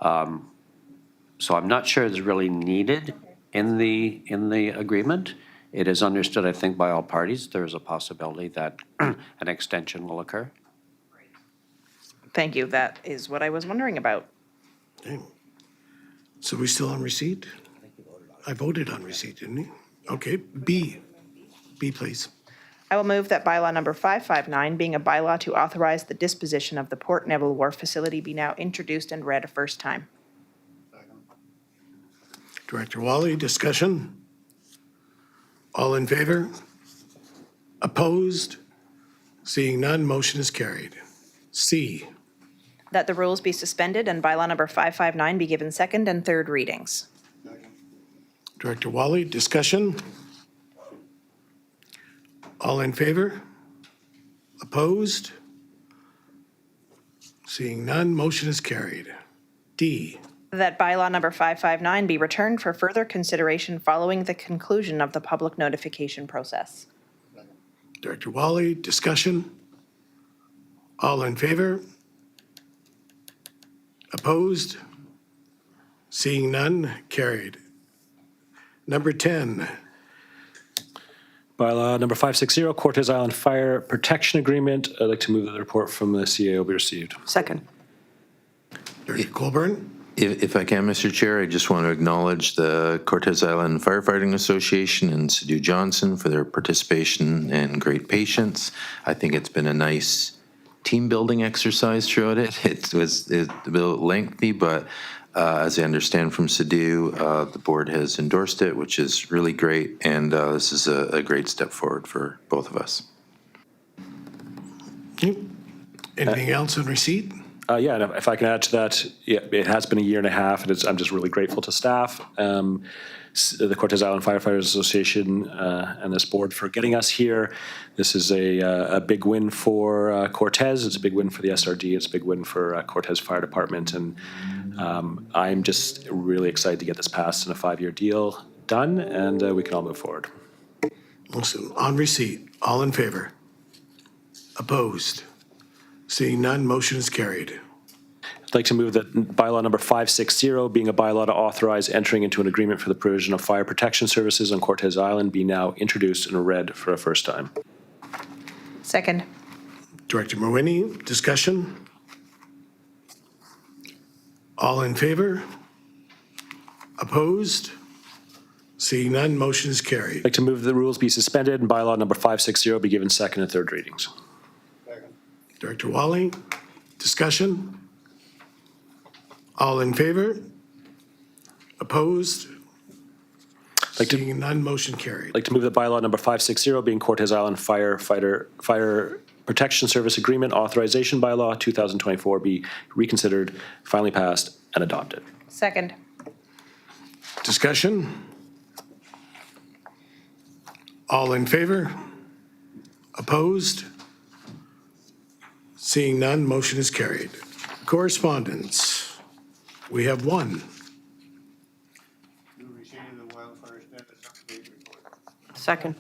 So I'm not sure it's really needed in the agreement. It is understood, I think, by all parties, there is a possibility that an extension will occur. Thank you. That is what I was wondering about. Okay. So we still on receipt? I voted on receipt, didn't he? Okay, B, please. I will move that bylaw number 559, being a bylaw to authorize the disposition of the Port Neville Wharf facility, be now introduced and read a first time. Director Wally, discussion? All in favor? Opposed? Seeing none, motion is carried. C, That the rules be suspended and bylaw number 559 be given second and third readings. Director Wally, discussion? All in favor? Opposed? Seeing none, motion is carried. D, That bylaw number 559 be returned for further consideration following the conclusion of the public notification process. Director Wally, discussion? All in favor? Opposed? Seeing none, carried. Number 10, Bylaw number 560, Cortez Island Fire Protection Agreement. I'd like to move that the report from the CAO be received. Second. Director Colburn? If I can, Mr. Chair, I just want to acknowledge the Cortez Island Firefighting Association and Sadhu Johnson for their participation and great patience. I think it's been a nice team-building exercise throughout it. It's a bit lengthy, but as I understand from Sadhu, the board has endorsed it, which is really great, and this is a great step forward for both of us. Okay. Anything else on receipt? Yeah, and if I can add to that, yeah, it has been a year and a half, and I'm just really grateful to staff, the Cortez Island Firefighters Association, and this board for getting us here. This is a big win for Cortez. It's a big win for the SRD. It's a big win for Cortez Fire Department, and I'm just really excited to get this passed and a 5-year deal done, and we can all move forward. Awesome. On receipt, all in favor? Opposed? Seeing none, motion is carried. I'd like to move that bylaw number 560, being a bylaw to authorize entering into an agreement for the provision of fire protection services on Cortez Island, be now introduced and read for a first time. Second. Director Mawhinney, discussion? All in favor? Opposed? Seeing none, motion is carried. I'd like to move the rules be suspended and bylaw number 560 be given second and third readings. Director Wally, discussion? All in favor? Opposed? Seeing none, motion carried. I'd like to move that bylaw number 560, being Cortez Island Fire Protection Service Agreement Authorization Bylaw 2024, be reconsidered, finally passed, and adopted. Second. Discussion? All in favor? Opposed? Seeing none, motion is carried. Correspondence. We have one. Second.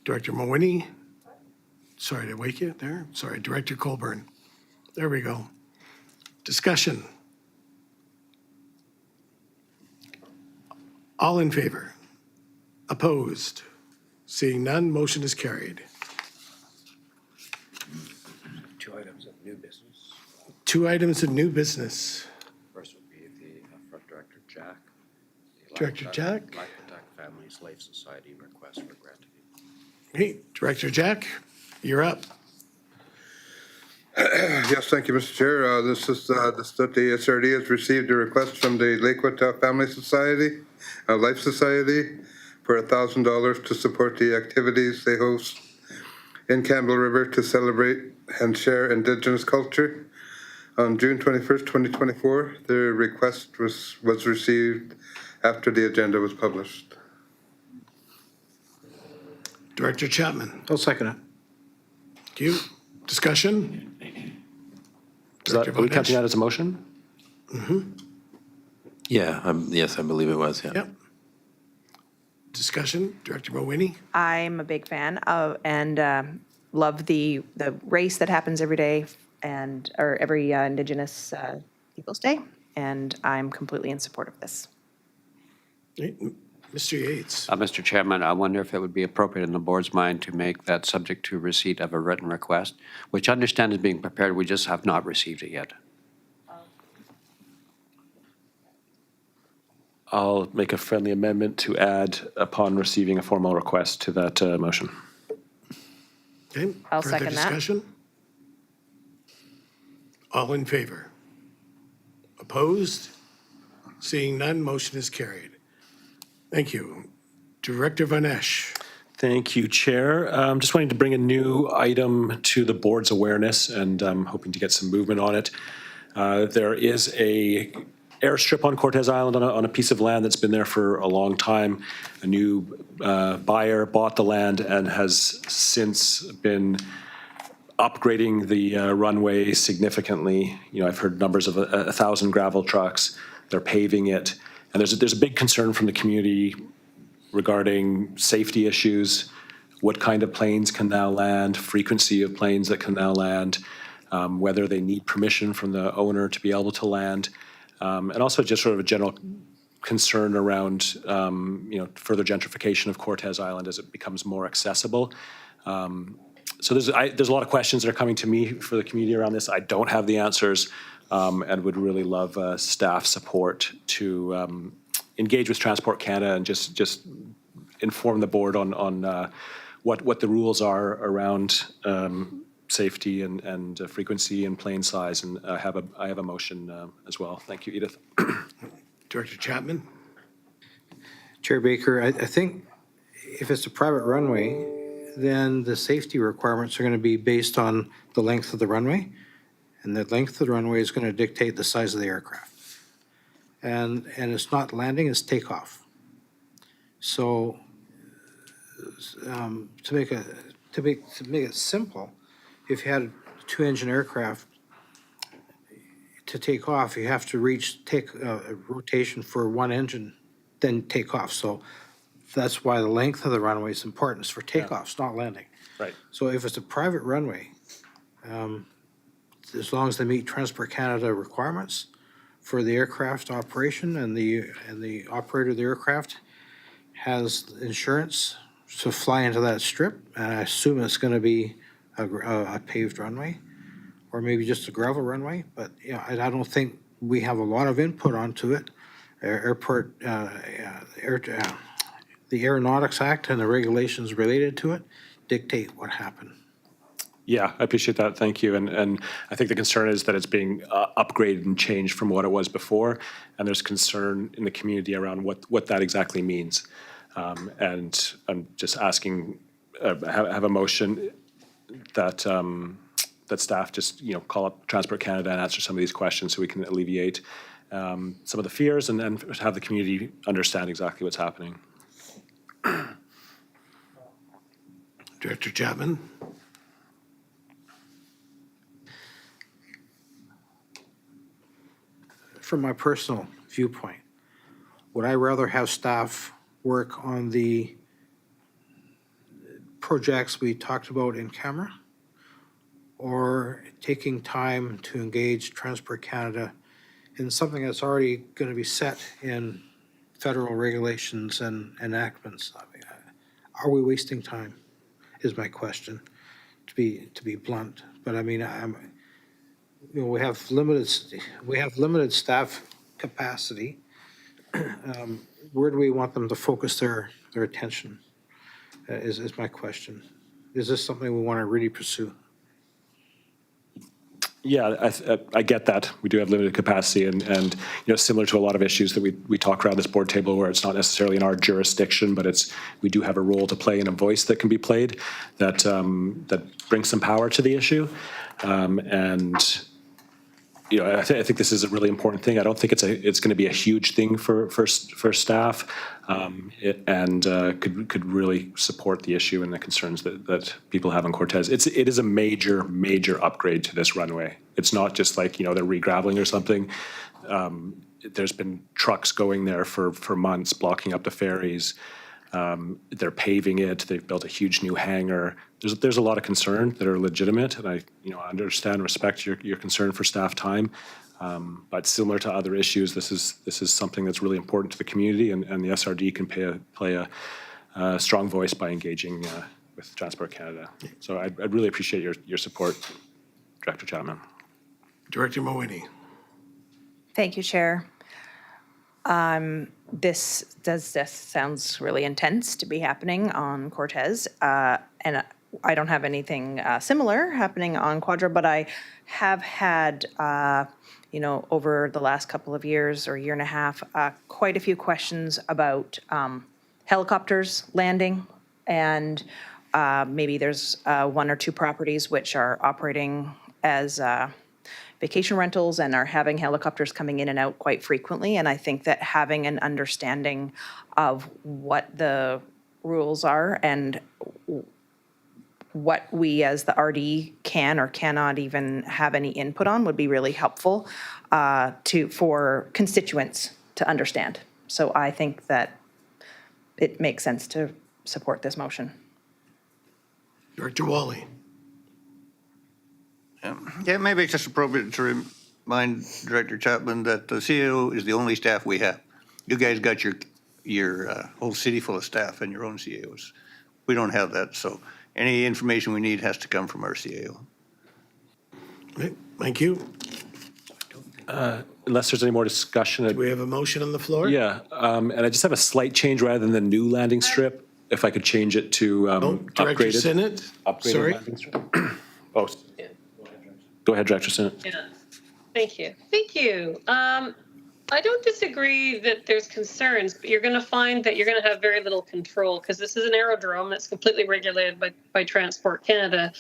Director Mawhinney. Sorry to wake you there. Sorry, Director Colburn. There we go. Discussion. All in favor? Opposed? Seeing none, motion is carried. 2 items of new business. 2 items of new business. First would be the Front Director Jack. Director Jack? Lac Atac Families Life Society request for grant. Hey, Director Jack, you're up. Yes, thank you, Mr. Chair. This is that the SRD has received a request from the Lakewood Family Society, Life Society, for $1,000 to support the activities they host in Campbell River to celebrate and share Indigenous culture. On June 21st, 2024, the request was received after the agenda was published. Director Chapman. I'll second it. Thank you. Discussion? Are we counting that as a motion? Yeah, yes, I believe it was, yeah. Yep. Discussion? Director Mawhinney? I'm a big fan of and love the race that happens every day or every Indigenous Peoples' Day, and I'm completely in support of this. Mr. Yates. Mr. Chairman, I wonder if it would be appropriate in the board's mind to make that subject to receipt of a written request, which I understand is being prepared, we just have not received it yet. I'll make a friendly amendment to add upon receiving a formal request to that motion. Okay. I'll Further second that. discussion? All in favor? Opposed? Seeing none, motion is carried. Thank you. Director Van Esch. Thank you, Chair. Just wanting to bring a new item to the board's awareness, and I'm hoping to get some movement on it. There is a airstrip on Cortez Island on a piece of land that's been there for a long time. A new buyer bought the land and has since been upgrading the runway significantly. You know, I've heard numbers of 1,000 gravel trucks. They're paving it. And there's a big concern from the community regarding safety issues, what kind of planes can now land, frequency of planes that can now land, whether they need permission from the owner to be able to land, and also just sort of a general concern around further gentrification of Cortez Island as it becomes more accessible. So there's a lot of questions that are coming to me for the community around this. I don't have the answers, and would really love staff support to engage with Transport Canada and just inform the board on what the rules are around safety and frequency and plane size. And I have a motion as well. Thank you, Edith. Director Chapman. Chair Baker, I think if it's a private runway, then the safety requirements are going to be based on the length of the runway, and the length of the runway is going to dictate the size of the aircraft. And it's not landing, it's takeoff. So to make it simple, if you had a two-engine aircraft to take off, you have to take a rotation for one engine, then take off. So that's why the length of the runway is important. It's for takeoffs, not landing. Right. So if it's a private runway, as long as they meet Transport Canada requirements for the aircraft operation and the operator of the aircraft has insurance to fly into that strip, and I assume it's going to be a paved runway or maybe just a gravel runway, but I don't think we have a lot of input onto it. The Aeronautics Act and the regulations related to it dictate what happened. Yeah, I appreciate that. Thank you. And I think the concern is that it's being upgraded and changed from what it was before. And there's concern in the community around what that exactly means. And I'm just asking, have a motion that that staff just call up Transport Canada and answer some of these questions so we can alleviate some of the fears and then have the community understand exactly what's happening. Director Chapman. From my personal viewpoint, would I rather have staff work on the projects we talked about in camera, or taking time to engage Transport Canada in something that's already going to be set in federal regulations and enactments? I mean, are we wasting time, is my question, to be blunt. But I mean, we have limited staff capacity. Where do we want them to focus their attention? Is my question. Is this something we want to really pursue? Yeah, I get that. We do have limited capacity and similar to a lot of issues that we talk around this board table where it's not necessarily in our jurisdiction, but we do have a role to play and a voice that can be played that brings some power to the issue. I think this is a really important thing. I don't think it's going to be a huge thing for staff, and could really support the issue and the concerns that people have on Cortez. It is a major upgrade to this runway. It's not just like they're re-graveling or something. There's been trucks going there for months, blocking up the ferries. They're paving it. They've built a huge new hangar. There's a lot of concern that are legitimate, and I understand and respect your concern for staff time. But similar to other issues, this is something that's really important to the community, and the SRD can play a strong voice by engaging with Transport Canada. So I'd really appreciate your support, Director Chapman. Director Mawhinney. Thank you, Chair. This sounds really intense to be happening on Cortez, and I don't have anything similar happening on Quadra, but I have had, over the last couple of years or year and a half, quite a few questions about helicopters landing, and maybe there's one or two properties which are operating as vacation rentals and are having helicopters coming in and out quite frequently. And I think that having an understanding of what the rules are and what we as the RD can or cannot even have any input on would be really helpful for constituents to understand. So I think that it makes sense to support this motion. Director Wally. Yeah, maybe it's just appropriate to remind Director Chapman that the CAO is the only staff we have. You guys got your whole city full of staff and your own CAOs. We don't have that, so any information we need has to come from our CAO. Okay, thank you. Unless there's any more discussion. Do we have a motion on the floor? Yeah, and I just have a slight change rather than the new landing strip. If I could change it to Director upgraded. Sinnott? Upgraded Sorry. landing strip. Oh, go ahead, Director Sinnott. Yeah. Thank you. Thank you. I don't disagree that there's concerns, but you're going to find that you're going to have very little control because this is an aerodrome that's completely regulated by Transport Canada.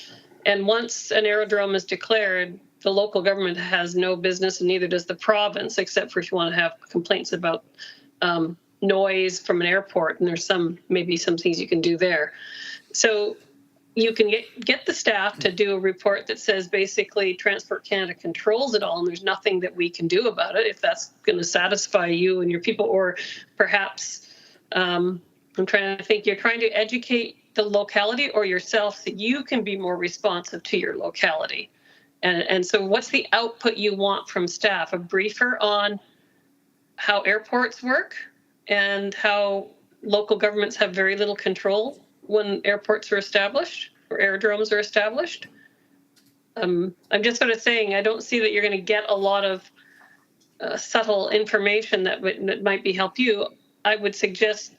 And once an aerodrome is declared, the local government has no business, and neither does the province, except for if you want to have complaints about noise from an airport. And there's maybe some things you can do there. So you can get the staff to do a report that says basically Transport Canada controls it all and there's nothing that we can do about it if that's going to satisfy you and your people. Or perhaps, I'm trying to think, you're trying to educate the locality or yourself so you can be more responsive to your locality. And so what's the output you want from staff? A briefer on how airports work and how local governments have very little control when airports are established or aerodromes are established. I'm just sort of saying, I don't see that you're going to get a lot of subtle information that might help you. I would suggest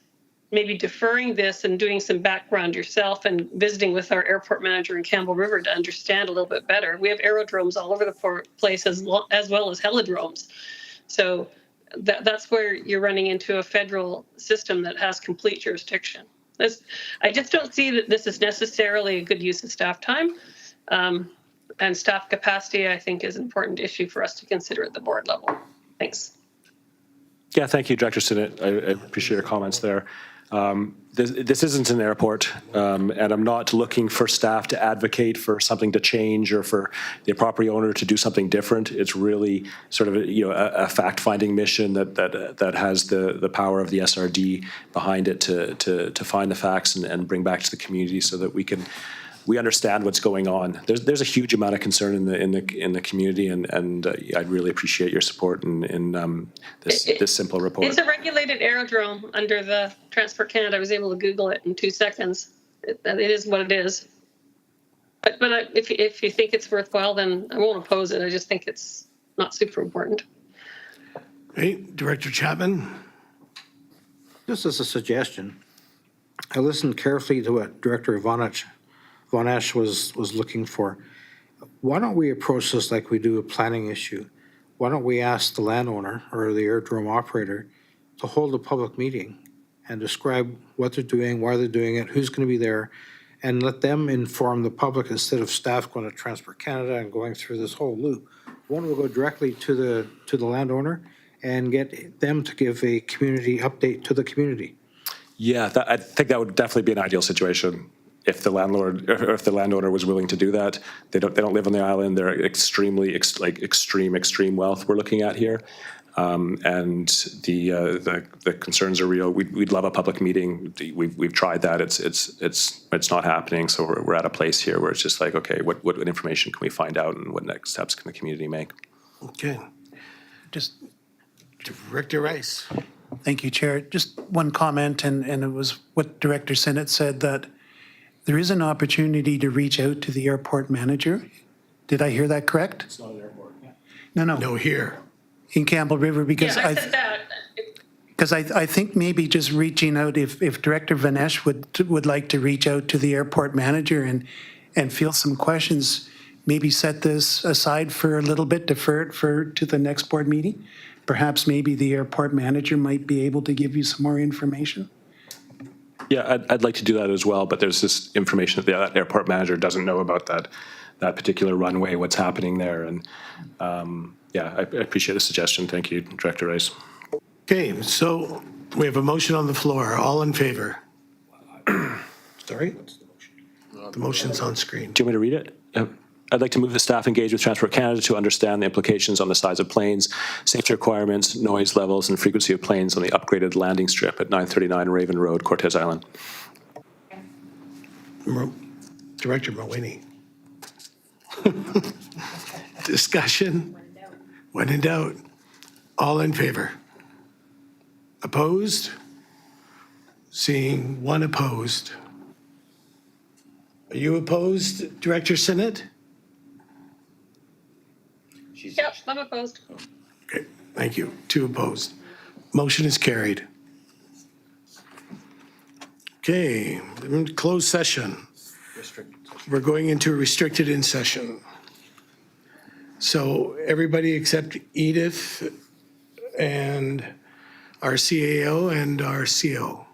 maybe deferring this and doing some background yourself and visiting with our airport manager in Campbell River to understand a little bit better. We have aerodromes all over the place as well as helidromes. So that's where you're running into a federal system that has complete jurisdiction. I just don't see that this is necessarily a good use of staff time. And staff capacity, I think, is an important issue for us to consider at the board level. Thanks. Yeah, thank you, Director Sinnott. I appreciate your comments there. This isn't an airport, and I'm not looking for staff to advocate for something to change or for the property owner to do something different. It's really sort of a fact-finding mission that has the power of the SRD behind it to find the facts and bring back to the community so that we understand what's going on. There's a huge amount of concern in the community, and I'd really appreciate your support in this simple report. It's a regulated aerodrome under the Transport Canada. I was able to Google it in 2 seconds. It is what it is. But if you think it's worthwhile, then I won't oppose it. I just think it's not super important. Hey, Director Chapman. Just as a suggestion, I listened carefully to what Director Von Esch was looking for. Why don't we approach this like we do a planning issue? Why don't we ask the landowner or the aerodrome operator to hold a public meeting and describe what they're doing, why they're doing it, who's going to be there, and let them inform the public instead of staff going to Transport Canada and going through this whole loop. One will go directly to the landowner and get them to give a community update to the community. Yeah, I think that would definitely be an ideal situation. If the landlord or if the landowner was willing to do that. They don't live on the island. They're extreme wealth we're looking at here. And the concerns are real. We'd love a public meeting. We've tried that. It's not happening. So we're at a place here where it's just like, okay, what information can we find out, and what next steps can the community make? Okay. Just Director Rice. Thank you, Chair. Just one comment, and it was what Director Sinnott said, that there is an opportunity to reach out to the airport manager. Did I hear that correct? It's not an airport. No, no. No, here. In Campbell River, because Yeah, I said that. because I think maybe just reaching out, if Director Vanesh would like to reach out to the airport manager and field some questions, maybe set this aside for a little bit, defer it to the next board meeting. Perhaps maybe the airport manager might be able to give you some more information. Yeah, I'd like to do that as well, but there's this information that the airport manager doesn't know about that particular runway, what's happening there. And yeah, I appreciate the suggestion. Thank you, Director Rice. Okay, so we have a motion on the floor. All in favor? Sorry? The motion's on screen. Do you want me to read it? I'd like to move the staff engage with Transport Canada to understand the implications on the size of planes, safety requirements, noise levels, and frequency of planes on the upgraded landing strip at 939 Raven Road, Cortez Island. Director Mulwany. Discussion? When in doubt. All in favor? Opposed? Seeing one opposed. Are you opposed, Director Sinnott? Yep, I'm opposed. Okay, thank you. Two opposed. Motion is carried. Okay, closed session. We're going into a restricted in session. So everybody except Edith and our CAO and our CO.